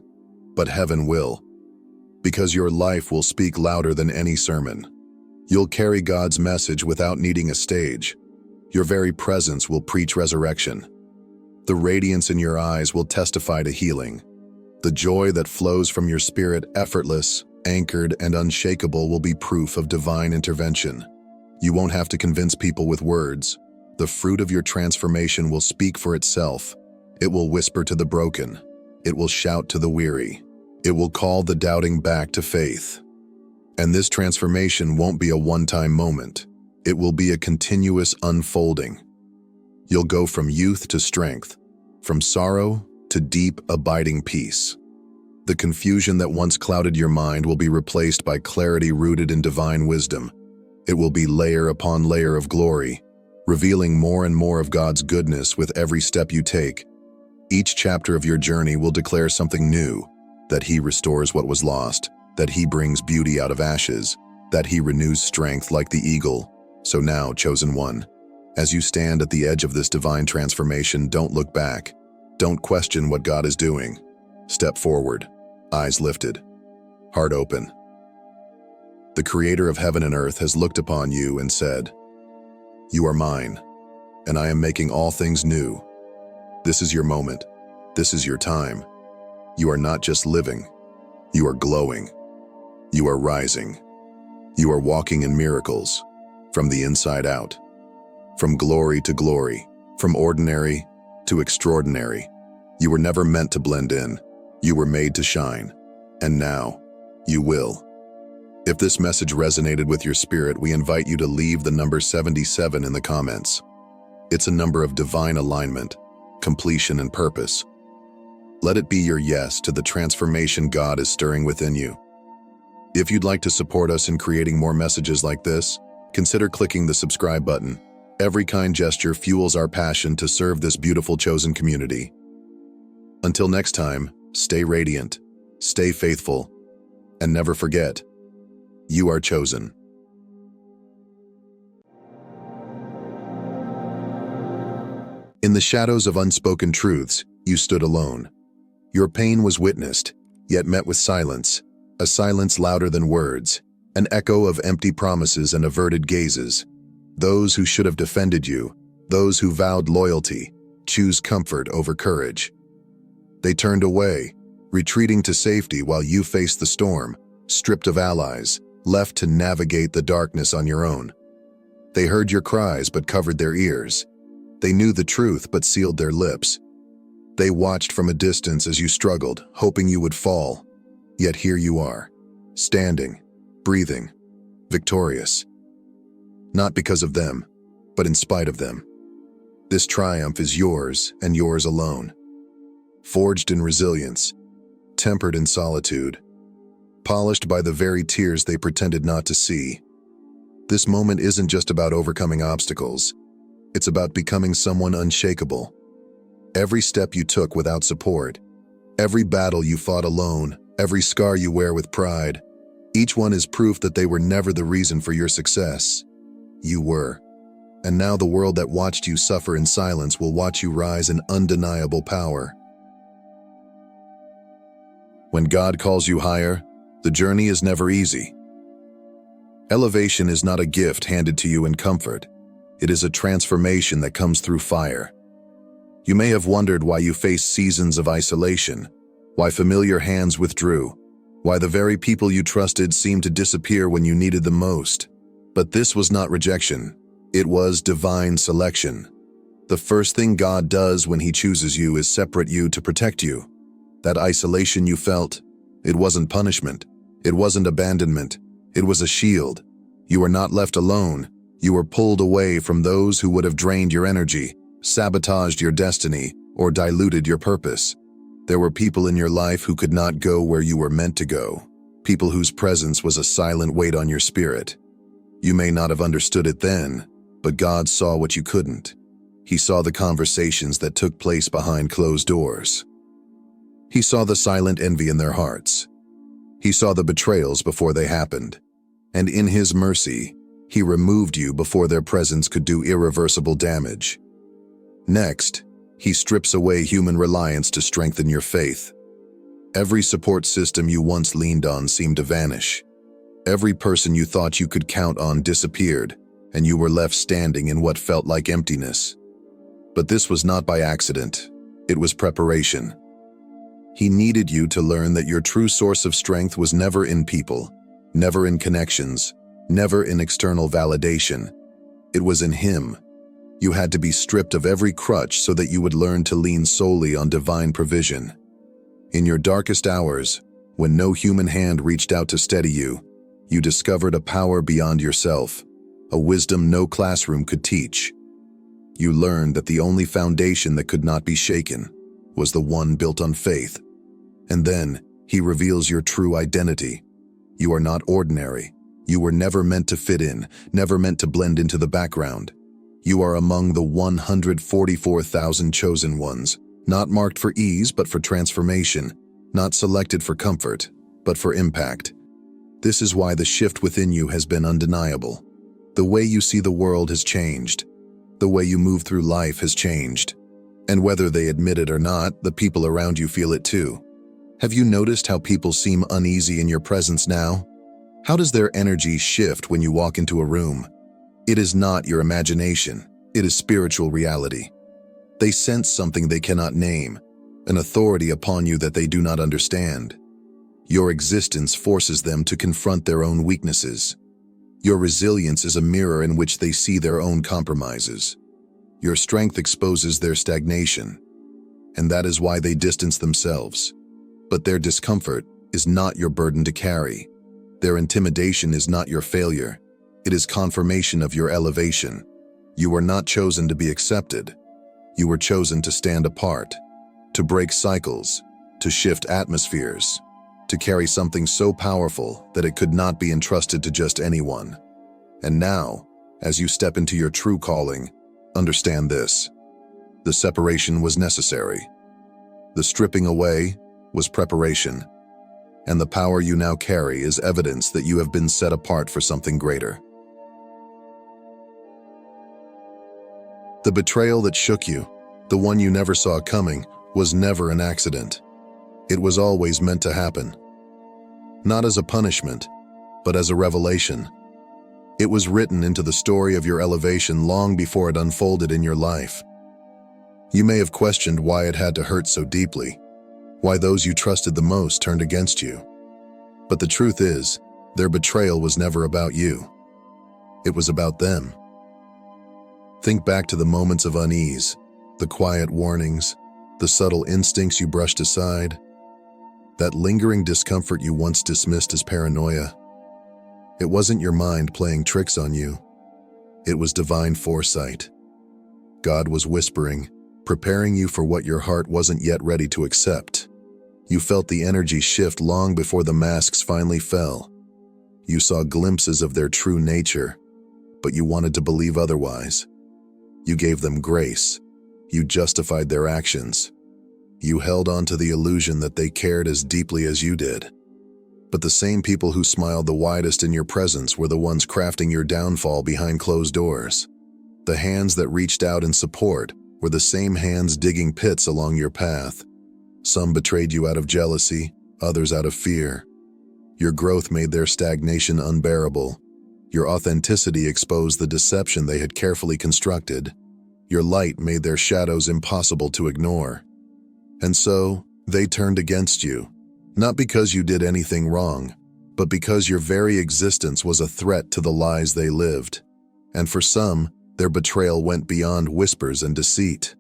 but heaven will, because your life will speak louder than any sermon. You'll carry God's message without needing a stage. Your very presence will preach resurrection. The radiance in your eyes will testify to healing. The joy that flows from your spirit, effortless, anchored, and unshakable, will be proof of divine intervention. You won't have to convince people with words. The fruit of your transformation will speak for itself. It will whisper to the broken. It will shout to the weary. It will call the doubting back to faith. And this transformation won't be a one-time moment. It will be a continuous unfolding. You'll go from youth to strength, from sorrow to deep, abiding peace. The confusion that once clouded your mind will be replaced by clarity rooted in divine wisdom. It will be layer upon layer of glory, revealing more and more of God's goodness with every step you take. Each chapter of your journey will declare something new, that He restores what was lost, that He brings beauty out of ashes, that He renews strength like the eagle. So now, chosen one, as you stand at the edge of this divine transformation, don't look back. Don't question what God is doing. Step forward, eyes lifted, heart open. The Creator of heaven and earth has looked upon you and said, "You are mine, and I am making all things new." This is your moment. This is your time. You are not just living. You are glowing. You are rising. You are walking in miracles, from the inside out. From glory to glory, from ordinary to extraordinary. You were never meant to blend in. You were made to shine. And now, you will. If this message resonated with your spirit, we invite you to leave the number 77 in the comments. It's a number of divine alignment, completion, and purpose. Let it be your yes to the transformation God is stirring within you. If you'd like to support us in creating more messages like this, consider clicking the subscribe button. Every kind gesture fuels our passion to serve this beautiful chosen community. Until next time, stay radiant, stay faithful, and never forget, you are chosen. In the shadows of unspoken truths, you stood alone. Your pain was witnessed, yet met with silence, a silence louder than words, an echo of empty promises and averted gazes. Those who should have defended you, those who vowed loyalty, choose comfort over courage. They turned away, retreating to safety while you faced the storm, stripped of allies, left to navigate the darkness on your own. They heard your cries but covered their ears. They knew the truth but sealed their lips. They watched from a distance as you struggled, hoping you would fall. Yet here you are, standing, breathing, victorious. Not because of them, but in spite of them. This triumph is yours and yours alone. Forged in resilience, tempered in solitude, polished by the very tears they pretended not to see. This moment isn't just about overcoming obstacles. It's about becoming someone unshakable. Every step you took without support, every battle you fought alone, every scar you wear with pride, each one is proof that they were never the reason for your success. You were. And now the world that watched you suffer in silence will watch you rise in undeniable power. When God calls you higher, the journey is never easy. Elevation is not a gift handed to you in comfort. It is a transformation that comes through fire. You may have wondered why you faced seasons of isolation, why familiar hands withdrew, why the very people you trusted seemed to disappear when you needed them most. But this was not rejection. It was divine selection. The first thing God does when He chooses you is separate you to protect you. That isolation you felt, it wasn't punishment. It wasn't abandonment. It was a shield. You were not left alone. You were pulled away from those who would have drained your energy, sabotaged your destiny, or diluted your purpose. There were people in your life who could not go where you were meant to go. People whose presence was a silent weight on your spirit. You may not have understood it then, but God saw what you couldn't. He saw the conversations that took place behind closed doors. He saw the silent envy in their hearts. He saw the betrayals before they happened. And in His mercy, He removed you before their presence could do irreversible damage. Next, He strips away human reliance to strengthen your faith. Every support system you once leaned on seemed to vanish. Every person you thought you could count on disappeared, and you were left standing in what felt like emptiness. But this was not by accident. It was preparation. He needed you to learn that your true source of strength was never in people, never in connections, never in external validation. It was in Him. You had to be stripped of every crutch so that you would learn to lean solely on divine provision. In your darkest hours, when no human hand reached out to steady you, you discovered a power beyond yourself, a wisdom no classroom could teach. You learned that the only foundation that could not be shaken was the one built on faith. And then He reveals your true identity. You are not ordinary. You were never meant to fit in, never meant to blend into the background. You are among the 144,000 chosen ones, not marked for ease but for transformation, not selected for comfort, but for impact. This is why the shift within you has been undeniable. The way you see the world has changed. The way you move through life has changed. And whether they admit it or not, the people around you feel it too. Have you noticed how people seem uneasy in your presence now? How does their energy shift when you walk into a room? It is not your imagination. It is spiritual reality. They sense something they cannot name, an authority upon you that they do not understand. Your existence forces them to confront their own weaknesses. Your resilience is a mirror in which they see their own compromises. Your strength exposes their stagnation, and that is why they distance themselves. But their discomfort is not your burden to carry. Their intimidation is not your failure. It is confirmation of your elevation. You were not chosen to be accepted. You were chosen to stand apart, to break cycles, to shift atmospheres, to carry something so powerful that it could not be entrusted to just anyone. And now, as you step into your true calling, understand this. The separation was necessary. The stripping away was preparation. And the power you now carry is evidence that you have been set apart for something greater. The betrayal that shook you, the one you never saw coming, was never an accident. It was always meant to happen. Not as a punishment, but as a revelation. It was written into the story of your elevation long before it unfolded in your life. You may have questioned why it had to hurt so deeply, why those you trusted the most turned against you. But the truth is, their betrayal was never about you. It was about them. Think back to the moments of unease, the quiet warnings, the subtle instincts you brushed aside, that lingering discomfort you once dismissed as paranoia. It wasn't your mind playing tricks on you. It was divine foresight. God was whispering, preparing you for what your heart wasn't yet ready to accept. You felt the energy shift long before the masks finally fell. You saw glimpses of their true nature, but you wanted to believe otherwise. You gave them grace. You justified their actions. You held on to the illusion that they cared as deeply as you did. But the same people who smiled the widest in your presence were the ones crafting your downfall behind closed doors. The hands that reached out in support were the same hands digging pits along your path. Some betrayed you out of jealousy, others out of fear. Your growth made their stagnation unbearable. Your authenticity exposed the deception they had carefully constructed. Your light made their shadows impossible to ignore. And so, they turned against you, not because you did anything wrong, but because your very existence was a threat to the lies they lived. And for some, their betrayal went beyond whispers and deceit.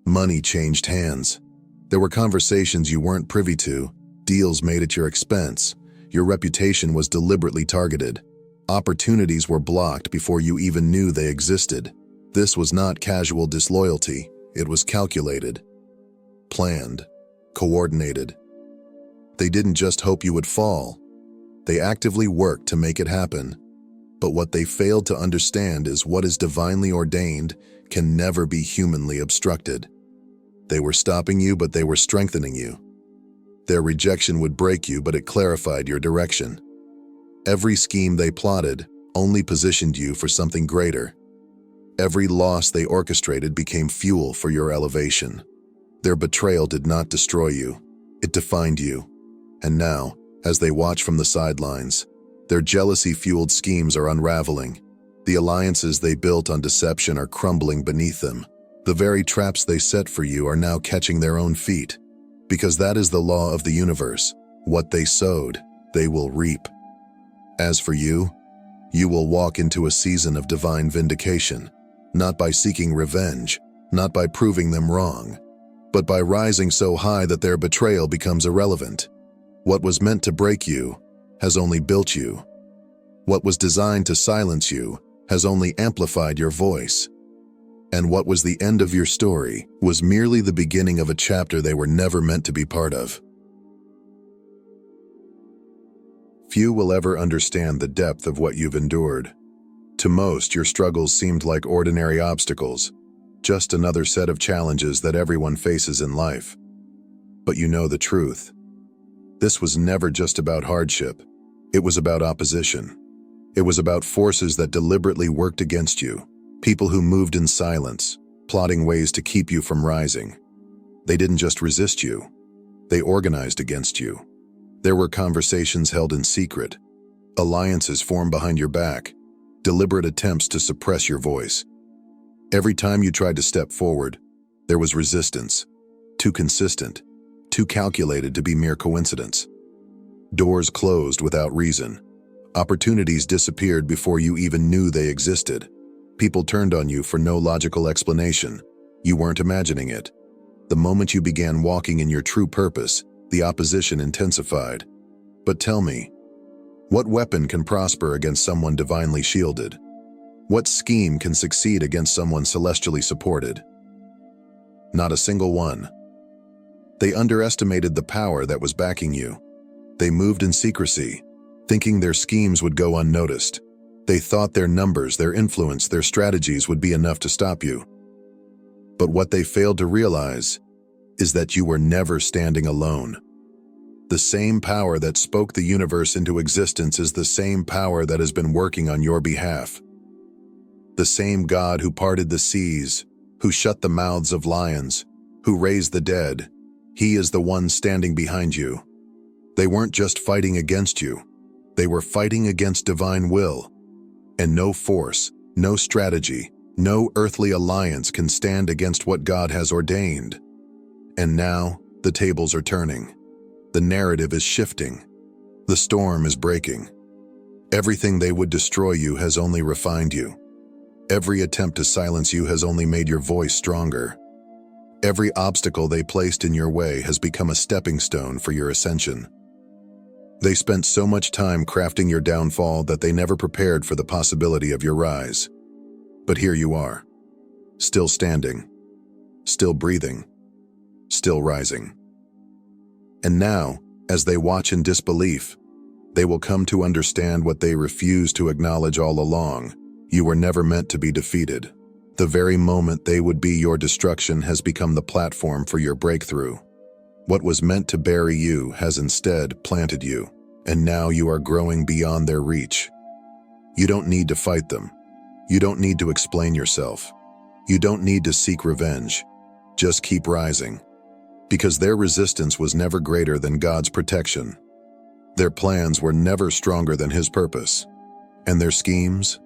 Money changed hands. There were conversations you weren't privy to, deals made at your expense. Your reputation was deliberately targeted. Opportunities were blocked before you even knew they existed. This was not casual disloyalty, it was calculated, planned, coordinated. They didn't just hope you would fall. They actively worked to make it happen. But what they failed to understand is what is divinely ordained can never be humanly obstructed. They were stopping you, but they were strengthening you. Their rejection would break you, but it clarified your direction. Every scheme they plotted only positioned you for something greater. Every loss they orchestrated became fuel for your elevation. Their betrayal did not destroy you, it defined you. And now, as they watch from the sidelines, their jealousy-fueled schemes are unraveling. The alliances they built on deception are crumbling beneath them. The very traps they set for you are now catching their own feet. Because that is the law of the universe. What they sowed, they will reap. As for you, you will walk into a season of divine vindication, not by seeking revenge, not by proving them wrong, but by rising so high that their betrayal becomes irrelevant. What was meant to break you has only built you. What was designed to silence you has only amplified your voice. And what was the end of your story was merely the beginning of a chapter they were never meant to be part of. Few will ever understand the depth of what you've endured. To most, your struggles seemed like ordinary obstacles, just another set of challenges that everyone faces in life. But you know the truth. This was never just about hardship. It was about opposition. It was about forces that deliberately worked against you, people who moved in silence, plotting ways to keep you from rising. They didn't just resist you. They organized against you. There were conversations held in secret, alliances formed behind your back, deliberate attempts to suppress your voice. Every time you tried to step forward, there was resistance, too consistent, too calculated to be mere coincidence. Doors closed without reason. Opportunities disappeared before you even knew they existed. People turned on you for no logical explanation. You weren't imagining it. The moment you began walking in your true purpose, the opposition intensified. But tell me, what weapon can prosper against someone divinely shielded? What scheme can succeed against someone celestially supported? Not a single one. They underestimated the power that was backing you. They moved in secrecy, thinking their schemes would go unnoticed. They thought their numbers, their influence, their strategies would be enough to stop you. But what they failed to realize is that you were never standing alone. The same power that spoke the universe into existence is the same power that has been working on your behalf. The same God who parted the seas, who shut the mouths of lions, who raised the dead, He is the one standing behind you. They weren't just fighting against you, they were fighting against divine will. And no force, no strategy, no earthly alliance can stand against what God has ordained. And now, the tables are turning. The narrative is shifting. The storm is breaking. Everything they would destroy you has only refined you. Every attempt to silence you has only made your voice stronger. Every obstacle they placed in your way has become a stepping stone for your ascension. They spent so much time crafting your downfall that they never prepared for the possibility of your rise. But here you are. still standing, still breathing, still rising. And now, as they watch in disbelief, they will come to understand what they refused to acknowledge all along. You were never meant to be defeated. The very moment they would be your destruction has become the platform for your breakthrough. What was meant to bury you has instead planted you, and now you are growing beyond their reach. You don't need to fight them. You don't need to explain yourself. You don't need to seek revenge. Just keep rising. Because their resistance was never greater than God's protection. Their plans were never stronger than His purpose. And their schemes?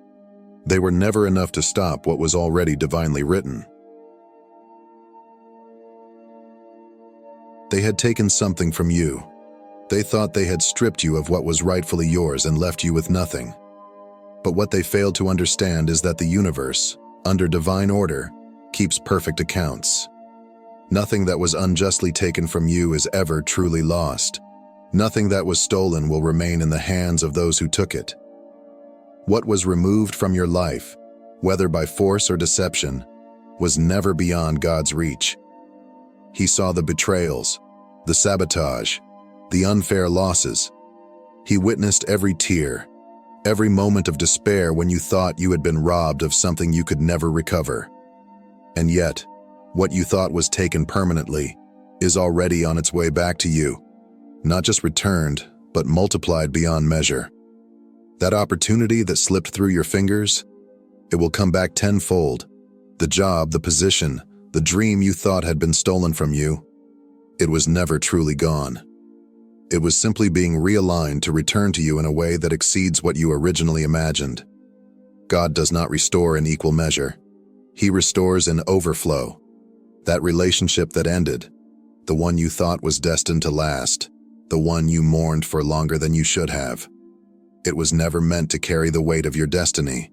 They were never enough to stop what was already divinely written. They had taken something from you. They thought they had stripped you of what was rightfully yours and left you with nothing. But what they failed to understand is that the universe, under divine order, keeps perfect accounts. Nothing that was unjustly taken from you is ever truly lost. Nothing that was stolen will remain in the hands of those who took it. What was removed from your life, whether by force or deception, was never beyond God's reach. He saw the betrayals, the sabotage, the unfair losses. He witnessed every tear, every moment of despair when you thought you had been robbed of something you could never recover. And yet, what you thought was taken permanently is already on its way back to you, not just returned, but multiplied beyond measure. That opportunity that slipped through your fingers, it will come back tenfold. The job, the position, the dream you thought had been stolen from you, it was never truly gone. It was simply being realigned to return to you in a way that exceeds what you originally imagined. God does not restore in equal measure. He restores in overflow. That relationship that ended, the one you thought was destined to last, the one you mourned for longer than you should have. It was never meant to carry the weight of your destiny.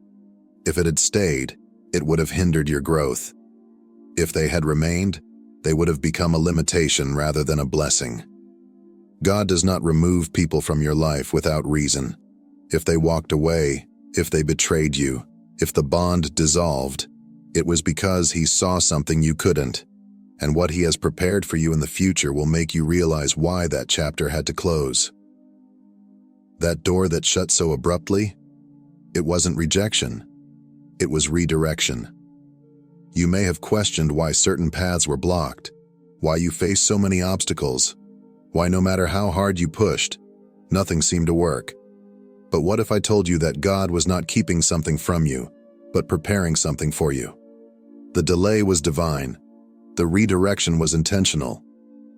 If it had stayed, it would have hindered your growth. If they had remained, they would have become a limitation rather than a blessing. God does not remove people from your life without reason. If they walked away, if they betrayed you, if the bond dissolved, it was because He saw something you couldn't, and what He has prepared for you in the future will make you realize why that chapter had to close. That door that shut so abruptly, it wasn't rejection, it was redirection. You may have questioned why certain paths were blocked, why you faced so many obstacles, why no matter how hard you pushed, nothing seemed to work. But what if I told you that God was not keeping something from you, but preparing something for you? The delay was divine. The redirection was intentional.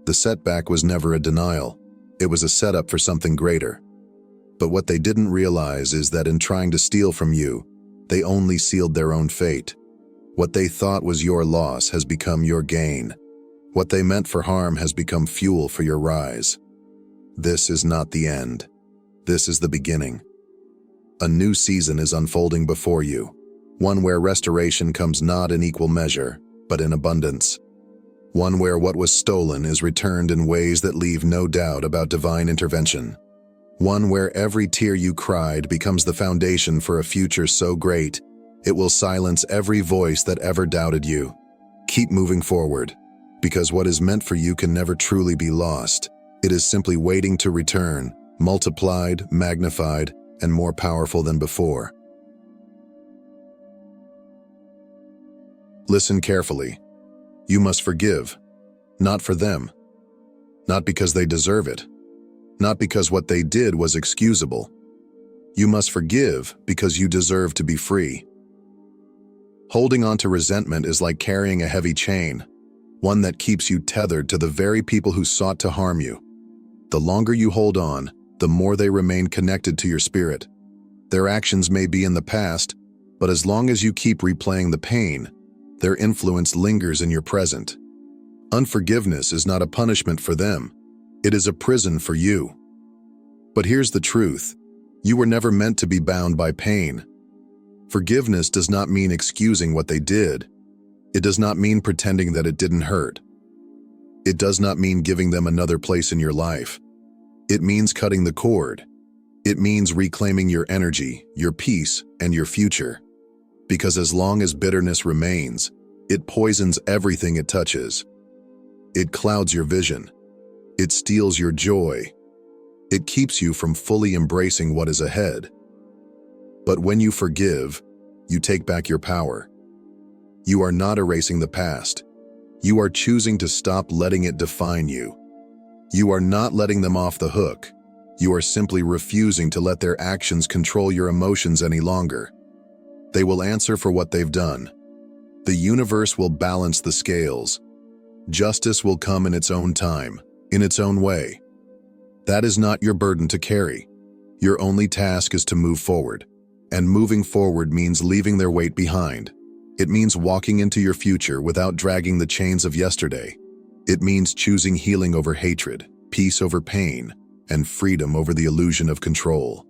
The setback was never a denial. It was a setup for something greater. But what they didn't realize is that in trying to steal from you, they only sealed their own fate. What they thought was your loss has become your gain. What they meant for harm has become fuel for your rise. This is not the end. This is the beginning. A new season is unfolding before you, one where restoration comes not in equal measure, but in abundance. One where what was stolen is returned in ways that leave no doubt about divine intervention. One where every tear you cried becomes the foundation for a future so great, it will silence every voice that ever doubted you. Keep moving forward, because what is meant for you can never truly be lost. It is simply waiting to return, multiplied, magnified, and more powerful than before. Listen carefully. You must forgive, not for them, not because they deserve it, not because what they did was excusable. You must forgive because you deserve to be free. Holding on to resentment is like carrying a heavy chain, one that keeps you tethered to the very people who sought to harm you. The longer you hold on, the more they remain connected to your spirit. Their actions may be in the past, but as long as you keep replaying the pain, their influence lingers in your present. Unforgiveness is not a punishment for them. It is a prison for you. But here's the truth. You were never meant to be bound by pain. Forgiveness does not mean excusing what they did. It does not mean pretending that it didn't hurt. It does not mean giving them another place in your life. It means cutting the cord. It means reclaiming your energy, your peace, and your future. Because as long as bitterness remains, It poisons everything it touches. It clouds your vision. It steals your joy. It keeps you from fully embracing what is ahead. But when you forgive, you take back your power. You are not erasing the past. You are choosing to stop letting it define you. You are not letting them off the hook. You are simply refusing to let their actions control your emotions any longer. They will answer for what they've done. The universe will balance the scales. Justice will come in its own time, in its own way. That is not your burden to carry. Your only task is to move forward. And moving forward means leaving their weight behind. It means walking into your future without dragging the chains of yesterday. It means choosing healing over hatred, peace over pain, and freedom over the illusion of control.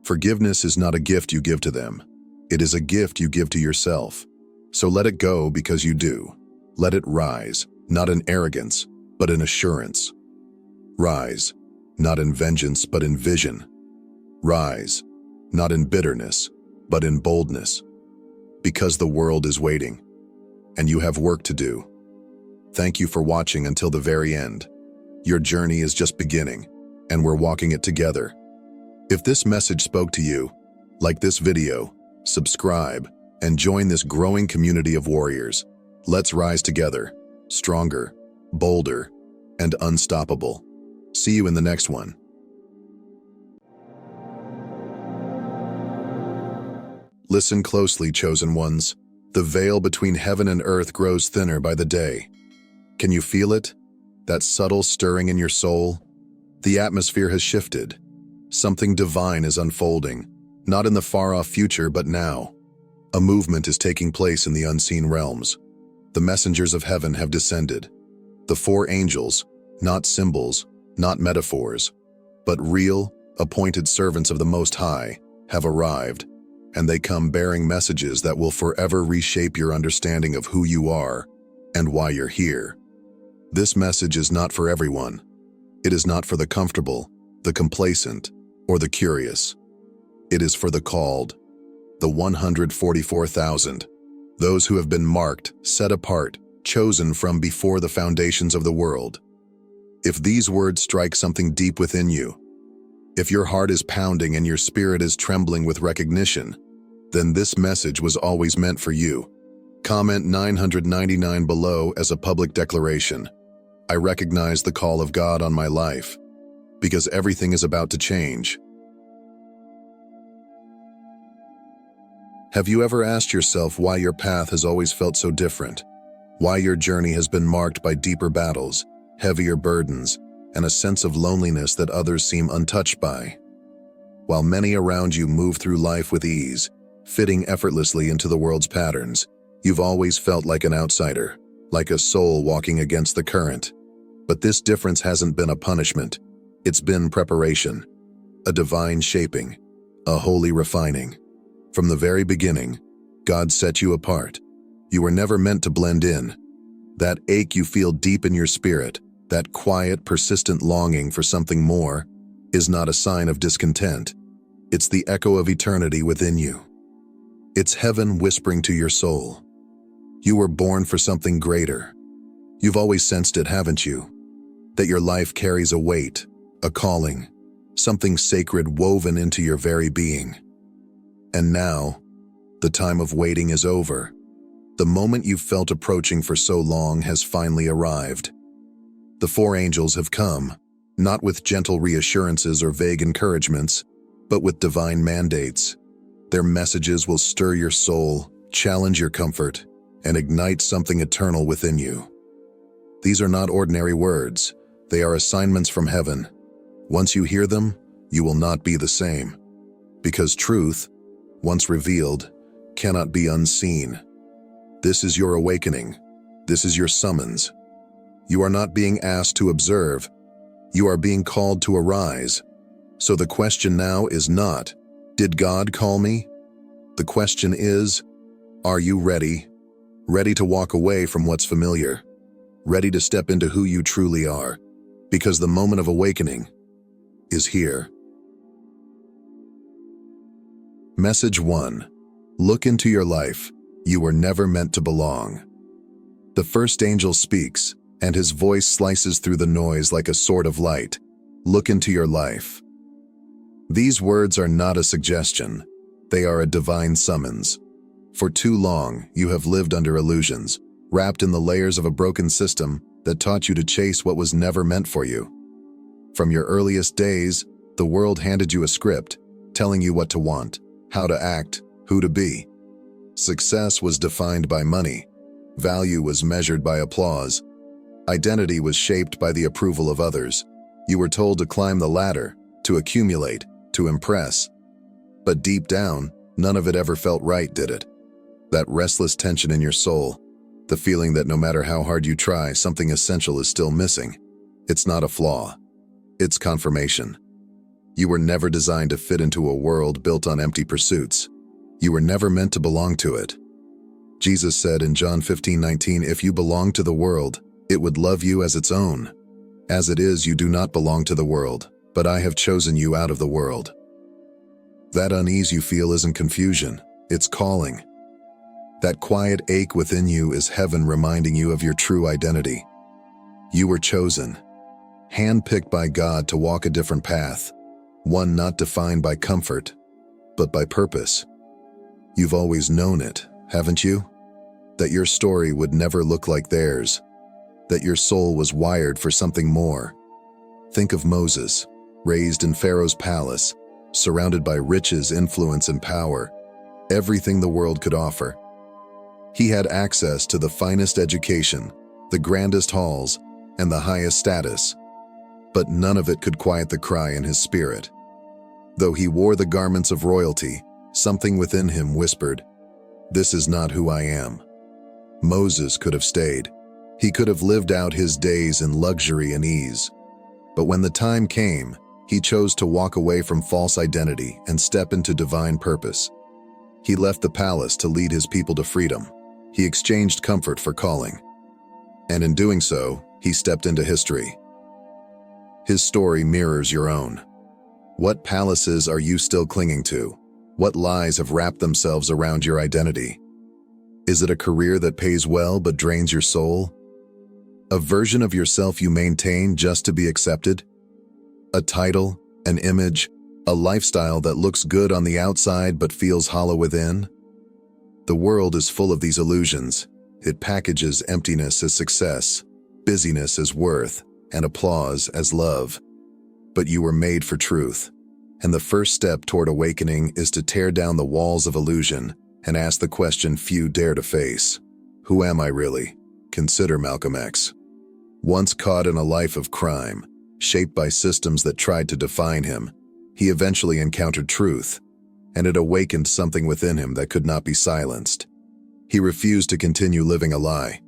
Forgiveness is not a gift you give to them. It is a gift you give to yourself. So let it go because you do. Let it rise, not in arrogance, but in assurance. Rise, not in vengeance, but in vision. Rise, not in bitterness, but in boldness. Because the world is waiting, and you have work to do. Thank you for watching until the very end. Your journey is just beginning, and we're walking it together. If this message spoke to you, like this video, subscribe, and join this growing community of warriors. Let's rise together, stronger, bolder, and unstoppable. See you in the next one. Listen closely, chosen ones. The veil between heaven and earth grows thinner by the day. Can you feel it? That subtle stirring in your soul? The atmosphere has shifted. Something divine is unfolding, not in the far-off future, but now. A movement is taking place in the unseen realms. The messengers of heaven have descended. The four angels, not symbols, not metaphors, but real, appointed servants of the Most High, have arrived, and they come bearing messages that will forever reshape your understanding of who you are and why you're here. This message is not for everyone. It is not for the comfortable, the complacent, or the curious. It is for the called, the 144,000, those who have been marked, set apart, chosen from before the foundations of the world. If these words strike something deep within you, if your heart is pounding and your spirit is trembling with recognition, then this message was always meant for you. Comment 999 below as a public declaration. I recognize the call of God on my life, because everything is about to change. Have you ever asked yourself why your path has always felt so different? Why your journey has been marked by deeper battles, heavier burdens, and a sense of loneliness that others seem untouched by? While many around you move through life with ease, fitting effortlessly into the world's patterns, you've always felt like an outsider, like a soul walking against the current. But this difference hasn't been a punishment. It's been preparation, a divine shaping, a holy refining. From the very beginning, God set you apart. You were never meant to blend in. That ache you feel deep in your spirit, that quiet, persistent longing for something more, is not a sign of discontent. It's the echo of eternity within you. It's heaven whispering to your soul. You were born for something greater. You've always sensed it, haven't you? That your life carries a weight, a calling, something sacred woven into your very being. And now, the time of waiting is over. The moment you've felt approaching for so long has finally arrived. The four angels have come, not with gentle reassurances or vague encouragements, but with divine mandates. Their messages will stir your soul, challenge your comfort, and ignite something eternal within you. These are not ordinary words. They are assignments from heaven. Once you hear them, you will not be the same. Because truth, once revealed, cannot be unseen. This is your awakening. This is your summons. You are not being asked to observe. You are being called to arise. So the question now is not, did God call me? The question is, are you ready? Ready to walk away from what's familiar. Ready to step into who you truly are. Because the moment of awakening is here. Message 1. Look into your life. You were never meant to belong. The first angel speaks, and his voice slices through the noise like a sword of light. Look into your life. These words are not a suggestion. They are a divine summons. For too long, you have lived under illusions, wrapped in the layers of a broken system that taught you to chase what was never meant for you. From your earliest days, the world handed you a script, telling you what to want, how to act, who to be. Success was defined by money. Value was measured by applause. Identity was shaped by the approval of others. You were told to climb the ladder, to accumulate, to impress. But deep down, none of it ever felt right, did it? That restless tension in your soul, the feeling that no matter how hard you try, something essential is still missing. It's not a flaw. It's confirmation. You were never designed to fit into a world built on empty pursuits. You were never meant to belong to it. Jesus said in John 15:19, "If you belong to the world, it would love you as its own. As it is, you do not belong to the world, but I have chosen you out of the world." That unease you feel isn't confusion, it's calling. That quiet ache within you is heaven reminding you of your true identity. You were chosen, handpicked by God to walk a different path, one not defined by comfort, but by purpose. You've always known it, haven't you? That your story would never look like theirs, that your soul was wired for something more. Think of Moses, raised in Pharaoh's palace, surrounded by riches, influence, and power, everything the world could offer. He had access to the finest education, the grandest halls, and the highest status, but none of it could quiet the cry in his spirit. Though he wore the garments of royalty, something within him whispered, "This is not who I am." Moses could have stayed. He could have lived out his days in luxury and ease. But when the time came, he chose to walk away from false identity and step into divine purpose. He left the palace to lead his people to freedom. He exchanged comfort for calling. And in doing so, he stepped into history. His story mirrors your own. What palaces are you still clinging to? What lies have wrapped themselves around your identity? Is it a career that pays well but drains your soul? A version of yourself you maintain just to be accepted? A title, an image, a lifestyle that looks good on the outside but feels hollow within? The world is full of these illusions. It packages emptiness as success, busyness as worth, and applause as love. But you were made for truth. And the first step toward awakening is to tear down the walls of illusion and ask the question few dare to face. Who am I really? Consider Malcolm X. Once caught in a life of crime, shaped by systems that tried to define him, he eventually encountered truth, and it awakened something within him that could not be silenced. He refused to continue living a lie.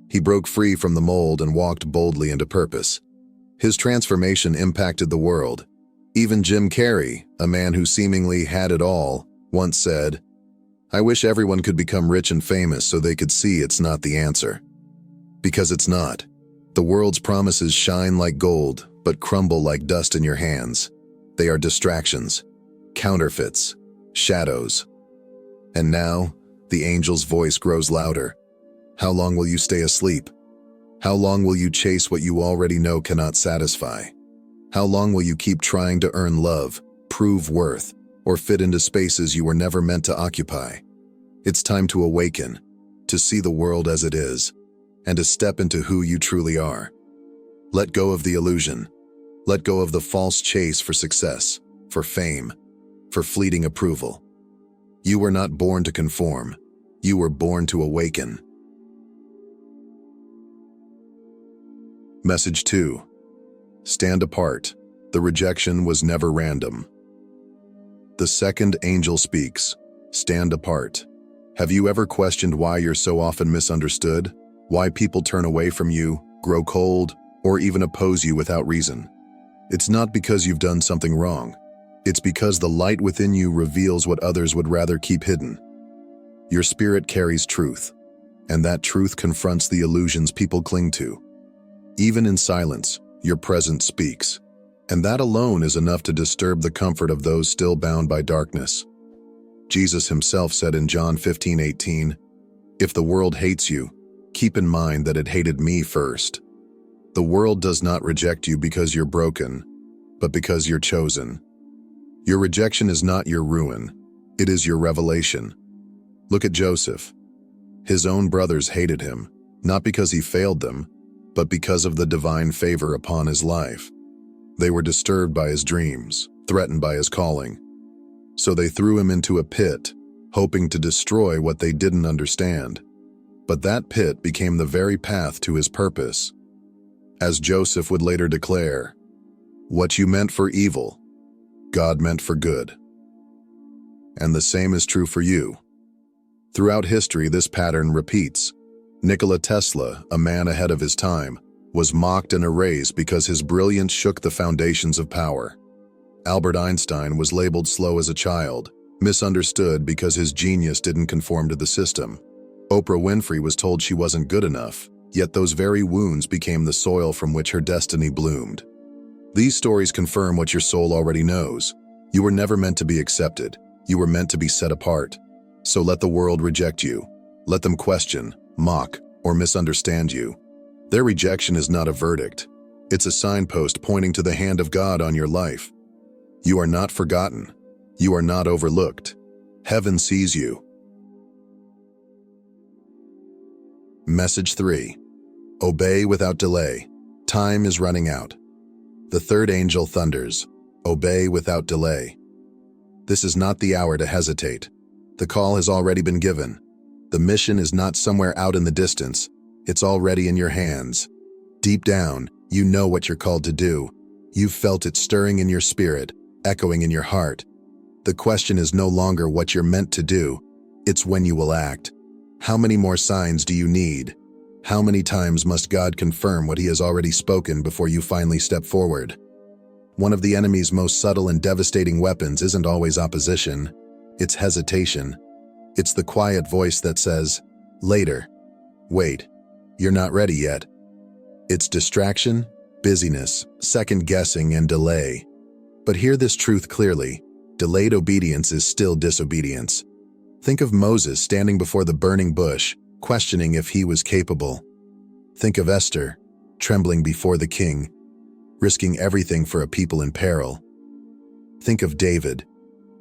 He broke free from the mold and walked boldly into purpose. His transformation impacted the world. Even Jim Carrey, a man who seemingly had it all, once said, "I wish everyone could become rich and famous so they could see it's not the answer." Because it's not. The world's promises shine like gold, but crumble like dust in your hands. They are distractions, counterfeits, shadows. And now, the angel's voice grows louder. How long will you stay asleep? How long will you chase what you already know cannot satisfy? How long will you keep trying to earn love, prove worth, or fit into spaces you were never meant to occupy? It's time to awaken, to see the world as it is, and to step into who you truly are. Let go of the illusion. Let go of the false chase for success, for fame, for fleeting approval. You were not born to conform. You were born to awaken. Message 2. Stand apart. The rejection was never random. The second angel speaks. Stand apart. Have you ever questioned why you're so often misunderstood? Why people turn away from you, grow cold, or even oppose you without reason? It's not because you've done something wrong. It's because the light within you reveals what others would rather keep hidden. Your spirit carries truth, and that truth confronts the illusions people cling to. Even in silence, your presence speaks, and that alone is enough to disturb the comfort of those still bound by darkness. Jesus himself said in John 15:18, "If the world hates you, Keep in mind that it hated me first. The world does not reject you because you're broken, but because you're chosen. Your rejection is not your ruin. It is your revelation. Look at Joseph. His own brothers hated him, not because he failed them, but because of the divine favor upon his life. They were disturbed by his dreams, threatened by his calling. So they threw him into a pit, hoping to destroy what they didn't understand. But that pit became the very path to his purpose. As Joseph would later declare, "What you meant for evil, God meant for good." And the same is true for you. Throughout history, this pattern repeats. Nikola Tesla, a man ahead of his time, was mocked and erased because his brilliance shook the foundations of power. Albert Einstein was labeled slow as a child, misunderstood because his genius didn't conform to the system. Oprah Winfrey was told she wasn't good enough, yet those very wounds became the soil from which her destiny bloomed. These stories confirm what your soul already knows. You were never meant to be accepted. You were meant to be set apart. So let the world reject you. Let them question, mock, or misunderstand you. Their rejection is not a verdict. It's a signpost pointing to the hand of God on your life. You are not forgotten. You are not overlooked. Heaven sees you. Message 3. Obey without delay. Time is running out. The third angel thunders. Obey without delay. This is not the hour to hesitate. The call has already been given. The mission is not somewhere out in the distance. It's already in your hands. Deep down, you know what you're called to do. You've felt it stirring in your spirit, echoing in your heart. The question is no longer what you're meant to do. It's when you will act. How many more signs do you need? How many times must God confirm what He has already spoken before you finally step forward? One of the enemy's most subtle and devastating weapons isn't always opposition. It's hesitation. It's the quiet voice that says, "Later. Wait. You're not ready yet." It's distraction, busyness, second-guessing, and delay. But hear this truth clearly. Delayed obedience is still disobedience. Think of Moses standing before the burning bush, questioning if he was capable. Think of Esther, trembling before the king, risking everything for a people in peril. Think of David,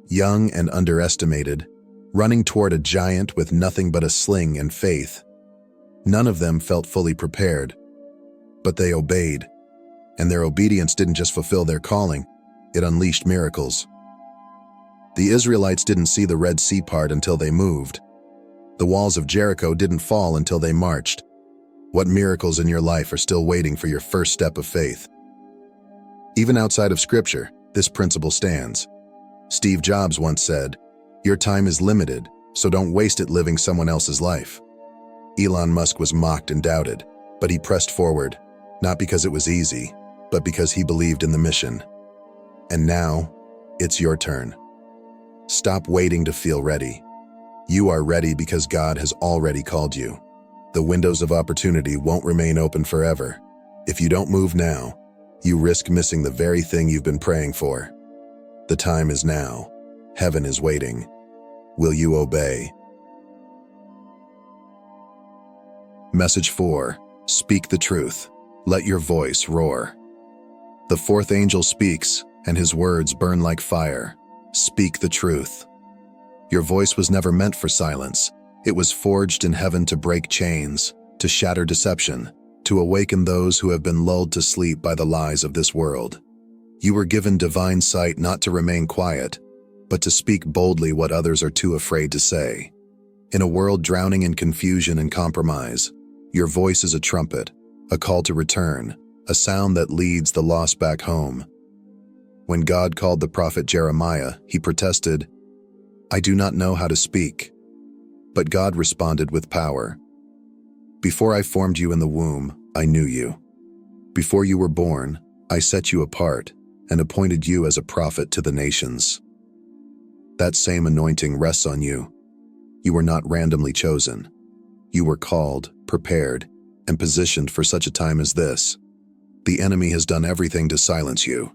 young and underestimated, running toward a giant with nothing but a sling and faith. None of them felt fully prepared, but they obeyed. And their obedience didn't just fulfill their calling, it unleashed miracles. The Israelites didn't see the Red Sea part until they moved. The walls of Jericho didn't fall until they marched. What miracles in your life are still waiting for your first step of faith? Even outside of Scripture, this principle stands. Steve Jobs once said, "Your time is limited, so don't waste it living someone else's life." Elon Musk was mocked and doubted, but he pressed forward, not because it was easy, but because he believed in the mission. And now, it's your turn. Stop waiting to feel ready. You are ready because God has already called you. The windows of opportunity won't remain open forever. If you don't move now, you risk missing the very thing you've been praying for. The time is now. Heaven is waiting. Will you obey? Message 4. Speak the truth. Let your voice roar. The fourth angel speaks, and his words burn like fire. Speak the truth. Your voice was never meant for silence. It was forged in heaven to break chains, to shatter deception, to awaken those who have been lulled to sleep by the lies of this world. You were given divine sight not to remain quiet, but to speak boldly what others are too afraid to say. In a world drowning in confusion and compromise, your voice is a trumpet, a call to return, a sound that leads the lost back home. When God called the prophet Jeremiah, he protested, "I do not know how to speak." But God responded with power. "Before I formed you in the womb, I knew you. Before you were born, I set you apart and appointed you as a prophet to the nations." That same anointing rests on you. You were not randomly chosen. You were called, prepared, and positioned for such a time as this. The enemy has done everything to silence you.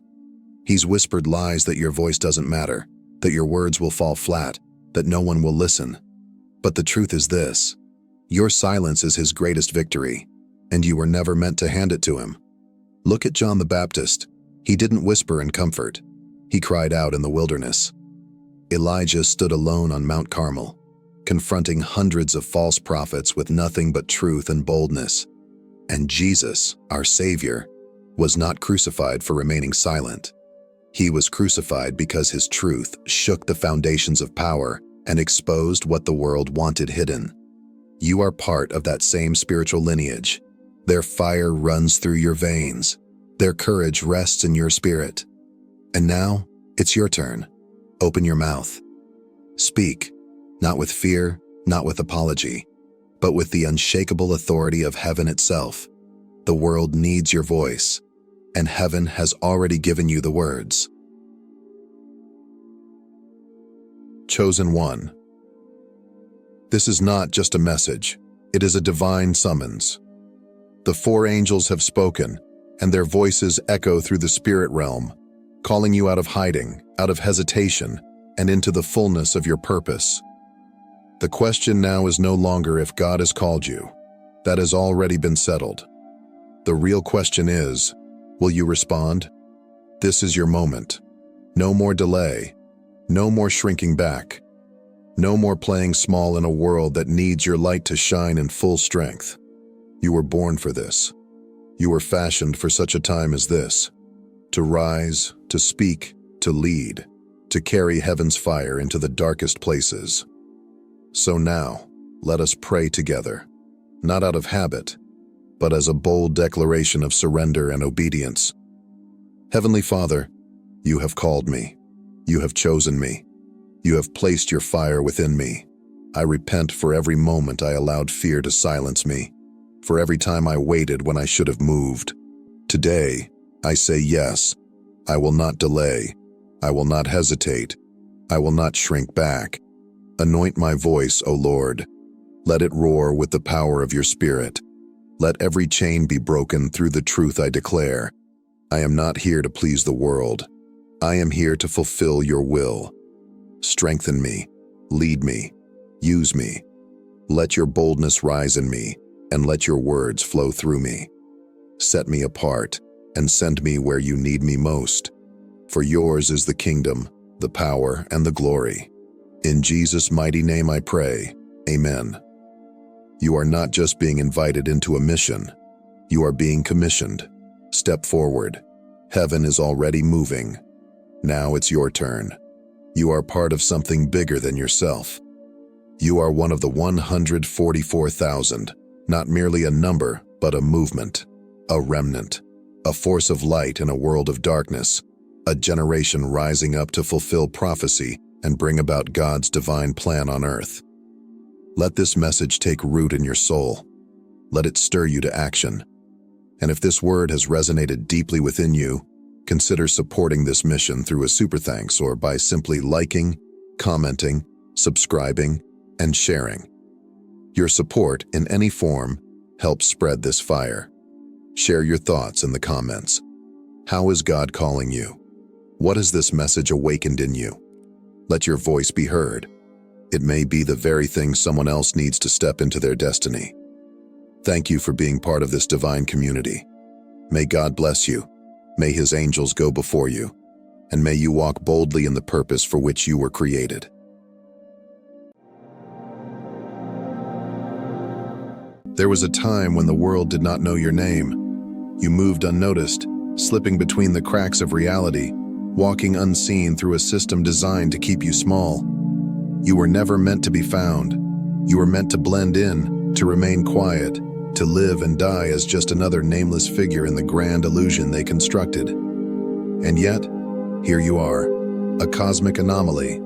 He's whispered lies that your voice doesn't matter, that your words will fall flat, that no one will listen. But the truth is this: Your silence is his greatest victory, and you were never meant to hand it to him. Look at John the Baptist. He didn't whisper in comfort. He cried out in the wilderness. Elijah stood alone on Mount Carmel, confronting hundreds of false prophets with nothing but truth and boldness. And Jesus, our Savior, was not crucified for remaining silent. He was crucified because his truth shook the foundations of power and exposed what the world wanted hidden. You are part of that same spiritual lineage. Their fire runs through your veins. Their courage rests in your spirit. And now, it's your turn. Open your mouth. Speak, not with fear, not with apology, but with the unshakable authority of heaven itself. The world needs your voice, and heaven has already given you the words. Chosen One. This is not just a message, it is a divine summons. The 4 angels have spoken, and their voices echo through the spirit realm, calling you out of hiding, out of hesitation, and into the fullness of your purpose. The question now is no longer if God has called you. That has already been settled. The real question is, will you respond? This is your moment. No more delay. No more shrinking back. No more playing small in a world that needs your light to shine in full strength. You were born for this. You were fashioned for such a time as this. To rise, to speak, to lead, to carry heaven's fire into the darkest places. So now, let us pray together, not out of habit, but as a bold declaration of surrender and obedience. Heavenly Father, you have called me. You have chosen me. You have placed your fire within me. I repent for every moment I allowed fear to silence me, for every time I waited when I should have moved. Today, I say yes. I will not delay. I will not hesitate. I will not shrink back. Anoint my voice, O Lord. Let it roar with the power of your Spirit. Let every chain be broken through the truth I declare. I am not here to please the world. I am here to fulfill your will. Strengthen me, lead me, use me. Let your boldness rise in me, and let your words flow through me. Set me apart, and send me where you need me most. For yours is the kingdom, the power, and the glory. In Jesus' mighty name I pray, Amen. You are not just being invited into a mission. You are being commissioned. Step forward. Heaven is already moving. Now it's your turn. You are part of something bigger than yourself. You are one of the 144,000, not merely a number, but a movement, a remnant, a force of light in a world of darkness, a generation rising up to fulfill prophecy and bring about God's divine plan on earth. Let this message take root in your soul. Let it stir you to action. And if this word has resonated deeply within you, consider supporting this mission through a super thanks or by simply liking, commenting, subscribing, and sharing. Your support in any form helps spread this fire. Share your thoughts in the comments. How is God calling you? What has this message awakened in you? Let your voice be heard. It may be the very thing someone else needs to step into their destiny. Thank you for being part of this divine community. May God bless you. May his angels go before you, and may you walk boldly in the purpose for which you were created. There was a time when the world did not know your name. You moved unnoticed, slipping between the cracks of reality, walking unseen through a system designed to keep you small. You were never meant to be found. You were meant to blend in, to remain quiet, to live and die as just another nameless figure in the grand illusion they constructed. And yet, here you are, a cosmic anomaly,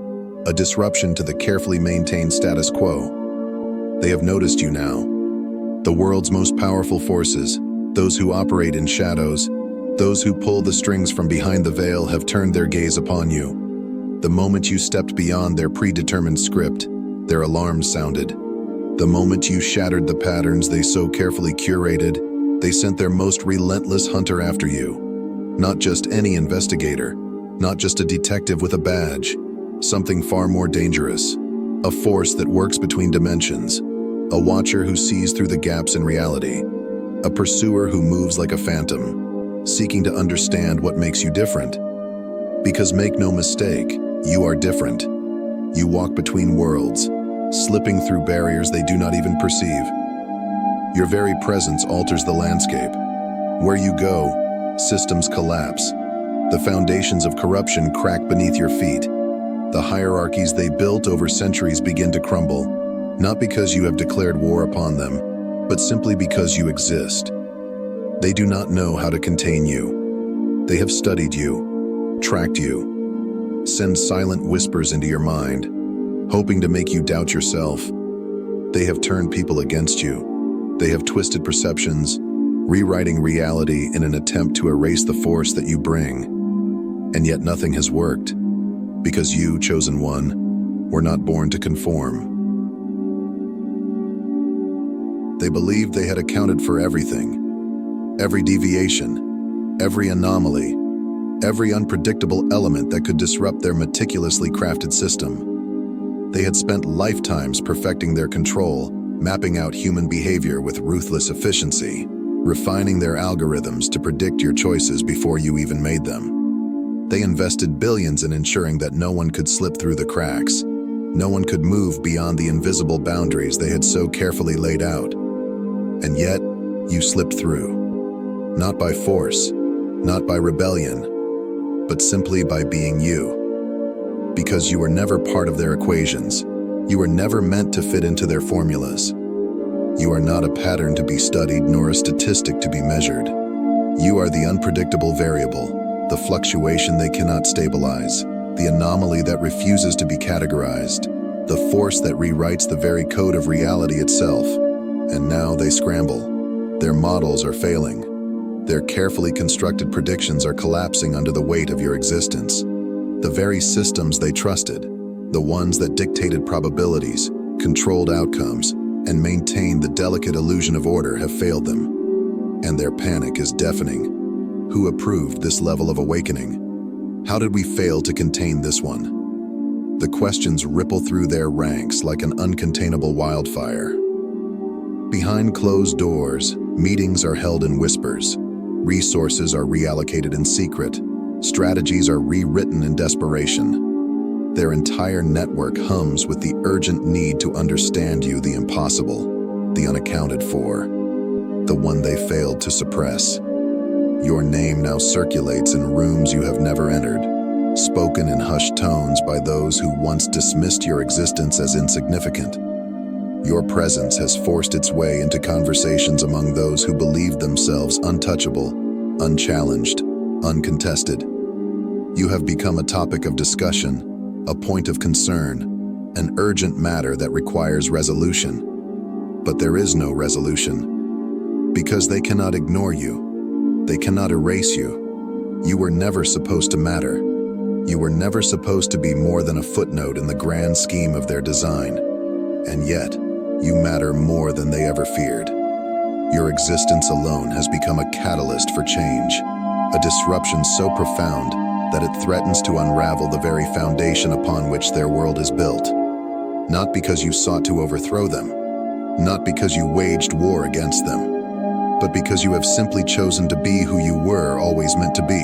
a disruption to the carefully maintained status quo. They have noticed you now. The world's most powerful forces, those who operate in shadows, those who pull the strings from behind the veil have turned their gaze upon you. The moment you stepped beyond their predetermined script, their alarms sounded. The moment you shattered the patterns they so carefully curated, they sent their most relentless hunter after you. Not just any investigator, not just a detective with a badge, something far more dangerous. A force that works between dimensions, a watcher who sees through the gaps in reality, a pursuer who moves like a phantom, seeking to understand what makes you different. Because make no mistake, you are different. You walk between worlds, slipping through barriers they do not even perceive. Your very presence alters the landscape. Where you go, systems collapse. The foundations of corruption crack beneath your feet. The hierarchies they built over centuries begin to crumble, not because you have declared war upon them, but simply because you exist. They do not know how to contain you. They have studied you, tracked you, send silent whispers into your mind, hoping to make you doubt yourself. They have turned people against you. They have twisted perceptions, rewriting reality in an attempt to erase the force that you bring. And yet nothing has worked, because you, chosen one, were not born to conform. They believed they had accounted for everything, every deviation, every anomaly, every unpredictable element that could disrupt their meticulously crafted system. They had spent lifetimes perfecting their control, mapping out human behavior with ruthless efficiency, refining their algorithms to predict your choices before you even made them. They invested billions in ensuring that no one could slip through the cracks. No one could move beyond the invisible boundaries they had so carefully laid out. And yet, you slipped through. Not by force, not by rebellion, but simply by being you. Because you were never part of their equations. You were never meant to fit into their formulas. You are not a pattern to be studied nor a statistic to be measured. You are the unpredictable variable, the fluctuation they cannot stabilize, the anomaly that refuses to be categorized, the force that rewrites the very code of reality itself. And now they scramble. Their models are failing. Their carefully constructed predictions are collapsing under the weight of your existence. The very systems they trusted, the ones that dictated probabilities, controlled outcomes, and maintained the delicate illusion of order, have failed them. And their panic is deafening. Who approved this level of awakening? How did we fail to contain this one? The questions ripple through their ranks like an uncontainable wildfire. Behind closed doors, meetings are held in whispers. Resources are reallocated in secret. Strategies are rewritten in desperation. Their entire network hums with the urgent need to understand you, the impossible, the unaccounted for, the one they failed to suppress. Your name now circulates in rooms you have never entered, spoken in hushed tones by those who once dismissed your existence as insignificant. Your presence has forced its way into conversations among those who believed themselves untouchable, unchallenged, uncontested. You have become a topic of discussion, a point of concern, an urgent matter that requires resolution. But there is no resolution, because they cannot ignore you. They cannot erase you. You were never supposed to matter. You were never supposed to be more than a footnote in the grand scheme of their design. And yet, you matter more than they ever feared. Your existence alone has become a catalyst for change, a disruption so profound that it threatens to unravel the very foundation upon which their world is built. Not because you sought to overthrow them, not because you waged war against them, but because you have simply chosen to be who you were always meant to be.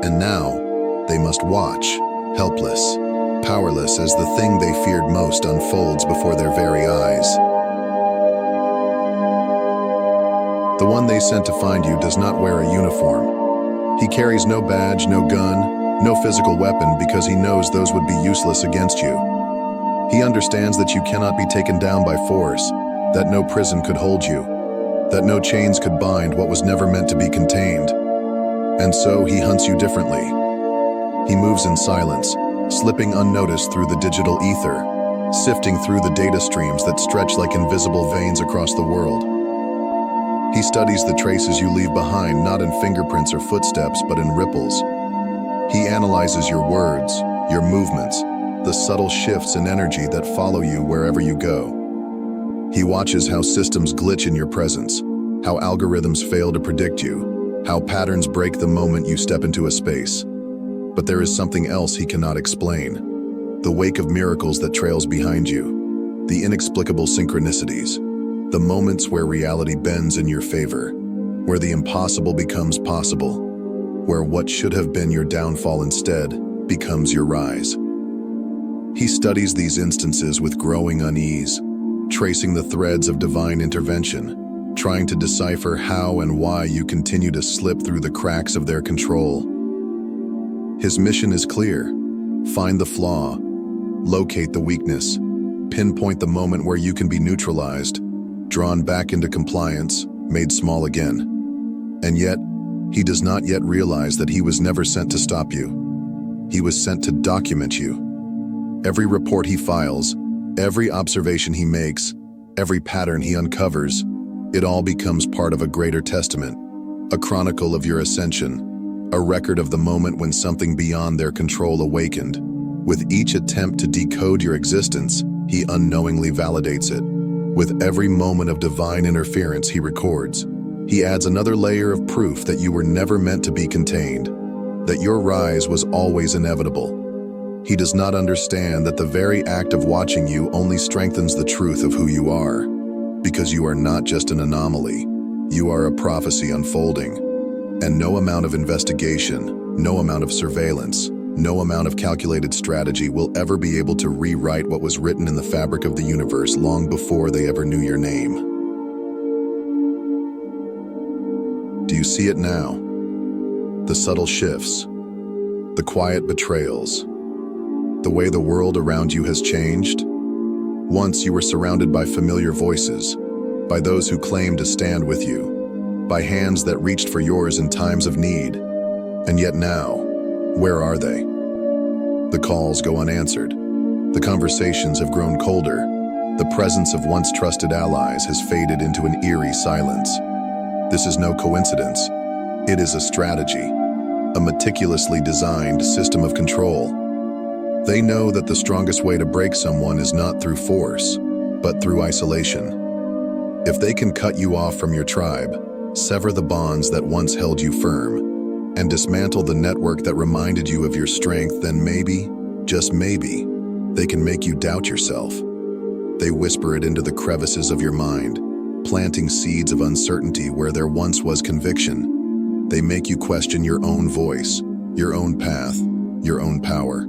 And now, they must watch, helpless, powerless as the thing they feared most unfolds before their very eyes. The one they sent to find you does not wear a uniform. He carries no badge, no gun, no physical weapon, because he knows those would be useless against you. He understands that you cannot be taken down by force, that no prison could hold you, that no chains could bind what was never meant to be contained. And so he hunts you differently. He moves in silence, slipping unnoticed through the digital ether, sifting through the data streams that stretch like invisible veins across the world. He studies the traces you leave behind, not in fingerprints or footsteps, but in ripples. He analyzes your words, your movements, the subtle shifts in energy that follow you wherever you go. He watches how systems glitch in your presence, how algorithms fail to predict you, how patterns break the moment you step into a space. But there is something else he cannot explain, the wake of miracles that trails behind you. The inexplicable synchronicities, the moments where reality bends in your favor, where the impossible becomes possible, where what should have been your downfall instead becomes your rise. He studies these instances with growing unease, tracing the threads of divine intervention, trying to decipher how and why you continue to slip through the cracks of their control. His mission is clear: find the flaw, locate the weakness, pinpoint the moment where you can be neutralized, drawn back into compliance, made small again. And yet, he does not yet realize that he was never sent to stop you. He was sent to document you. Every report he files, every observation he makes, every pattern he uncovers, it all becomes part of a greater testament, a chronicle of your ascension, a record of the moment when something beyond their control awakened. With each attempt to decode your existence, he unknowingly validates it. With every moment of divine interference he records, he adds another layer of proof that you were never meant to be contained, that your rise was always inevitable. He does not understand that the very act of watching you only strengthens the truth of who you are, because you are not just an anomaly, you are a prophecy unfolding. And no amount of investigation, no amount of surveillance, no amount of calculated strategy will ever be able to rewrite what was written in the fabric of the universe long before they ever knew your name. Do you see it now? The subtle shifts, the quiet betrayals, the way the world around you has changed? Once you were surrounded by familiar voices, by those who claimed to stand with you, by hands that reached for yours in times of need. And yet now, where are they? The calls go unanswered. The conversations have grown colder. The presence of once trusted allies has faded into an eerie silence. This is no coincidence. It is a strategy, a meticulously designed system of control. They know that the strongest way to break someone is not through force, but through isolation. If they can cut you off from your tribe, sever the bonds that once held you firm, and dismantle the network that reminded you of your strength, then maybe, just maybe, they can make you doubt yourself. They whisper it into the crevices of your mind, planting seeds of uncertainty where there once was conviction. They make you question your own voice, your own path, your own power.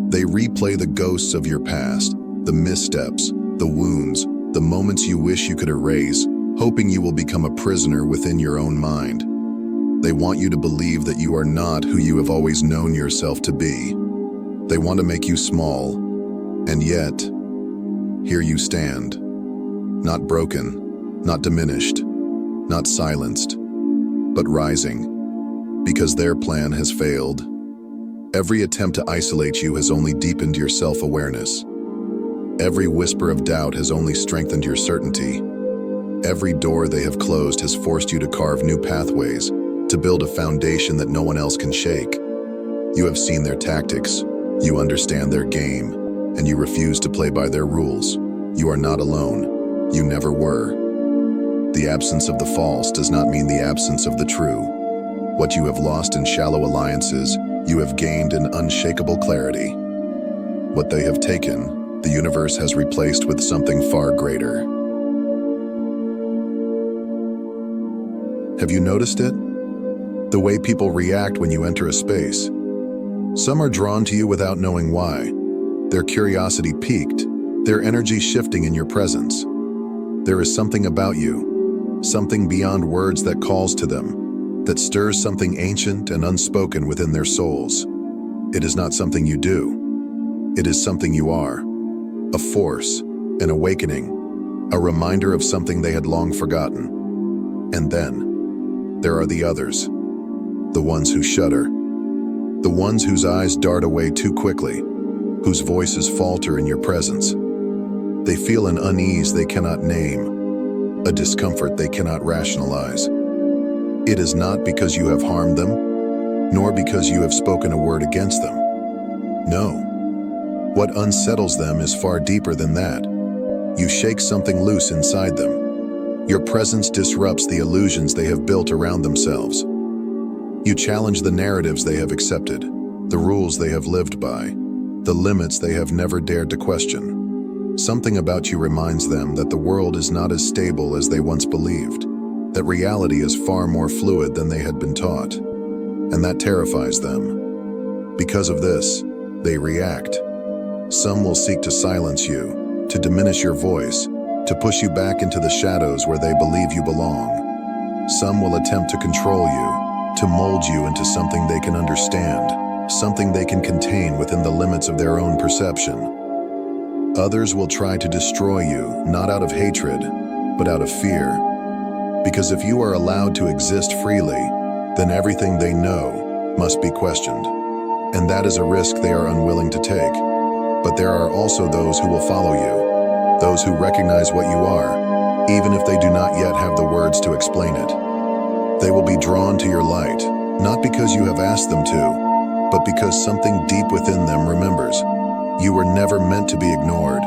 They replay the ghosts of your past, the missteps, the wounds, the moments you wish you could erase, hoping you will become a prisoner within your own mind. They want you to believe that you are not who you have always known yourself to be. They want to make you small, and yet, here you stand. Not broken, not diminished, not silenced, but rising, because their plan has failed. Every attempt to isolate you has only deepened your self-awareness. Every whisper of doubt has only strengthened your certainty. Every door they have closed has forced you to carve new pathways, to build a foundation that no one else can shake. You have seen their tactics, you understand their game, and you refuse to play by their rules. You are not alone. You never were. The absence of the false does not mean the absence of the true. What you have lost in shallow alliances, you have gained in unshakable clarity. What they have taken, the universe has replaced with something far greater. Have you noticed it? The way people react when you enter a space. Some are drawn to you without knowing why. Their curiosity piqued, their energy shifting in your presence. There is something about you, something beyond words that calls to them, that stirs something ancient and unspoken within their souls. It is not something you do. It is something you are. A force, an awakening, a reminder of something they had long forgotten. And then, there are the others. The ones who shudder, the ones whose eyes dart away too quickly, whose voices falter in your presence. They feel an unease they cannot name, a discomfort they cannot rationalize. It is not because you have harmed them, nor because you have spoken a word against them. No. What unsettles them is far deeper than that. You shake something loose inside them. Your presence disrupts the illusions they have built around themselves. You challenge the narratives they have accepted, the rules they have lived by, the limits they have never dared to question. Something about you reminds them that the world is not as stable as they once believed, that reality is far more fluid than they had been taught, and that terrifies them. Because of this, they react. Some will seek to silence you, to diminish your voice, to push you back into the shadows where they believe you belong. Some will attempt to control you, to mold you into something they can understand, something they can contain within the limits of their own perception. Others will try to destroy you, not out of hatred, but out of fear. Because if you are allowed to exist freely, then everything they know must be questioned. And that is a risk they are unwilling to take. But there are also those who will follow you, those who recognize what you are, even if they do not yet have the words to explain it. They will be drawn to your light, not because you have asked them to, but because something deep within them remembers. You were never meant to be ignored.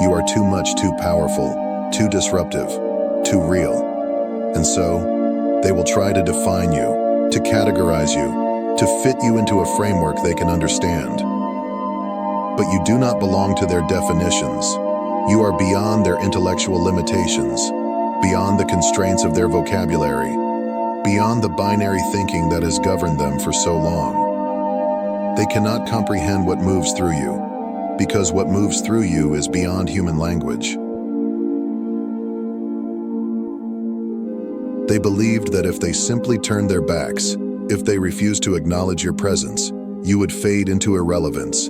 You are too much, too powerful, too disruptive, too real. And so, they will try to define you, to categorize you, to fit you into a framework they can understand. But you do not belong to their definitions. You are beyond their intellectual limitations, beyond the constraints of their vocabulary, beyond the binary thinking that has governed them for so long. They cannot comprehend what moves through you, because what moves through you is beyond human language. They believed that if they simply turned their backs, if they refused to acknowledge your presence, you would fade into irrelevance,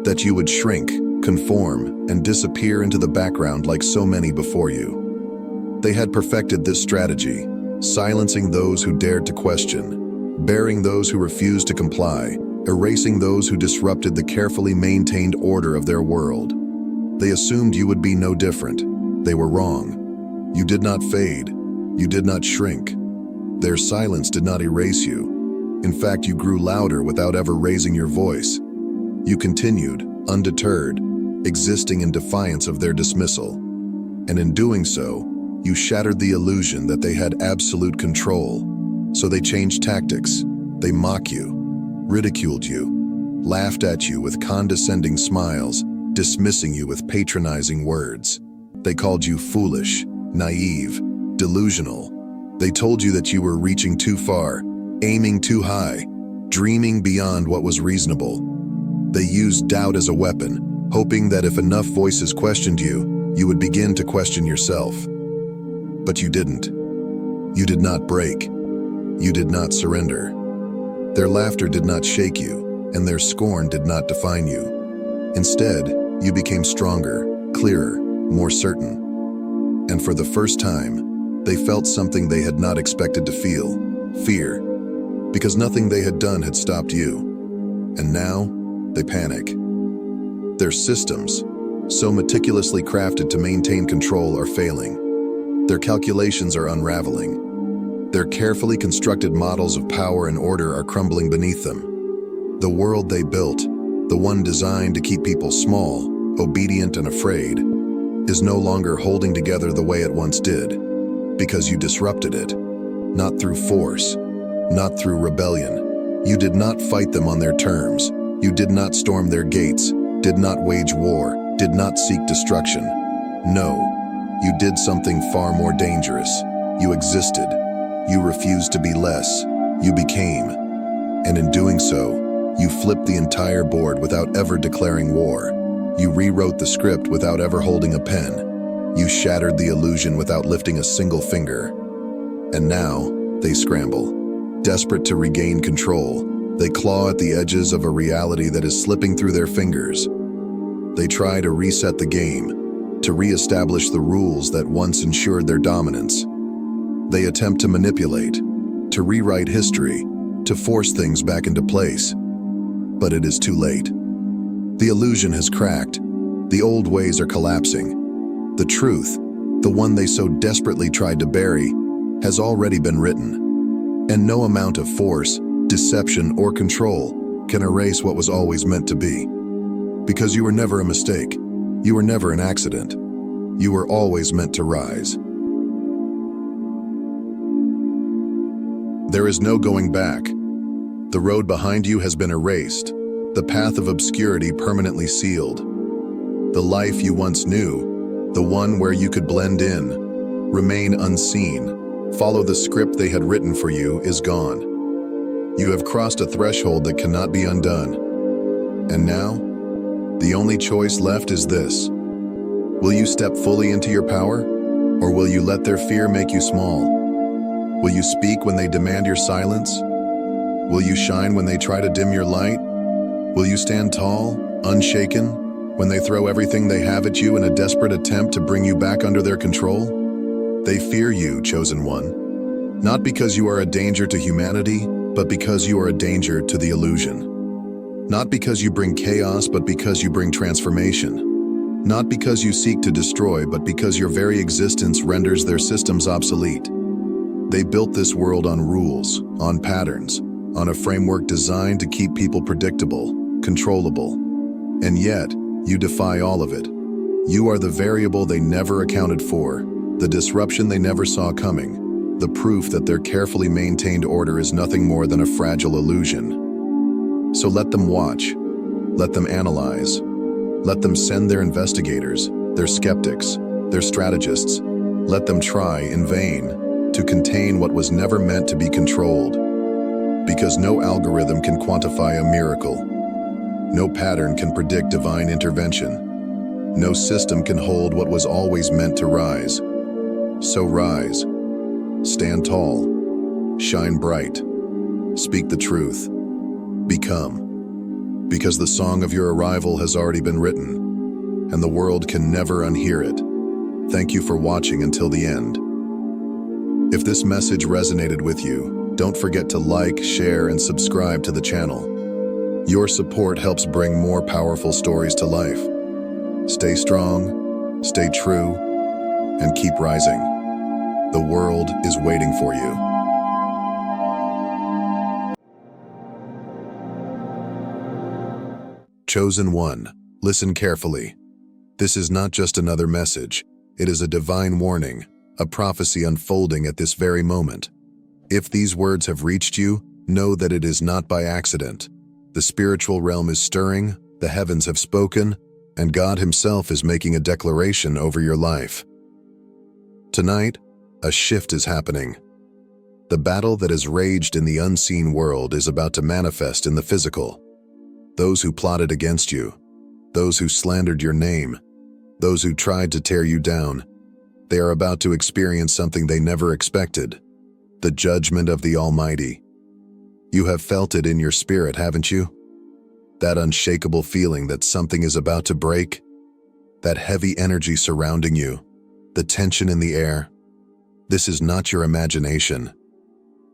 that you would shrink, conform, and disappear into the background like so many before you. They had perfected this strategy, silencing those who dared to question, burying those who refused to comply, erasing those who disrupted the carefully maintained order of their world. They assumed you would be no different. They were wrong. You did not fade. You did not shrink. Their silence did not erase you. In fact, you grew louder without ever raising your voice. You continued, undeterred, existing in defiance of their dismissal. And in doing so, you shattered the illusion that they had absolute control. So they changed tactics. They mock you, ridiculed you, laughed at you with condescending smiles, dismissing you with patronizing words. They called you foolish, naive, delusional. They told you that you were reaching too far, aiming too high, dreaming beyond what was reasonable. They used doubt as a weapon, hoping that if enough voices questioned you, you would begin to question yourself. But you didn't. You did not break. You did not surrender. Their laughter did not shake you, and their scorn did not define you. Instead, you became stronger, clearer, more certain. And for the first time, they felt something they had not expected to feel, fear, because nothing they had done had stopped you. And now, they panic. Their systems, so meticulously crafted to maintain control, are failing. Their calculations are unraveling. Their carefully constructed models of power and order are crumbling beneath them. The world they built, the one designed to keep people small, obedient, and afraid, is no longer holding together the way it once did, because you disrupted it, not through force, not through rebellion. You did not fight them on their terms. You did not storm their gates, did not wage war, did not seek destruction. No, you did something far more dangerous. You existed. You refused to be less. You became. And in doing so, you flipped the entire board without ever declaring war. You rewrote the script without ever holding a pen. You shattered the illusion without lifting a single finger. And now, they scramble. Desperate to regain control, they claw at the edges of a reality that is slipping through their fingers. They try to reset the game, to re-establish the rules that once ensured their dominance. They attempt to manipulate, to rewrite history, to force things back into place. But it is too late. The illusion has cracked. The old ways are collapsing. The truth, the one they so desperately tried to bury, has already been written. And no amount of force, deception, or control can erase what was always meant to be. Because you were never a mistake. You were never an accident. You were always meant to rise. There is no going back. The road behind you has been erased, the path of obscurity permanently sealed. The life you once knew, the one where you could blend in, remain unseen, follow the script they had written for you, is gone. You have crossed a threshold that cannot be undone. And now, the only choice left is this. Will you step fully into your power, or will you let their fear make you small? Will you speak when they demand your silence? Will you shine when they try to dim your light? Will you stand tall, unshaken, when they throw everything they have at you in a desperate attempt to bring you back under their control? They fear you, chosen one, not because you are a danger to humanity, but because you are a danger to the illusion. Not because you bring chaos, but because you bring transformation. Not because you seek to destroy, but because your very existence renders their systems obsolete. They built this world on rules, on patterns, on a framework designed to keep people predictable, controllable. And yet, you defy all of it. You are the variable they never accounted for, the disruption they never saw coming, the proof that their carefully maintained order is nothing more than a fragile illusion. So let them watch, let them analyze, let them send their investigators, their skeptics, their strategists. Let them try in vain to contain what was never meant to be controlled. Because no algorithm can quantify a miracle. No pattern can predict divine intervention. No system can hold what was always meant to rise. So rise. Stand tall, shine bright, speak the truth, become. Because the song of your arrival has already been written, and the world can never unhear it. Thank you for watching until the end. If this message resonated with you, don't forget to like, share, and subscribe to the channel. Your support helps bring more powerful stories to life. Stay strong, stay true, and keep rising. The world is waiting for you. Chosen one, listen carefully. This is not just another message. It is a divine warning, a prophecy unfolding at this very moment. If these words have reached you, know that it is not by accident. The spiritual realm is stirring, the heavens have spoken, and God Himself is making a declaration over your life. Tonight, a shift is happening. The battle that has raged in the unseen world is about to manifest in the physical. Those who plotted against you, those who slandered your name, those who tried to tear you down, they are about to experience something they never expected, the judgment of the Almighty. You have felt it in your spirit, haven't you? That unshakable feeling that something is about to break, that heavy energy surrounding you, the tension in the air. This is not your imagination.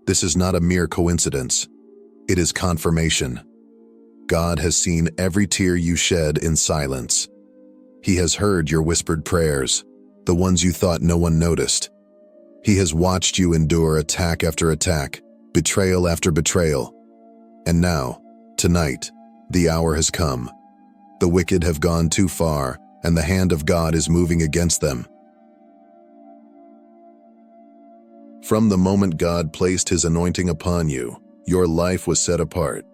This is not a mere coincidence. It is confirmation. God has seen every tear you shed in silence. He has heard your whispered prayers, the ones you thought no one noticed. He has watched you endure attack after attack, betrayal after betrayal. And now, tonight, the hour has come. The wicked have gone too far, and the hand of God is moving against them. From the moment God placed His anointing upon you, your life was set apart.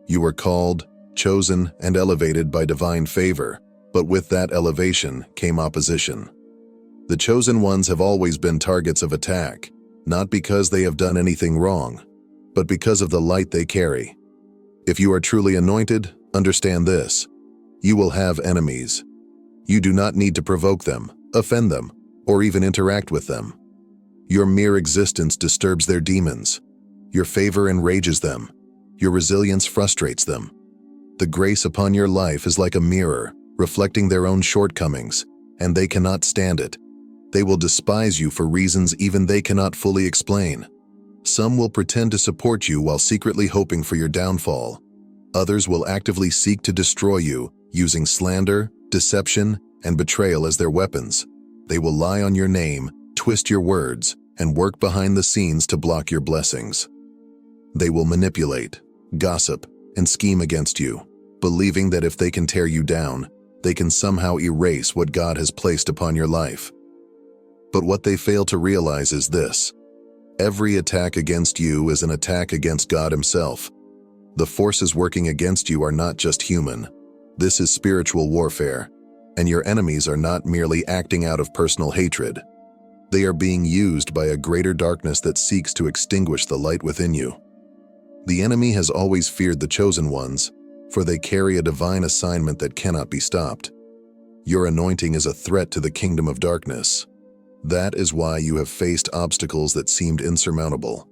You were called, chosen, and elevated by divine favor, but with that elevation came opposition. The chosen ones have always been targets of attack, not because they have done anything wrong, but because of the light they carry. If you are truly anointed, understand this: you will have enemies. You do not need to provoke them, offend them, or even interact with them. Your mere existence disturbs their demons. Your favor enrages them. Your resilience frustrates them. The grace upon your life is like a mirror, reflecting their own shortcomings, and they cannot stand it. They will despise you for reasons even they cannot fully explain. Some will pretend to support you while secretly hoping for your downfall. Others will actively seek to destroy you, using slander, deception, and betrayal as their weapons. They will lie on your name, twist your words, and work behind the scenes to block your blessings. They will manipulate, gossip, and scheme against you, believing that if they can tear you down, they can somehow erase what God has placed upon your life. But what they fail to realize is this: every attack against you is an attack against God Himself. The forces working against you are not just human. This is spiritual warfare. And your enemies are not merely acting out of personal hatred. They are being used by a greater darkness that seeks to extinguish the light within you. The enemy has always feared the chosen ones, for they carry a divine assignment that cannot be stopped. Your anointing is a threat to the kingdom of darkness. That is why you have faced obstacles that seemed insurmountable.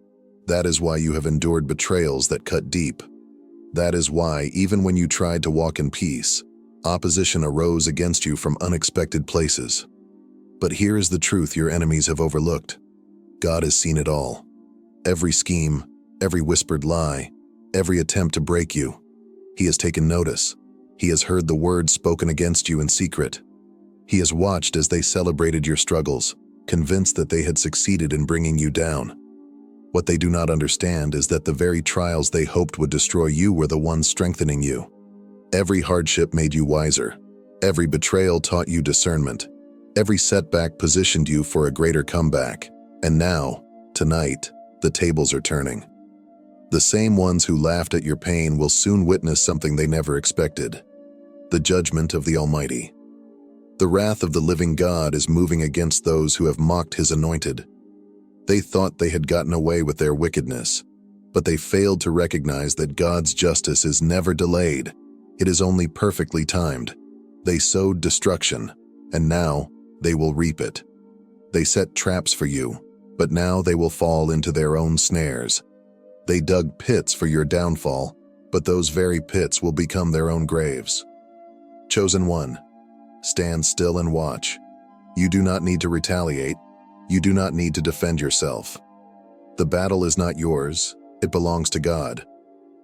That is why you have endured betrayals that cut deep. That is why, even when you tried to walk in peace, opposition arose against you from unexpected places. But here is the truth your enemies have overlooked. God has seen it all. Every scheme, every whispered lie, every attempt to break you. He has taken notice. He has heard the words spoken against you in secret. He has watched as they celebrated your struggles, convinced that they had succeeded in bringing you down. What they do not understand is that the very trials they hoped would destroy you were the ones strengthening you. Every hardship made you wiser. Every betrayal taught you discernment. Every setback positioned you for a greater comeback. And now, tonight, the tables are turning. The same ones who laughed at your pain will soon witness something they never expected: the judgment of the Almighty. The wrath of the living God is moving against those who have mocked His anointed. They thought they had gotten away with their wickedness, but they failed to recognize that God's justice is never delayed. It is only perfectly timed. They sowed destruction, and now they will reap it. They set traps for you, but now they will fall into their own snares. They dug pits for your downfall, but those very pits will become their own graves. Chosen one, stand still and watch. You do not need to retaliate. You do not need to defend yourself. The battle is not yours. It belongs to God.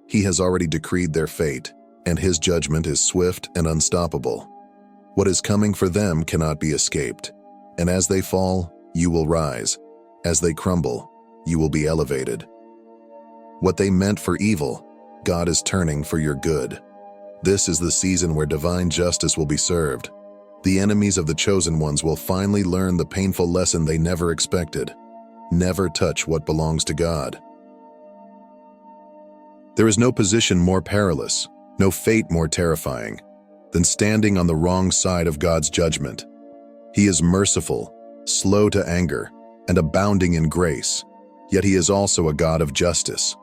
He has already decreed their fate, and His judgment is swift and unstoppable. What is coming for them cannot be escaped. And as they fall, you will rise. As they crumble, you will be elevated. What they meant for evil, God is turning for your good. This is the season where divine justice will be served. The enemies of the chosen ones will finally learn the painful lesson they never expected. Never touch what belongs to God. There is no position more perilous, no fate more terrifying, than standing on the wrong side of God's judgment. He is merciful, slow to anger, and abounding in grace, yet He is also a God of justice.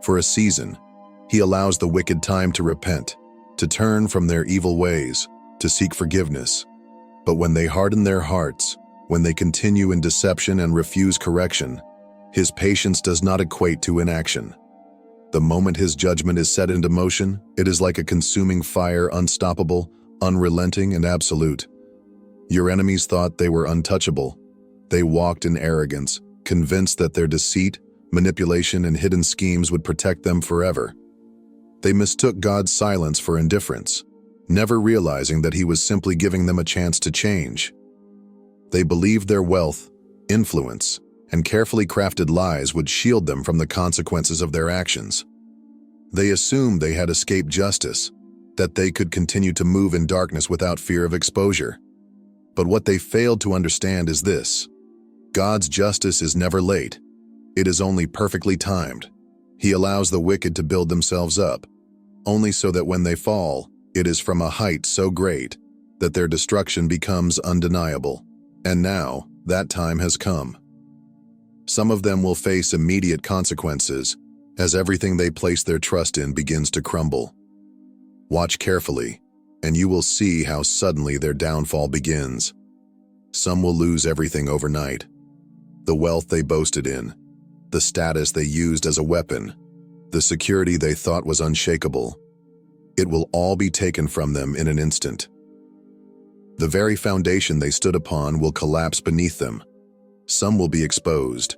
For a season, He allows the wicked time to repent, to turn from their evil ways, to seek forgiveness. But when they harden their hearts, when they continue in deception and refuse correction, His patience does not equate to inaction. The moment His judgment is set into motion, it is like a consuming fire, unstoppable, unrelenting, and absolute. Your enemies thought they were untouchable. They walked in arrogance, convinced that their deceit, manipulation, and hidden schemes would protect them forever. They mistook God's silence for indifference, never realizing that He was simply giving them a chance to change. They believed their wealth, influence, and carefully crafted lies would shield them from the consequences of their actions. They assumed they had escaped justice, that they could continue to move in darkness without fear of exposure. But what they failed to understand is this: God's justice is never late. It is only perfectly timed. He allows the wicked to build themselves up, only so that when they fall, it is from a height so great that their destruction becomes undeniable. And now, that time has come. Some of them will face immediate consequences as everything they place their trust in begins to crumble. Watch carefully, and you will see how suddenly their downfall begins. Some will lose everything overnight: the wealth they boasted in, the status they used as a weapon, the security they thought was unshakable. It will all be taken from them in an instant. The very foundation they stood upon will collapse beneath them. Some will be exposed.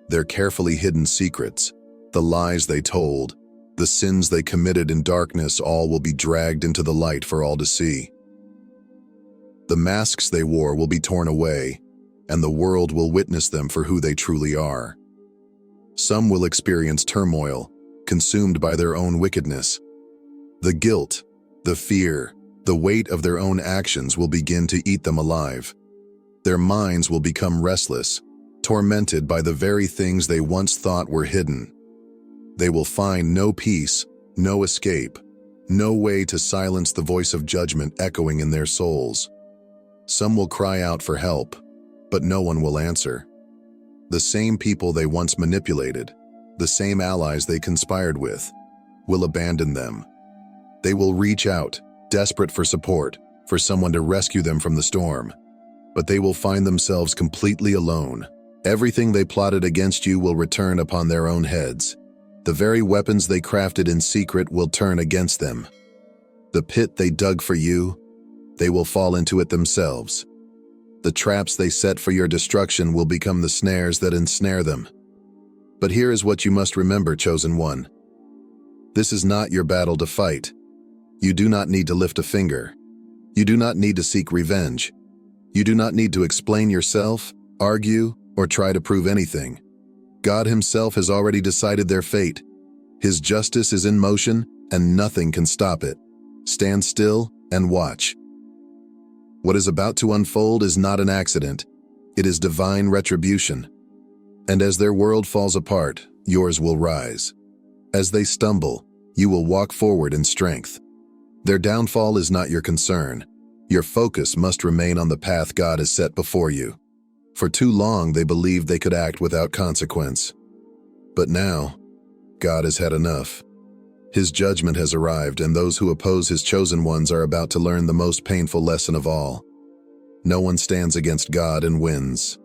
Their carefully hidden secrets, the lies they told, the sins they committed in darkness, all will be dragged into the light for all to see. The masks they wore will be torn away, and the world will witness them for who they truly are. Some will experience turmoil, consumed by their own wickedness. The guilt, the fear, the weight of their own actions will begin to eat them alive. Their minds will become restless, tormented by the very things they once thought were hidden. They will find no peace, no escape. No way to silence the voice of judgment echoing in their souls. Some will cry out for help, but no one will answer. The same people they once manipulated, the same allies they conspired with, will abandon them. They will reach out, desperate for support, for someone to rescue them from the storm. But they will find themselves completely alone. Everything they plotted against you will return upon their own heads. The very weapons they crafted in secret will turn against them. The pit they dug for you, they will fall into it themselves. The traps they set for your destruction will become the snares that ensnare them. But here is what you must remember, Chosen One. This is not your battle to fight. You do not need to lift a finger. You do not need to seek revenge. You do not need to explain yourself, argue, or try to prove anything. God Himself has already decided their fate. His justice is in motion, and nothing can stop it. Stand still and watch. What is about to unfold is not an accident. It is divine retribution. And as their world falls apart, yours will rise. As they stumble, you will walk forward in strength. Their downfall is not your concern. Your focus must remain on the path God has set before you. For too long, they believed they could act without consequence. But now, God has had enough. His judgment has arrived, and those who oppose His chosen ones are about to learn the most painful lesson of all. No one stands against God and wins.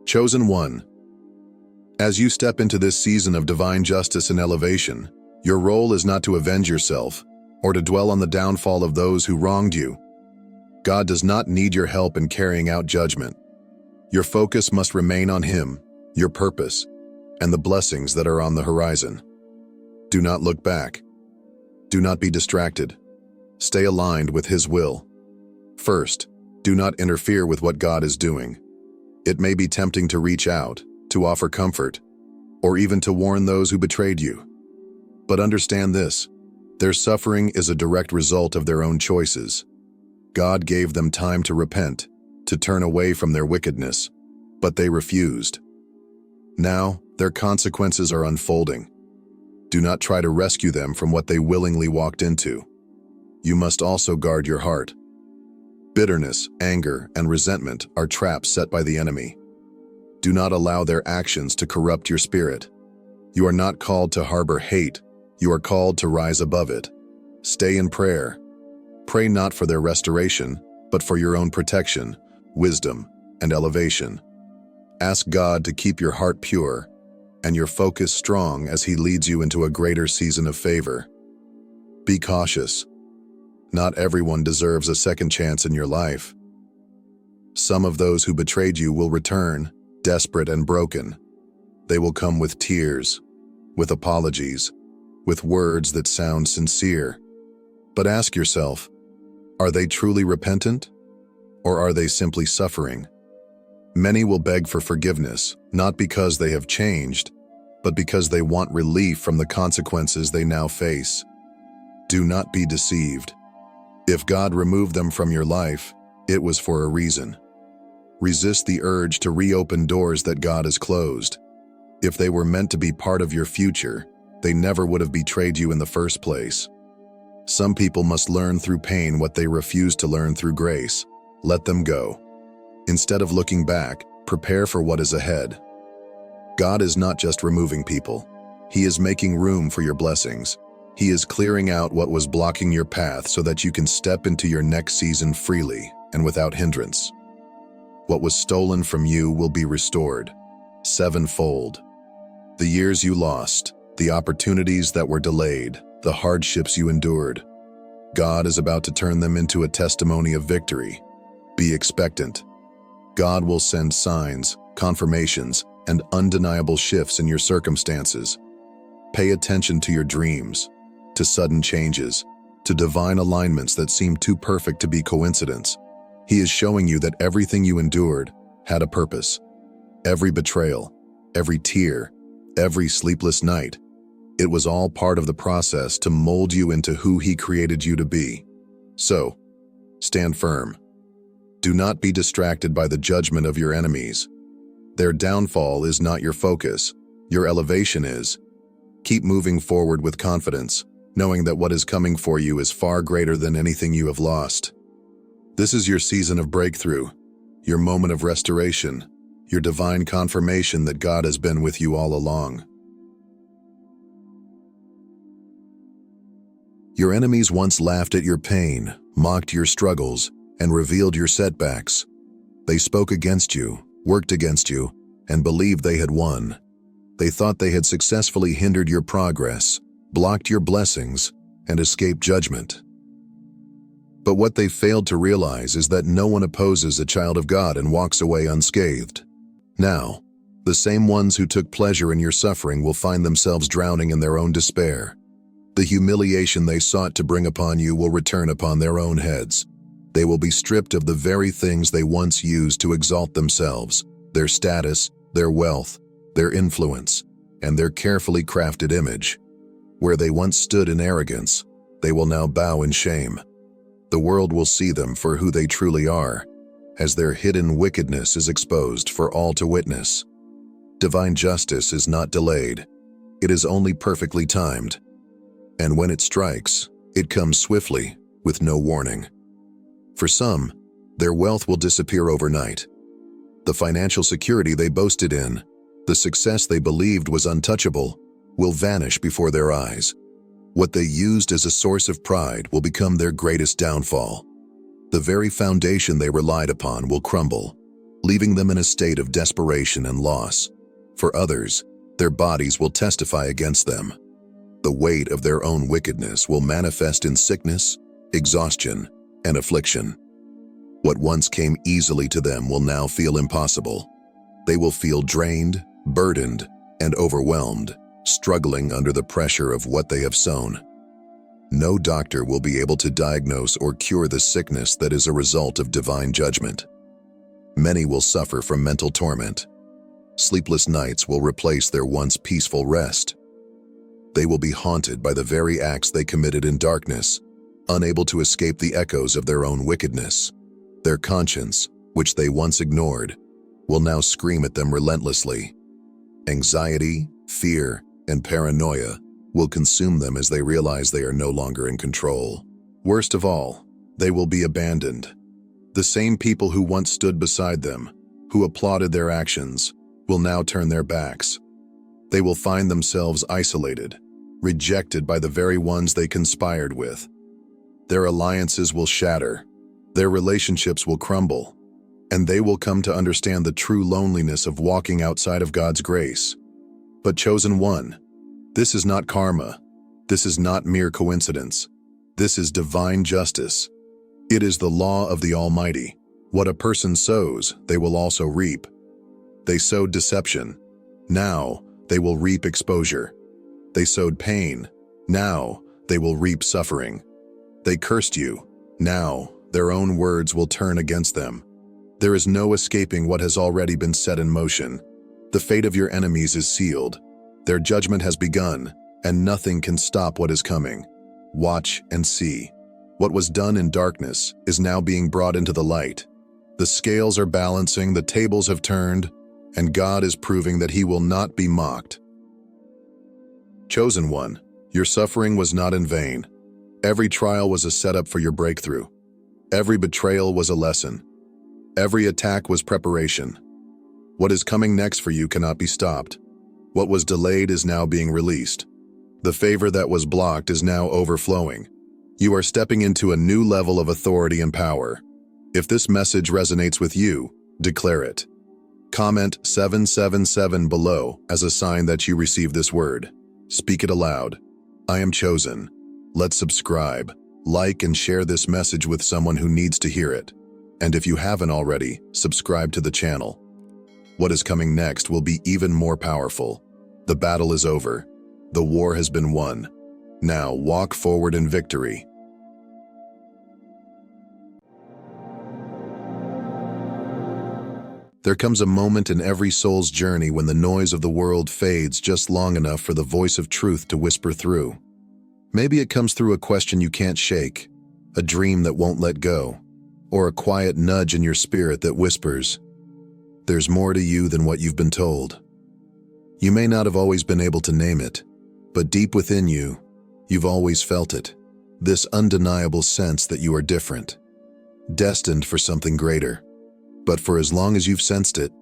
Chosen One. As you step into this season of divine justice and elevation, your role is not to avenge yourself or to dwell on the downfall of those who wronged you. God does not need your help in carrying out judgment. Your focus must remain on Him, your purpose, and the blessings that are on the horizon. Do not look back. Do not be distracted. Stay aligned with His will. First, do not interfere with what God is doing. It may be tempting to reach out, to offer comfort, or even to warn those who betrayed you. But understand this: their suffering is a direct result of their own choices. God gave them time to repent, to turn away from their wickedness, but they refused. Now, their consequences are unfolding. Do not try to rescue them from what they willingly walked into. You must also guard your heart. Bitterness, anger, and resentment are traps set by the enemy. Do not allow their actions to corrupt your spirit. You are not called to harbor hate. You are called to rise above it. Stay in prayer. Pray not for their restoration, but for your own protection, wisdom, and elevation. Ask God to keep your heart pure and your focus strong as He leads you into a greater season of favor. Be cautious. Not everyone deserves a second chance in your life. Some of those who betrayed you will return, desperate and broken. They will come with tears, with apologies, with words that sound sincere. But ask yourself, are they truly repentant, or are they simply suffering? Many will beg for forgiveness, not because they have changed, but because they want relief from the consequences they now face. Do not be deceived. If God removed them from your life, it was for a reason. Resist the urge to reopen doors that God has closed. If they were meant to be part of your future, they never would have betrayed you in the first place. Some people must learn through pain what they refuse to learn through grace. Let them go. Instead of looking back, prepare for what is ahead. God is not just removing people. He is making room for your blessings. He is clearing out what was blocking your path so that you can step into your next season freely and without hindrance. What was stolen from you will be restored, sevenfold. The years you lost, the opportunities that were delayed, the hardships you endured, God is about to turn them into a testimony of victory. Be expectant. God will send signs, confirmations, and undeniable shifts in your circumstances. Pay attention to your dreams, to sudden changes, to divine alignments that seem too perfect to be coincidence. He is showing you that everything you endured had a purpose. Every betrayal, every tear, every sleepless night, it was all part of the process to mold you into who He created you to be. So, stand firm. Do not be distracted by the judgment of your enemies. Their downfall is not your focus. Your elevation is. Keep moving forward with confidence, knowing that what is coming for you is far greater than anything you have lost. This is your season of breakthrough, your moment of restoration, your divine confirmation that God has been with you all along. Your enemies once laughed at your pain, mocked your struggles, and revealed your setbacks. They spoke against you, worked against you, and believed they had won. They thought they had successfully hindered your progress, blocked your blessings, and escaped judgment. But what they failed to realize is that no one opposes a child of God and walks away unscathed. Now, the same ones who took pleasure in your suffering will find themselves drowning in their own despair. The humiliation they sought to bring upon you will return upon their own heads. They will be stripped of the very things they once used to exalt themselves, their status, their wealth, their influence, and their carefully crafted image. Where they once stood in arrogance, they will now bow in shame. The world will see them for who they truly are, as their hidden wickedness is exposed for all to witness. Divine justice is not delayed. It is only perfectly timed. And when it strikes, it comes swiftly, with no warning. For some, their wealth will disappear overnight. The financial security they boasted in, the success they believed was untouchable, will vanish before their eyes. What they used as a source of pride will become their greatest downfall. The very foundation they relied upon will crumble, leaving them in a state of desperation and loss. For others, their bodies will testify against them. The weight of their own wickedness will manifest in sickness, exhaustion, and affliction. What once came easily to them will now feel impossible. They will feel drained, burdened, and overwhelmed, struggling under the pressure of what they have sown. No doctor will be able to diagnose or cure the sickness that is a result of divine judgment. Many will suffer from mental torment. Sleepless nights will replace their once peaceful rest. They will be haunted by the very acts they committed in darkness, unable to escape the echoes of their own wickedness. Their conscience, which they once ignored, will now scream at them relentlessly. Anxiety, fear, and paranoia will consume them as they realize they are no longer in control. Worst of all, they will be abandoned. The same people who once stood beside them, who applauded their actions, will now turn their backs. They will find themselves isolated, rejected by the very ones they conspired with. Their alliances will shatter, their relationships will crumble, and they will come to understand the true loneliness of walking outside of God's grace. But chosen one, this is not karma. This is not mere coincidence. This is divine justice. It is the law of the Almighty. What a person sows, they will also reap. They sowed deception. Now, they will reap exposure. They sowed pain. Now, they will reap suffering. They cursed you. Now, their own words will turn against them. There is no escaping what has already been set in motion. The fate of your enemies is sealed. Their judgment has begun, and nothing can stop what is coming. Watch and see. What was done in darkness is now being brought into the light. The scales are balancing, the tables have turned, and God is proving that He will not be mocked. Chosen one, your suffering was not in vain. Every trial was a setup for your breakthrough. Every betrayal was a lesson. Every attack was preparation. What is coming next for you cannot be stopped. What was delayed is now being released. The favor that was blocked is now overflowing. You are stepping into a new level of authority and power. If this message resonates with you, declare it. Comment 777 below as a sign that you receive this word. Speak it aloud. I am chosen. Let's subscribe, like, and share this message with someone who needs to hear it. And if you haven't already, subscribe to the channel. What is coming next will be even more powerful. The battle is over. The war has been won. Now walk forward in victory. There comes a moment in every soul's journey when the noise of the world fades just long enough for the voice of truth to whisper through. Maybe it comes through a question you can't shake, a dream that won't let go, or a quiet nudge in your spirit that whispers, "There's more to you than what you've been told." You may not have always been able to name it, But deep within you, you've always felt it, this undeniable sense that you are different, destined for something greater. But for as long as you've sensed it,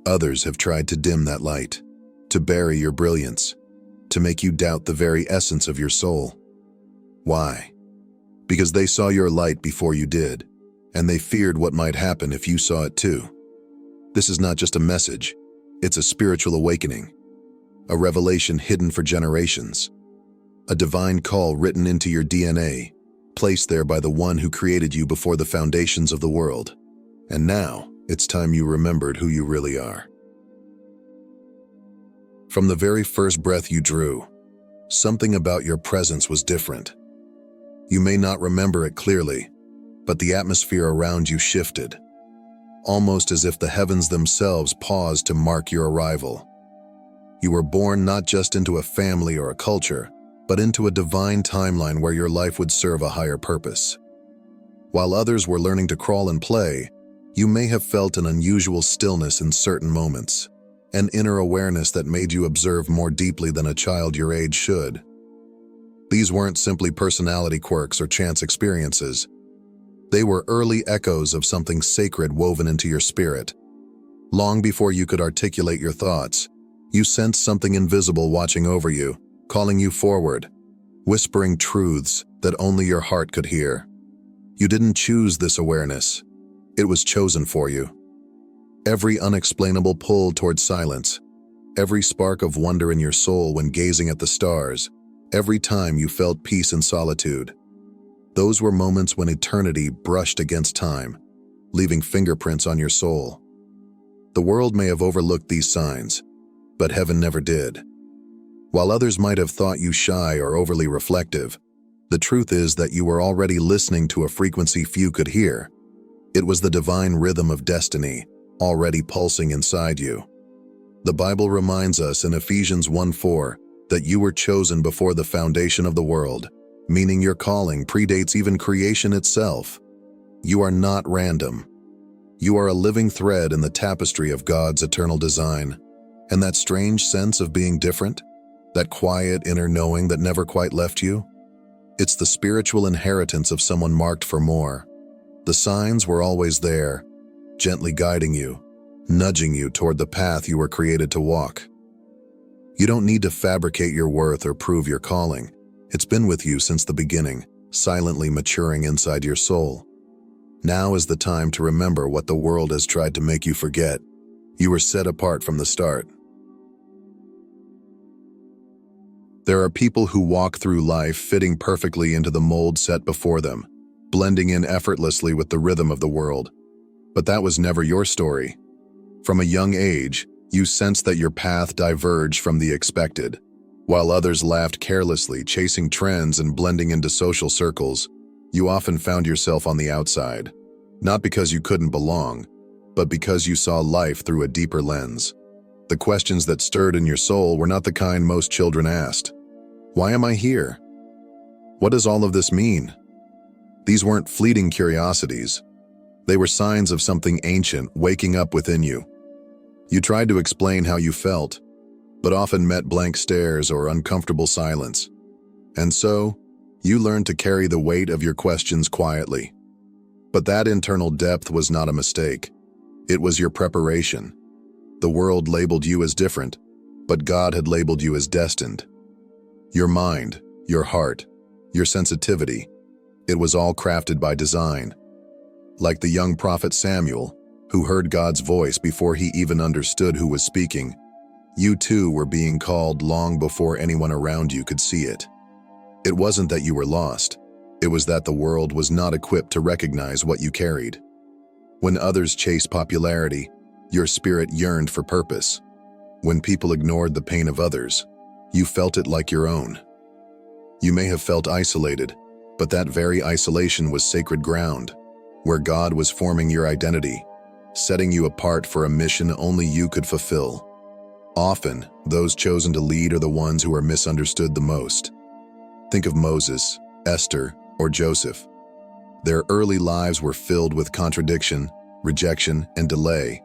others have tried to dim that light, to bury your brilliance, to make you doubt the very essence of your soul. Why? Because they saw your light before you did, and they feared what might happen if you saw it too. This is not just a message, it's a spiritual awakening, a revelation hidden for generations, a divine call written into your DNA, placed there by the one who created you before the foundations of the world. And now, it's time you remembered who you really are. From the very first breath you drew, something about your presence was different. You may not remember it clearly, but the atmosphere around you shifted, almost as if the heavens themselves paused to mark your arrival. You were born not just into a family or a culture, but into a divine timeline where your life would serve a higher purpose. While others were learning to crawl and play, you may have felt an unusual stillness in certain moments, an inner awareness that made you observe more deeply than a child your age should. These weren't simply personality quirks or chance experiences. They were early echoes of something sacred woven into your spirit. Long before you could articulate your thoughts, you sensed something invisible watching over you, calling you forward, whispering truths that only your heart could hear. You didn't choose this awareness. It was chosen for you. Every unexplainable pull toward silence, every spark of wonder in your soul when gazing at the stars, every time you felt peace in solitude. Those were moments when eternity brushed against time, leaving fingerprints on your soul. The world may have overlooked these signs, but heaven never did. While others might have thought you shy or overly reflective, the truth is that you were already listening to a frequency few could hear. It was the divine rhythm of destiny, already pulsing inside you. The Bible reminds us in Ephesians 1:4 that you were chosen before the foundation of the world, meaning your calling predates even creation itself. You are not random. You are a living thread in the tapestry of God's eternal design. And that strange sense of being different, that quiet inner knowing that never quite left you, it's the spiritual inheritance of someone marked for more. The signs were always there, gently guiding you, nudging you toward the path you were created to walk. You don't need to fabricate your worth or prove your calling. It's been with you since the beginning, silently maturing inside your soul. Now is the time to remember what the world has tried to make you forget. You were set apart from the start. There are people who walk through life fitting perfectly into the mold set before them, blending in effortlessly with the rhythm of the world. But that was never your story. From a young age, you sensed that your path diverged from the expected. While others laughed carelessly, chasing trends and blending into social circles, you often found yourself on the outside. Not because you couldn't belong, but because you saw life through a deeper lens. The questions that stirred in your soul were not the kind most children asked. Why am I here? What does all of this mean? These weren't fleeting curiosities. They were signs of something ancient waking up within you. You tried to explain how you felt, but often met blank stares or uncomfortable silence. And so, you learned to carry the weight of your questions quietly. But that internal depth was not a mistake. It was your preparation. The world labeled you as different, but God had labeled you as destined. Your mind, your heart, your sensitivity, it was all crafted by design. Like the young prophet Samuel, who heard God's voice before he even understood who was speaking, you too were being called long before anyone around you could see it. It wasn't that you were lost. It was that the world was not equipped to recognize what you carried. When others chased popularity, your spirit yearned for purpose. When people ignored the pain of others, you felt it like your own. You may have felt isolated, but that very isolation was sacred ground, where God was forming your identity, setting you apart for a mission only you could fulfill. Often, those chosen to lead are the ones who are misunderstood the most. Think of Moses, Esther, or Joseph. Their early lives were filled with contradiction, rejection, and delay,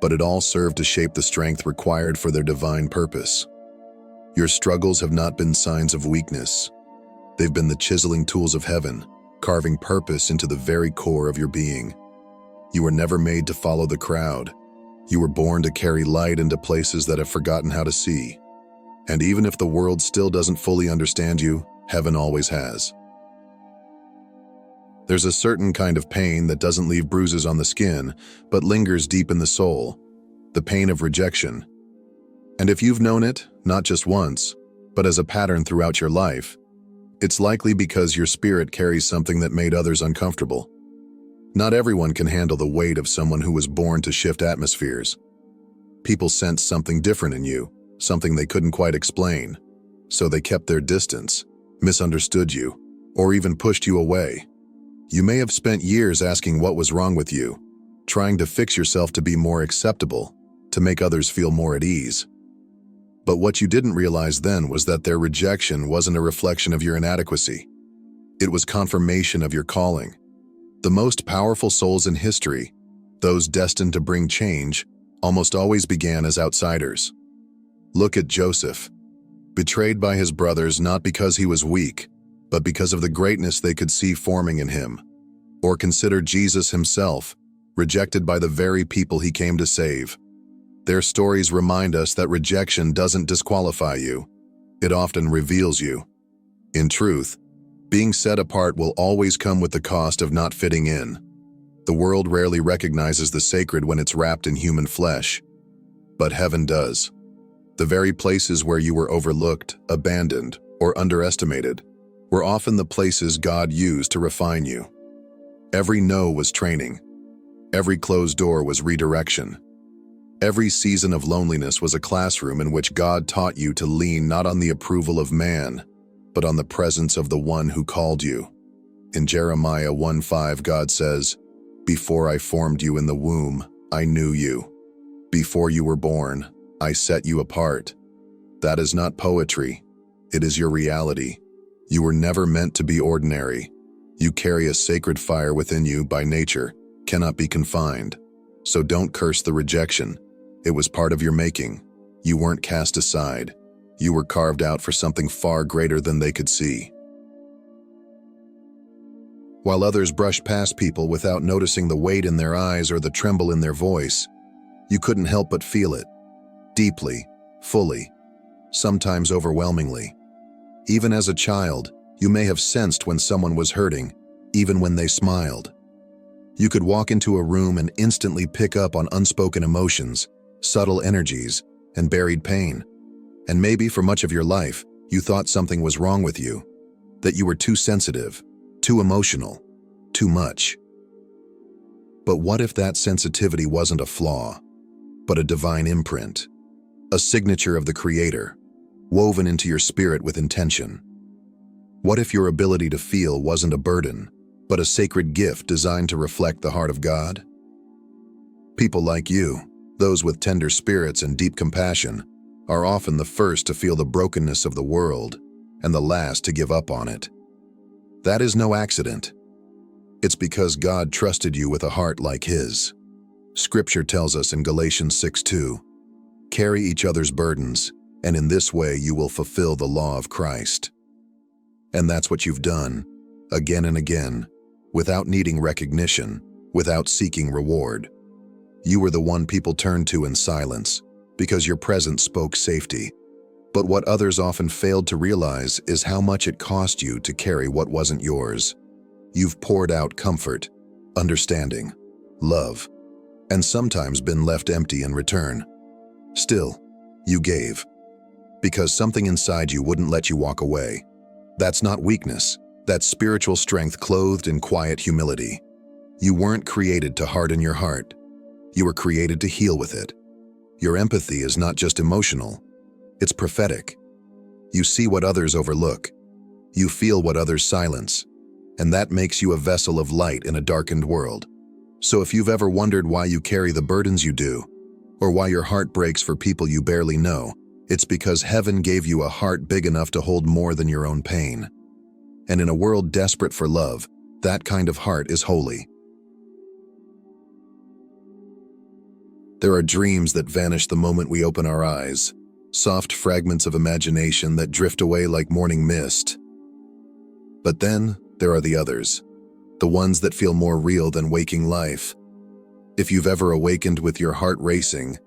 but it all served to shape the strength required for their divine purpose. Your struggles have not been signs of weakness. They've been the chiseling tools of heaven, carving purpose into the very core of your being. You were never made to follow the crowd. You were born to carry light into places that have forgotten how to see. And even if the world still doesn't fully understand you, heaven always has. There's a certain kind of pain that doesn't leave bruises on the skin, but lingers deep in the soul, the pain of rejection. And if you've known it, not just once, but as a pattern throughout your life, it's likely because your spirit carries something that made others uncomfortable. Not everyone can handle the weight of someone who was born to shift atmospheres. People sensed something different in you, something they couldn't quite explain, so they kept their distance, misunderstood you, or even pushed you away. You may have spent years asking what was wrong with you, trying to fix yourself to be more acceptable, to make others feel more at ease. But what you didn't realize then was that their rejection wasn't a reflection of your inadequacy. It was confirmation of your calling. The most powerful souls in history, those destined to bring change, almost always began as outsiders. Look at Joseph, betrayed by his brothers not because he was weak, but because of the greatness they could see forming in him. Or consider Jesus himself, rejected by the very people he came to save. Their stories remind us that rejection doesn't disqualify you. It often reveals you. In truth, being set apart will always come with the cost of not fitting in. The world rarely recognizes the sacred when it's wrapped in human flesh. But heaven does. The very places where you were overlooked, abandoned, or underestimated were often the places God used to refine you. Every no was training. Every closed door was redirection. Every season of loneliness was a classroom in which God taught you to lean not on the approval of man, but on the presence of the one who called you. In Jeremiah 1:5, God says, "Before I formed you in the womb, I knew you. Before you were born, I set you apart." That is not poetry. It is your reality. You were never meant to be ordinary. You carry a sacred fire within you by nature, cannot be confined. So don't curse the rejection. It was part of your making. You weren't cast aside. You were carved out for something far greater than they could see. While others brushed past people without noticing the weight in their eyes or the tremble in their voice, you couldn't help but feel it. Deeply, fully, sometimes overwhelmingly. Even as a child, you may have sensed when someone was hurting, even when they smiled. You could walk into a room and instantly pick up on unspoken emotions, subtle energies, and buried pain. And maybe for much of your life, you thought something was wrong with you, that you were too sensitive, too emotional, too much. But what if that sensitivity wasn't a flaw, but a divine imprint, a signature of the Creator, woven into your spirit with intention? What if your ability to feel wasn't a burden, but a sacred gift designed to reflect the heart of God? People like you, those with tender spirits and deep compassion, are often the first to feel the brokenness of the world and the last to give up on it. That is no accident. It's because God trusted you with a heart like His. Scripture tells us in Galatians 6:2, "Carry each other's burdens, and in this way you will fulfill the law of Christ." And that's what you've done, again and again, without needing recognition, without seeking reward. You were the one people turned to in silence, because your presence spoke safety. But what others often failed to realize is how much it cost you to carry what wasn't yours. You've poured out comfort, understanding, love, and sometimes been left empty in return. Still, you gave, because something inside you wouldn't let you walk away. That's not weakness, that's spiritual strength clothed in quiet humility. You weren't created to harden your heart. You were created to heal with it. Your empathy is not just emotional, it's prophetic. You see what others overlook. You feel what others silence. And that makes you a vessel of light in a darkened world. So if you've ever wondered why you carry the burdens you do, or why your heart breaks for people you barely know, it's because heaven gave you a heart big enough to hold more than your own pain. And in a world desperate for love, that kind of heart is holy. There are dreams that vanish the moment we open our eyes, soft fragments of imagination that drift away like morning mist. But then, there are the others, the ones that feel more real than waking life. If you've ever awakened with your heart racing,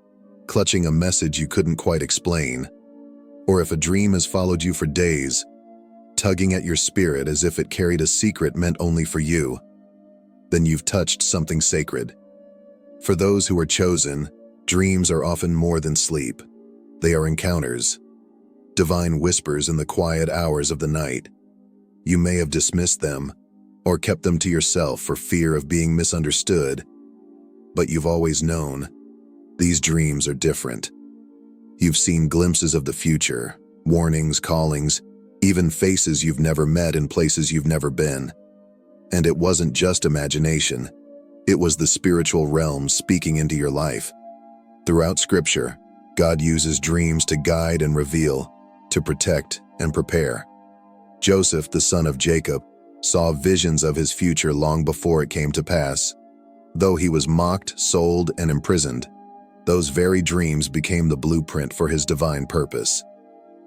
clutching a message you couldn't quite explain, or if a dream has followed you for days, tugging at your spirit as if it carried a secret meant only for you, then you've touched something sacred. For those who are chosen, dreams are often more than sleep. They are encounters, divine whispers in the quiet hours of the night. You may have dismissed them, or kept them to yourself for fear of being misunderstood, but you've always known, these dreams are different. You've seen glimpses of the future, warnings, callings, even faces you've never met in places you've never been. And it wasn't just imagination, it was the spiritual realm speaking into your life. Throughout Scripture, God uses dreams to guide and reveal, to protect and prepare. Joseph, the son of Jacob, saw visions of his future long before it came to pass. Though he was mocked, sold, and imprisoned, those very dreams became the blueprint for his divine purpose.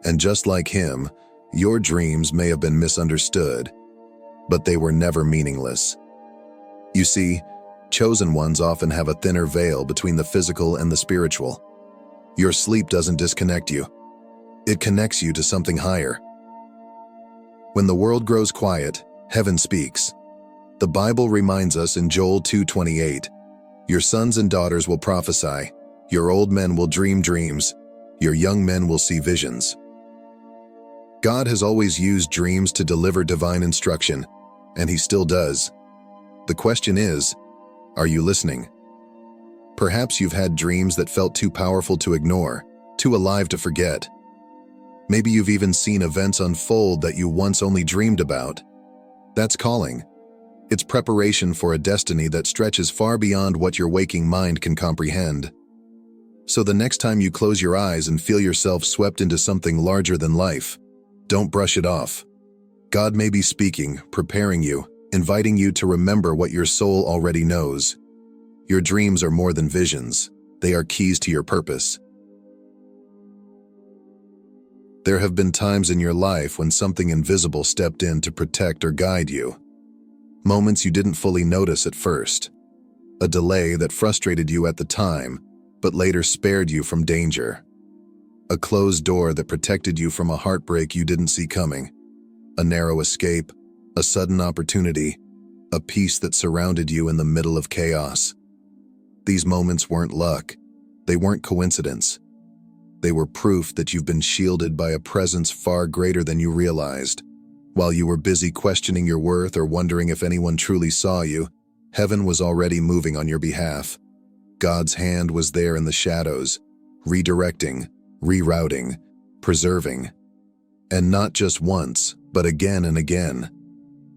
And just like him, your dreams may have been misunderstood, but they were never meaningless. You see, chosen ones often have a thinner veil between the physical and the spiritual. Your sleep doesn't disconnect you. It connects you to something higher. When the world grows quiet, heaven speaks. The Bible reminds us in Joel 2:28, "Your sons and daughters will prophesy, your old men will dream dreams, your young men will see visions." God has always used dreams to deliver divine instruction, and He still does. The question is, are you listening? Perhaps you've had dreams that felt too powerful to ignore, too alive to forget. Maybe you've even seen events unfold that you once only dreamed about. That's calling. It's preparation for a destiny that stretches far beyond what your waking mind can comprehend. So the next time you close your eyes and feel yourself swept into something larger than life, don't brush it off. God may be speaking, preparing you, inviting you to remember what your soul already knows. Your dreams are more than visions. They are keys to your purpose. There have been times in your life when something invisible stepped in to protect or guide you. Moments you didn't fully notice at first. A delay that frustrated you at the time, but later spared you from danger. A closed door that protected you from a heartbreak you didn't see coming. A narrow escape, a sudden opportunity, a peace that surrounded you in the middle of chaos. These moments weren't luck. They weren't coincidence. They were proof that you've been shielded by a presence far greater than you realized. While you were busy questioning your worth or wondering if anyone truly saw you, heaven was already moving on your behalf. God's hand was there in the shadows, redirecting, rerouting, preserving. And not just once, but again and again.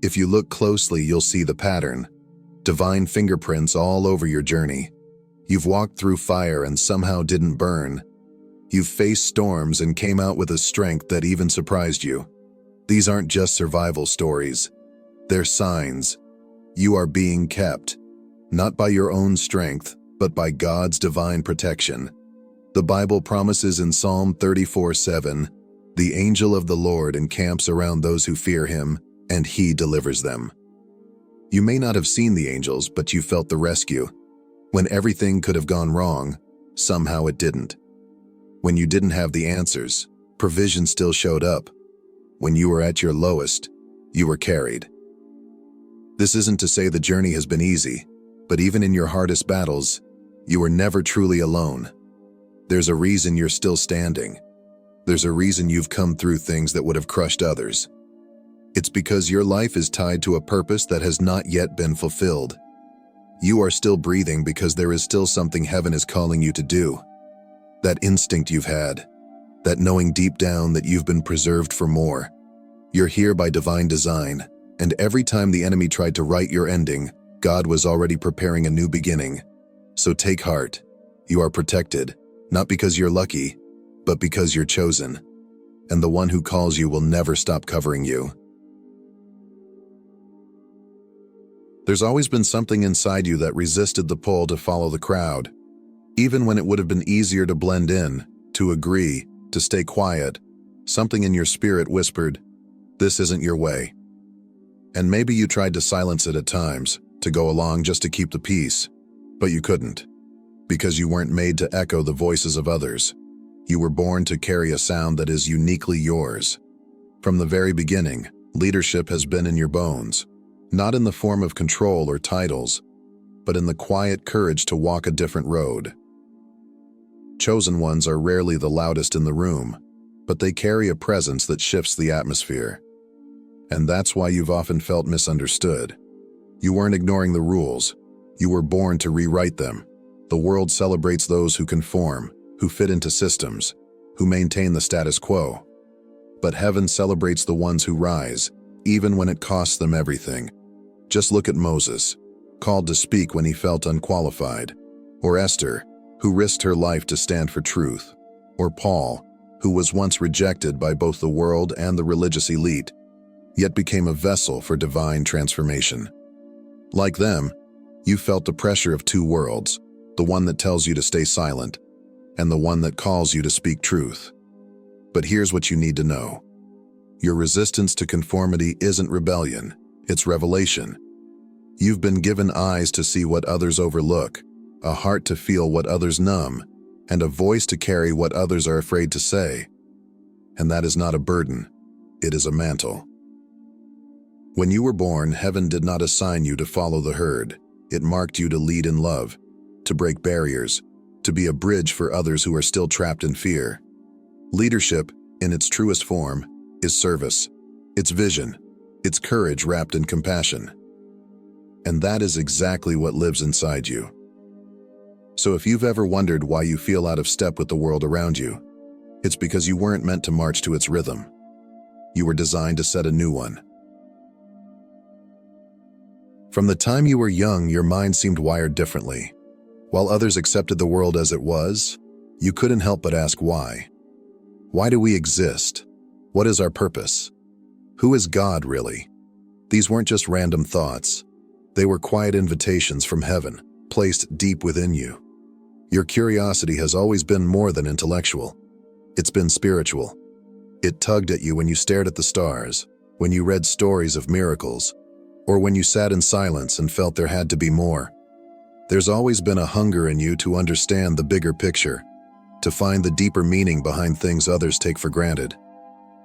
If you look closely, you'll see the pattern. Divine fingerprints all over your journey. You've walked through fire and somehow didn't burn. You've faced storms and came out with a strength that even surprised you. These aren't just survival stories. They're signs. You are being kept, not by your own strength, but by God's divine protection. The Bible promises in Psalm 34:7, "The angel of the Lord encamps around those who fear Him, and He delivers them." You may not have seen the angels, but you felt the rescue. When everything could have gone wrong, somehow it didn't. When you didn't have the answers, provision still showed up. When you were at your lowest, you were carried. This isn't to say the journey has been easy, but even in your hardest battles, you were never truly alone. There's a reason you're still standing. There's a reason you've come through things that would have crushed others. It's because your life is tied to a purpose that has not yet been fulfilled. You are still breathing because there is still something heaven is calling you to do. That instinct you've had, that knowing deep down that you've been preserved for more. You're here by divine design, and every time the enemy tried to write your ending, God was already preparing a new beginning. So take heart. You are protected, not because you're lucky, but because you're chosen. And the one who calls you will never stop covering you. There's always been something inside you that resisted the pull to follow the crowd. Even when it would have been easier to blend in, to agree, to stay quiet, something in your spirit whispered, "This isn't your way." And maybe you tried to silence it at times, to go along just to keep the peace, but you couldn't, because you weren't made to echo the voices of others. You were born to carry a sound that is uniquely yours. From the very beginning, leadership has been in your bones, not in the form of control or titles, but in the quiet courage to walk a different road. Chosen ones are rarely the loudest in the room, but they carry a presence that shifts the atmosphere. And that's why you've often felt misunderstood. You weren't ignoring the rules. You were born to rewrite them. The world celebrates those who conform, who fit into systems, who maintain the status quo. But heaven celebrates the ones who rise, even when it costs them everything. Just look at Moses, called to speak when he felt unqualified, or Esther, who risked her life to stand for truth, or Paul, who was once rejected by both the world and the religious elite, yet became a vessel for divine transformation. Like them, you felt the pressure of two worlds, the one that tells you to stay silent, and the one that calls you to speak truth. But here's what you need to know. Your resistance to conformity isn't rebellion, it's revelation. You've been given eyes to see what others overlook, a heart to feel what others numb, and a voice to carry what others are afraid to say. And that is not a burden, it is a mantle. When you were born, heaven did not assign you to follow the herd. It marked you to lead in love, to break barriers, to be a bridge for others who are still trapped in fear. Leadership, in its truest form, is service. It's vision. It's courage wrapped in compassion. And that is exactly what lives inside you. So if you've ever wondered why you feel out of step with the world around you, it's because you weren't meant to march to its rhythm. You were designed to set a new one. From the time you were young, your mind seemed wired differently. While others accepted the world as it was, you couldn't help but ask why. Why do we exist? What is our purpose? Who is God, really? These weren't just random thoughts. They were quiet invitations from heaven, placed deep within you. Your curiosity has always been more than intellectual. It's been spiritual. It tugged at you when you stared at the stars, when you read stories of miracles, or when you sat in silence and felt there had to be more. There's always been a hunger in you to understand the bigger picture, to find the deeper meaning behind things others take for granted.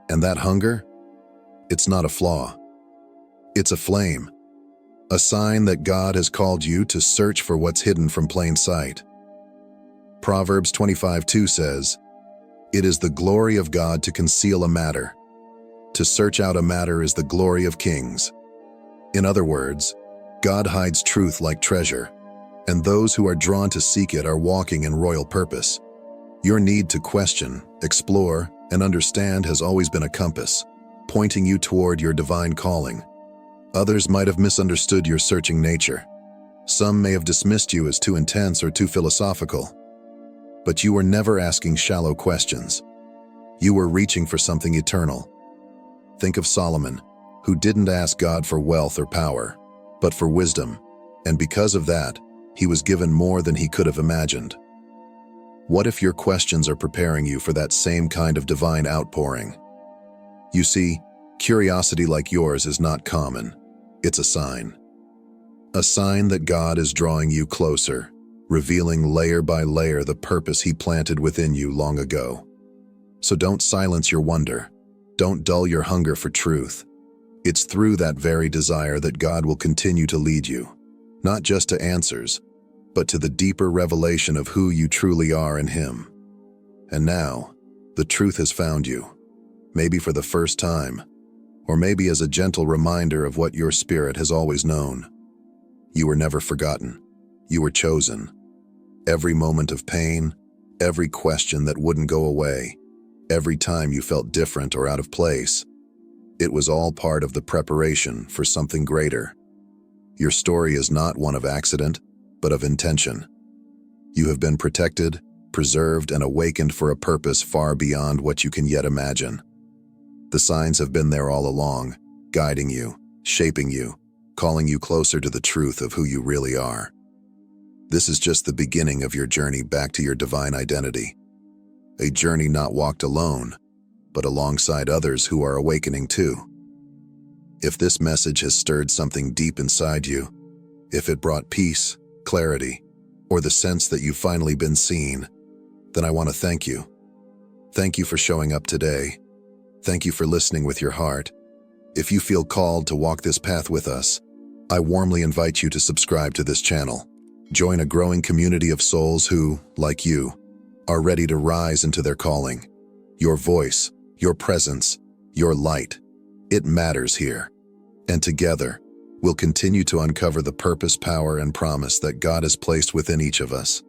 And that hunger? It's not a flaw. It's a flame, a sign that God has called you to search for what's hidden from plain sight. Proverbs 25:2 says, "It is the glory of God to conceal a matter. To search out a matter is the glory of kings." In other words, God hides truth like treasure, and those who are drawn to seek it are walking in royal purpose. Your need to question, explore, and understand has always been a compass, pointing you toward your divine calling. Others might have misunderstood your searching nature. Some may have dismissed you as too intense or too philosophical. But you were never asking shallow questions. You were reaching for something eternal. Think of Solomon, who didn't ask God for wealth or power, but for wisdom, and because of that, he was given more than he could have imagined. What if your questions are preparing you for that same kind of divine outpouring? You see, curiosity like yours is not common. It's a sign. A sign that God is drawing you closer, revealing layer by layer the purpose he planted within you long ago. So don't silence your wonder. Don't dull your hunger for truth. It's through that very desire that God will continue to lead you, not just to answers, but to the deeper revelation of who you truly are in him. And now, the truth has found you, maybe for the first time, or maybe as a gentle reminder of what your spirit has always known. You were never forgotten. You were chosen. Every moment of pain, every question that wouldn't go away, every time you felt different or out of place, it was all part of the preparation for something greater. Your story is not one of accident, but of intention. You have been protected, preserved, and awakened for a purpose far beyond what you can yet imagine. The signs have been there all along, guiding you, shaping you, calling you closer to the truth of who you really are. This is just the beginning of your journey back to your divine identity. a journey not walked alone, but alongside others who are awakening too. If this message has stirred something deep inside you, if it brought peace, clarity, or the sense that you've finally been seen, then I want to thank you. Thank you for showing up today. Thank you for listening with your heart. If you feel called to walk this path with us, I warmly invite you to subscribe to this channel. Join a growing community of souls who, like you, are ready to rise into their calling. Your voice, your presence, your light, it matters here. And together, we'll continue to uncover the purpose, power, and promise that God has placed within each of us.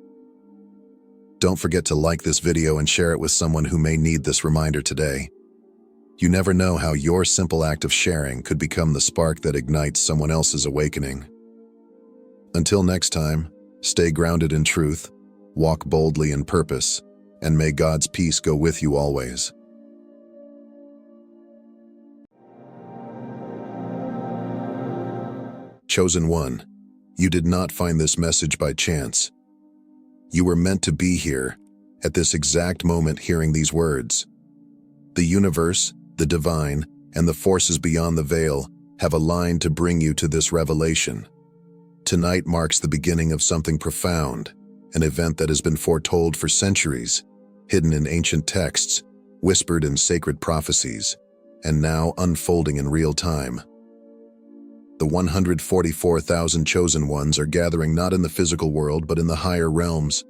Don't forget to like this video and share it with someone who may need this reminder today. You never know how your simple act of sharing could become the spark that ignites someone else's awakening. Until next time, stay grounded in truth, walk boldly in purpose, and may God's peace go with you always. Chosen one, you did not find this message by chance. You were meant to be here, at this exact moment hearing these words. The universe, the divine, and the forces beyond the veil have aligned to bring you to this revelation. Tonight marks the beginning of something profound, an event that has been foretold for centuries, hidden in ancient texts, whispered in sacred prophecies, and now unfolding in real time. The 144,000 chosen ones are gathering not in the physical world but in the higher realms,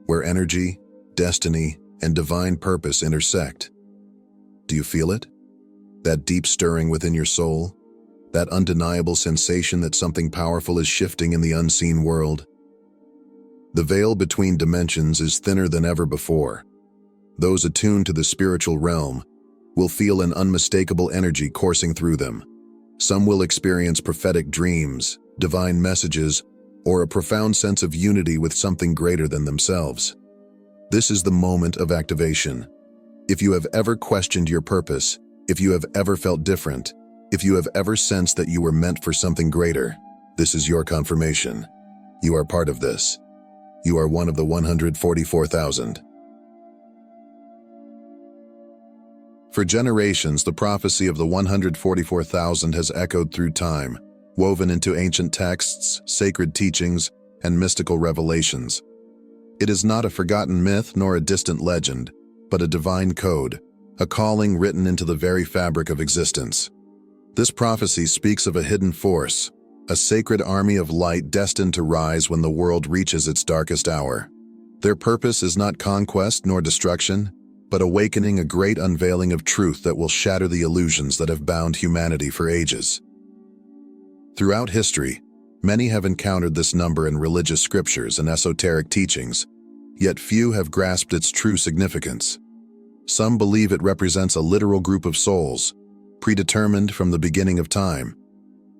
where energy, destiny, and divine purpose intersect. Do you feel it? That deep stirring within your soul? That undeniable sensation that something powerful is shifting in the unseen world? The veil between dimensions is thinner than ever before. Those attuned to the spiritual realm will feel an unmistakable energy coursing through them. Some will experience prophetic dreams, divine messages, or a profound sense of unity with something greater than themselves. This is the moment of activation. If you have ever questioned your purpose, if you have ever felt different, if you have ever sensed that you were meant for something greater, this is your confirmation. You are part of this. You are one of the 144,000. For generations, the prophecy of the 144,000 has echoed through time, woven into ancient texts, sacred teachings, and mystical revelations. It is not a forgotten myth nor a distant legend, but a divine code, a calling written into the very fabric of existence. This prophecy speaks of a hidden force, a sacred army of light destined to rise when the world reaches its darkest hour. Their purpose is not conquest nor destruction, but awakening, a great unveiling of truth that will shatter the illusions that have bound humanity for ages. Throughout history, many have encountered this number in religious scriptures and esoteric teachings, yet few have grasped its true significance. Some believe it represents a literal group of souls, predetermined from the beginning of time.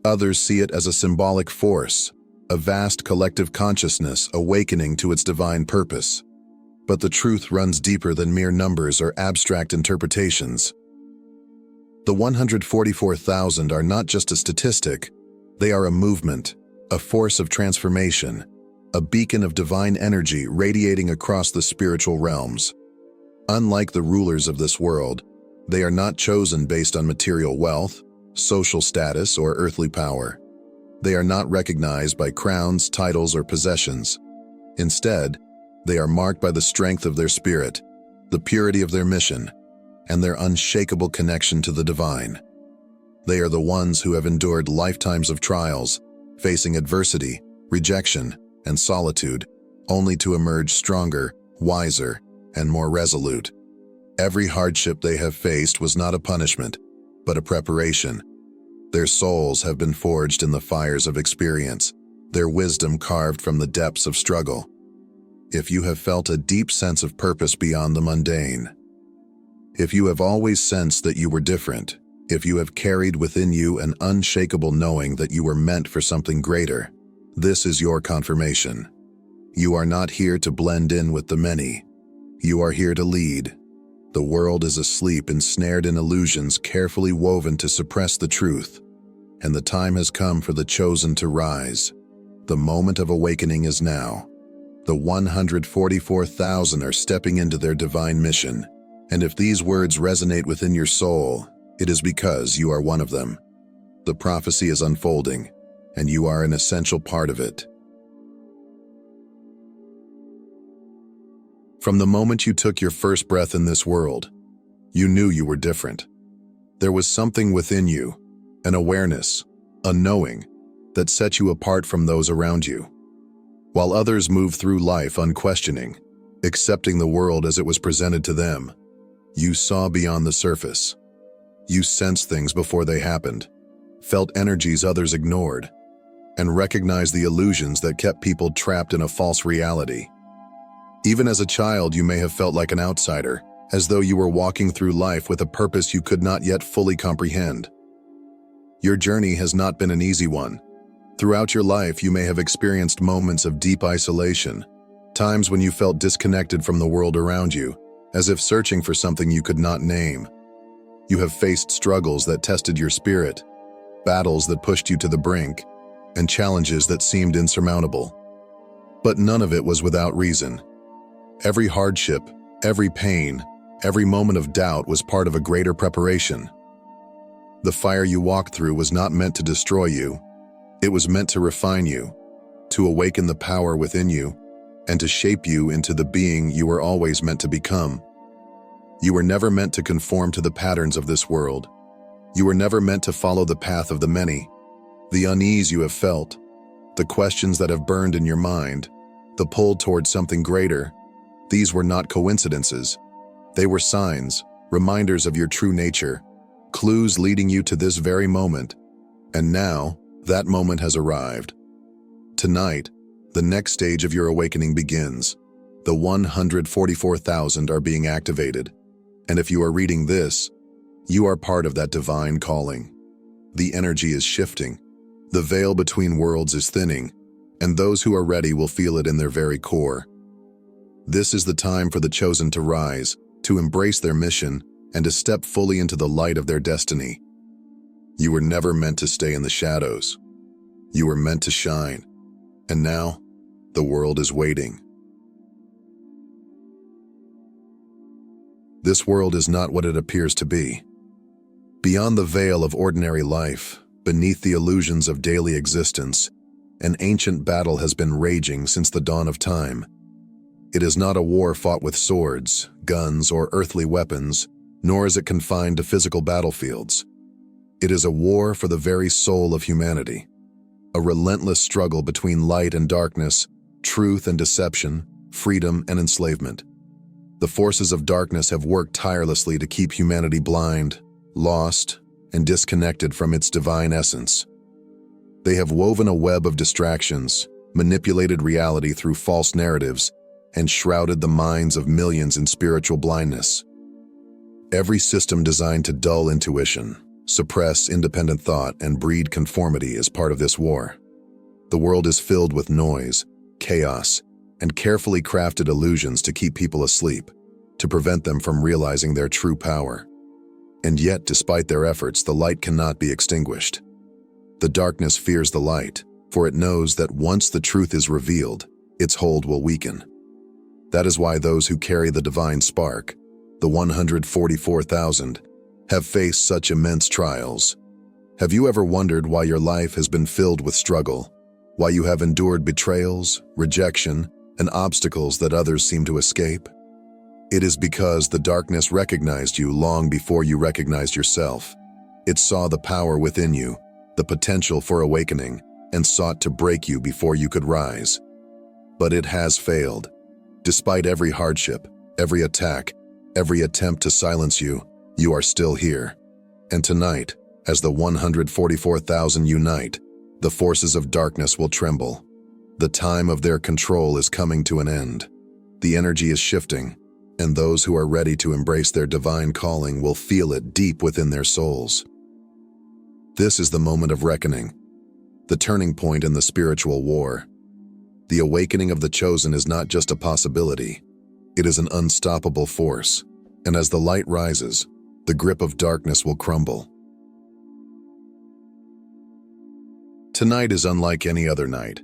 Others see it as a symbolic force, a vast collective consciousness awakening to its divine purpose. But the truth runs deeper than mere numbers or abstract interpretations. The 144,000 are not just a statistic, they are a movement, a force of transformation, a beacon of divine energy radiating across the spiritual realms. Unlike the rulers of this world, they are not chosen based on material wealth, social status, or earthly power. They are not recognized by crowns, titles, or possessions. Instead, they are marked by the strength of their spirit, the purity of their mission, and their unshakable connection to the divine. They are the ones who have endured lifetimes of trials, facing adversity, rejection, and solitude, only to emerge stronger, wiser, and more resolute. Every hardship they have faced was not a punishment, but a preparation. Their souls have been forged in the fires of experience, their wisdom carved from the depths of struggle. If you have felt a deep sense of purpose beyond the mundane, if you have always sensed that you were different, if you have carried within you an unshakable knowing that you were meant for something greater, this is your confirmation. You are not here to blend in with the many. You are here to lead. The world is asleep, ensnared in illusions carefully woven to suppress the truth, and the time has come for the chosen to rise. The moment of awakening is now. The 144,000 are stepping into their divine mission, and if these words resonate within your soul, it is because you are one of them. The prophecy is unfolding, and you are an essential part of it. From the moment you took your first breath in this world, you knew you were different. There was something within you, an awareness, a knowing, that set you apart from those around you. While others moved through life unquestioning, accepting the world as it was presented to them, you saw beyond the surface. You sensed things before they happened, felt energies others ignored, and recognized the illusions that kept people trapped in a false reality. Even as a child, you may have felt like an outsider, as though you were walking through life with a purpose you could not yet fully comprehend. Your journey has not been an easy one. Throughout your life, you may have experienced moments of deep isolation, times when you felt disconnected from the world around you, as if searching for something you could not name. You have faced struggles that tested your spirit, battles that pushed you to the brink, and challenges that seemed insurmountable. But none of it was without reason. Every hardship, every pain, every moment of doubt was part of a greater preparation. The fire you walked through was not meant to destroy you. It was meant to refine you, to awaken the power within you, and to shape you into the being you were always meant to become. You were never meant to conform to the patterns of this world. You were never meant to follow the path of the many. The unease you have felt, the questions that have burned in your mind, the pull towards something greater, these were not coincidences. They were signs, reminders of your true nature, clues leading you to this very moment. And now, that moment has arrived. Tonight, the next stage of your awakening begins. The 144,000 are being activated. And if you are reading this, you are part of that divine calling. The energy is shifting. The veil between worlds is thinning, and those who are ready will feel it in their very core. This is the time for the chosen to rise, to embrace their mission, and to step fully into the light of their destiny. You were never meant to stay in the shadows. You were meant to shine. And now, the world is waiting. This world is not what it appears to be. Beyond the veil of ordinary life, beneath the illusions of daily existence, an ancient battle has been raging since the dawn of time. It is not a war fought with swords, guns, or earthly weapons, nor is it confined to physical battlefields. It is a war for the very soul of humanity, a relentless struggle between light and darkness, truth and deception, freedom and enslavement. The forces of darkness have worked tirelessly to keep humanity blind, lost, and disconnected from its divine essence. They have woven a web of distractions, manipulated reality through false narratives, and shrouded the minds of millions in spiritual blindness. Every system designed to dull intuition, suppress independent thought, and breed conformity is part of this war. The world is filled with noise, chaos, and carefully crafted illusions to keep people asleep, to prevent them from realizing their true power. And yet, despite their efforts, the light cannot be extinguished. The darkness fears the light, for it knows that once the truth is revealed, its hold will weaken. That is why those who carry the divine spark, the 144,000, have faced such immense trials. Have you ever wondered why your life has been filled with struggle, why you have endured betrayals, rejection, and obstacles that others seem to escape? It is because the darkness recognized you long before you recognized yourself. It saw the power within you, the potential for awakening, and sought to break you before you could rise. But it has failed. Despite every hardship, every attack, every attempt to silence you, you are still here. And tonight, as the 144,000 unite, the forces of darkness will tremble. The time of their control is coming to an end. The energy is shifting, and those who are ready to embrace their divine calling will feel it deep within their souls. This is the moment of reckoning, the turning point in the spiritual war. The awakening of the chosen is not just a possibility, it is an unstoppable force, and as the light rises, the grip of darkness will crumble. Tonight is unlike any other night.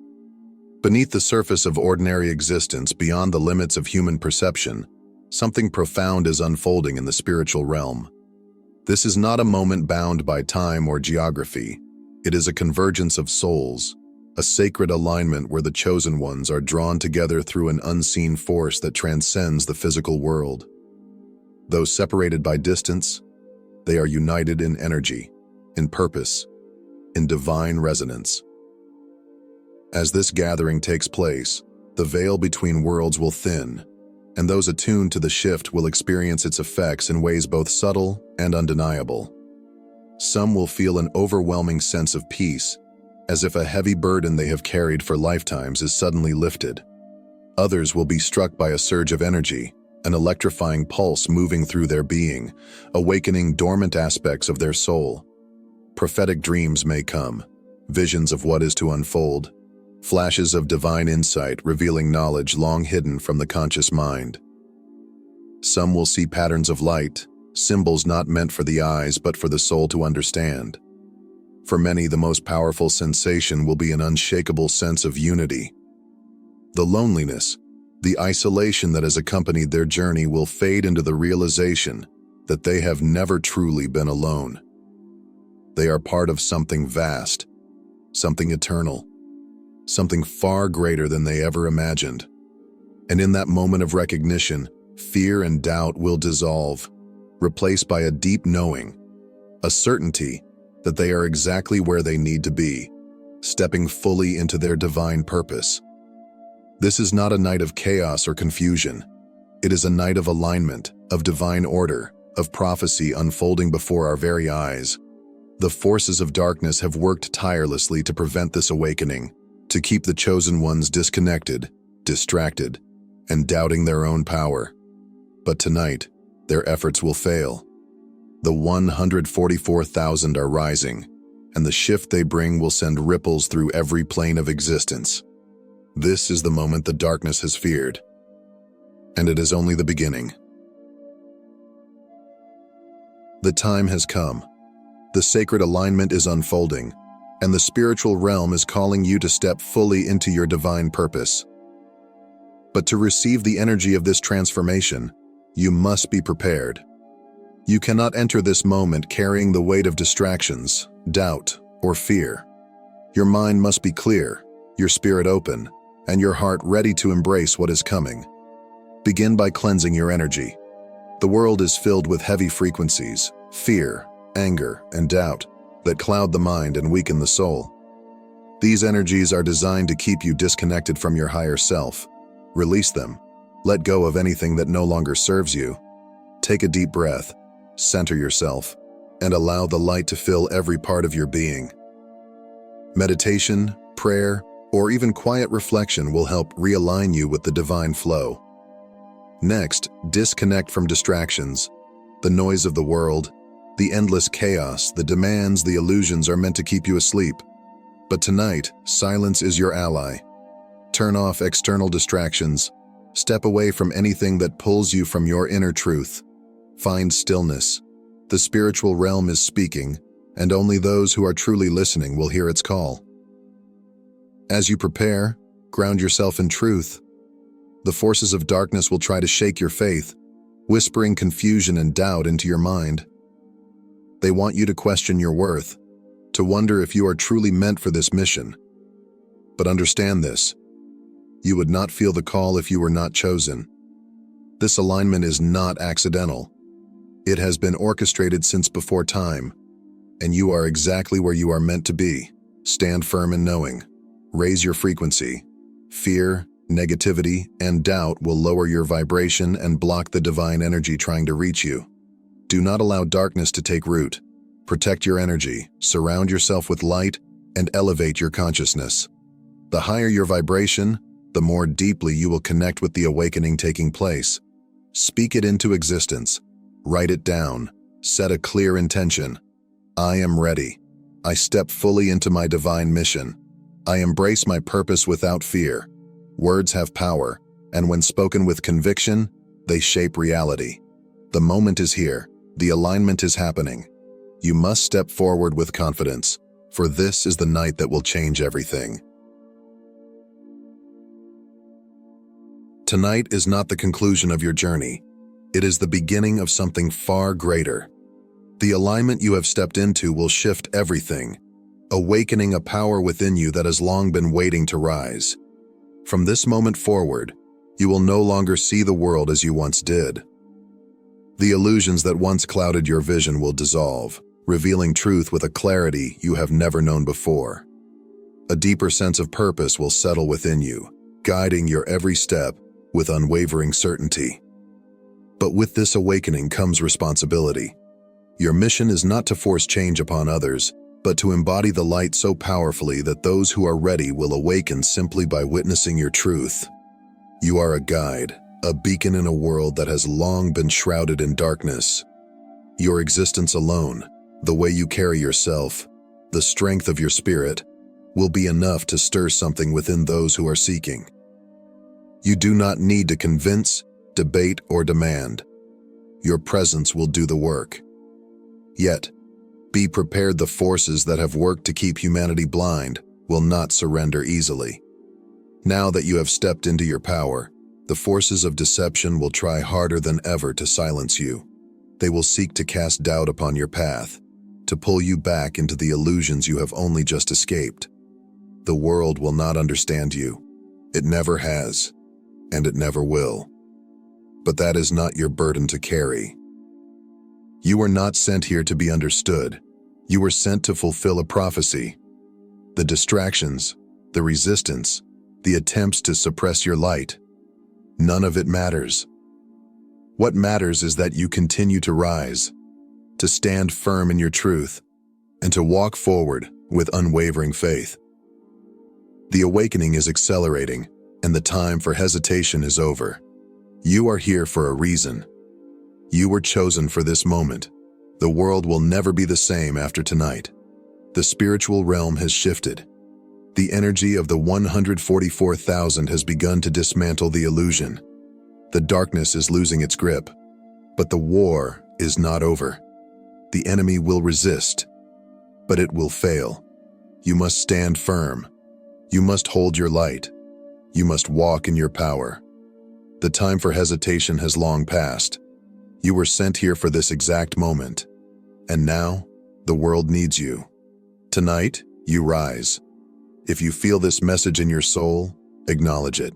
Beneath the surface of ordinary existence, beyond the limits of human perception, something profound is unfolding in the spiritual realm. This is not a moment bound by time or geography. It is a convergence of souls, a sacred alignment where the chosen ones are drawn together through an unseen force that transcends the physical world. Though separated by distance, they are united in energy, in purpose, in divine resonance. As this gathering takes place, the veil between worlds will thin, and those attuned to the shift will experience its effects in ways both subtle and undeniable. Some will feel an overwhelming sense of peace, as if a heavy burden they have carried for lifetimes is suddenly lifted. Others will be struck by a surge of energy, an electrifying pulse moving through their being, awakening dormant aspects of their soul. Prophetic dreams may come, visions of what is to unfold, flashes of divine insight revealing knowledge long hidden from the conscious mind. Some will see patterns of light, symbols not meant for the eyes but for the soul to understand. For many, the most powerful sensation will be an unshakable sense of unity. The loneliness, the isolation that has accompanied their journey will fade into the realization that they have never truly been alone. They are part of something vast, something eternal, something far greater than they ever imagined. And in that moment of recognition, fear and doubt will dissolve, replaced by a deep knowing, a certainty that they are exactly where they need to be, stepping fully into their divine purpose. This is not a night of chaos or confusion. It is a night of alignment, of divine order, of prophecy unfolding before our very eyes. The forces of darkness have worked tirelessly to prevent this awakening, to keep the chosen ones disconnected, distracted, and doubting their own power. But tonight, their efforts will fail. The 144,000 are rising, and the shift they bring will send ripples through every plane of existence. This is the moment the darkness has feared, and it is only the beginning. The time has come. The sacred alignment is unfolding, and the spiritual realm is calling you to step fully into your divine purpose. But to receive the energy of this transformation, you must be prepared. You cannot enter this moment carrying the weight of distractions, doubt, or fear. Your mind must be clear, your spirit open, and your heart ready to embrace what is coming. Begin by cleansing your energy. The world is filled with heavy frequencies, fear, anger, and doubt that cloud the mind and weaken the soul. These energies are designed to keep you disconnected from your higher self. Release them. Let go of anything that no longer serves you. Take a deep breath, center yourself, and allow the light to fill every part of your being. Meditation, prayer, or even quiet reflection will help realign you with the divine flow. Next, disconnect from distractions. The noise of the world, the endless chaos, the demands, the illusions are meant to keep you asleep. But tonight, silence is your ally. Turn off external distractions. Step away from anything that pulls you from your inner truth. Find stillness. The spiritual realm is speaking, and only those who are truly listening will hear its call. As you prepare, ground yourself in truth. The forces of darkness will try to shake your faith, whispering confusion and doubt into your mind. They want you to question your worth, to wonder if you are truly meant for this mission. But understand this: you would not feel the call if you were not chosen. This alignment is not accidental. It has been orchestrated since before time, and you are exactly where you are meant to be. Stand firm in knowing. Raise your frequency. Fear, negativity, and doubt will lower your vibration and block the divine energy trying to reach you. Do not allow darkness to take root. Protect your energy, surround yourself with light, and elevate your consciousness. The higher your vibration, the more deeply you will connect with the awakening taking place. Speak it into existence. Write it down. Set a clear intention. I am ready. I step fully into my divine mission. I embrace my purpose without fear. Words have power, and when spoken with conviction, they shape reality. The moment is here. The alignment is happening. You must step forward with confidence, for this is the night that will change everything. Tonight is not the conclusion of your journey. It is the beginning of something far greater. The alignment you have stepped into will shift everything, awakening a power within you that has long been waiting to rise. From this moment forward, you will no longer see the world as you once did. The illusions that once clouded your vision will dissolve, revealing truth with a clarity you have never known before. A deeper sense of purpose will settle within you, guiding your every step with unwavering certainty. But with this awakening comes responsibility. Your mission is not to force change upon others, but to embody the light so powerfully that those who are ready will awaken simply by witnessing your truth. You are a guide, a beacon in a world that has long been shrouded in darkness. Your existence alone, the way you carry yourself, the strength of your spirit, will be enough to stir something within those who are seeking. You do not need to convince, debate, or demand. Your presence will do the work. Yet, be prepared, the forces that have worked to keep humanity blind will not surrender easily. Now that you have stepped into your power, the forces of deception will try harder than ever to silence you. They will seek to cast doubt upon your path, to pull you back into the illusions you have only just escaped. The world will not understand you. It never has, and it never will. But that is not your burden to carry. You were not sent here to be understood. You were sent to fulfill a prophecy. The distractions, the resistance, the attempts to suppress your light, none of it matters. What matters is that you continue to rise, to stand firm in your truth, and to walk forward with unwavering faith. The awakening is accelerating, and the time for hesitation is over. You are here for a reason. You were chosen for this moment. The world will never be the same after tonight. The spiritual realm has shifted. The energy of the 144,000 has begun to dismantle the illusion. The darkness is losing its grip. But the war is not over. The enemy will resist, but it will fail. You must stand firm. You must hold your light. You must walk in your power. The time for hesitation has long passed. You were sent here for this exact moment. And now, the world needs you. Tonight, you rise. If you feel this message in your soul, acknowledge it.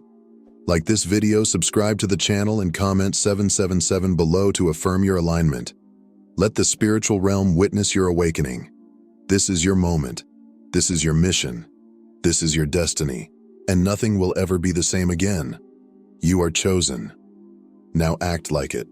Like this video, subscribe to the channel, and comment 777 below to affirm your alignment. Let the spiritual realm witness your awakening. This is your moment. This is your mission. This is your destiny. And nothing will ever be the same again. You are chosen. Now act like it.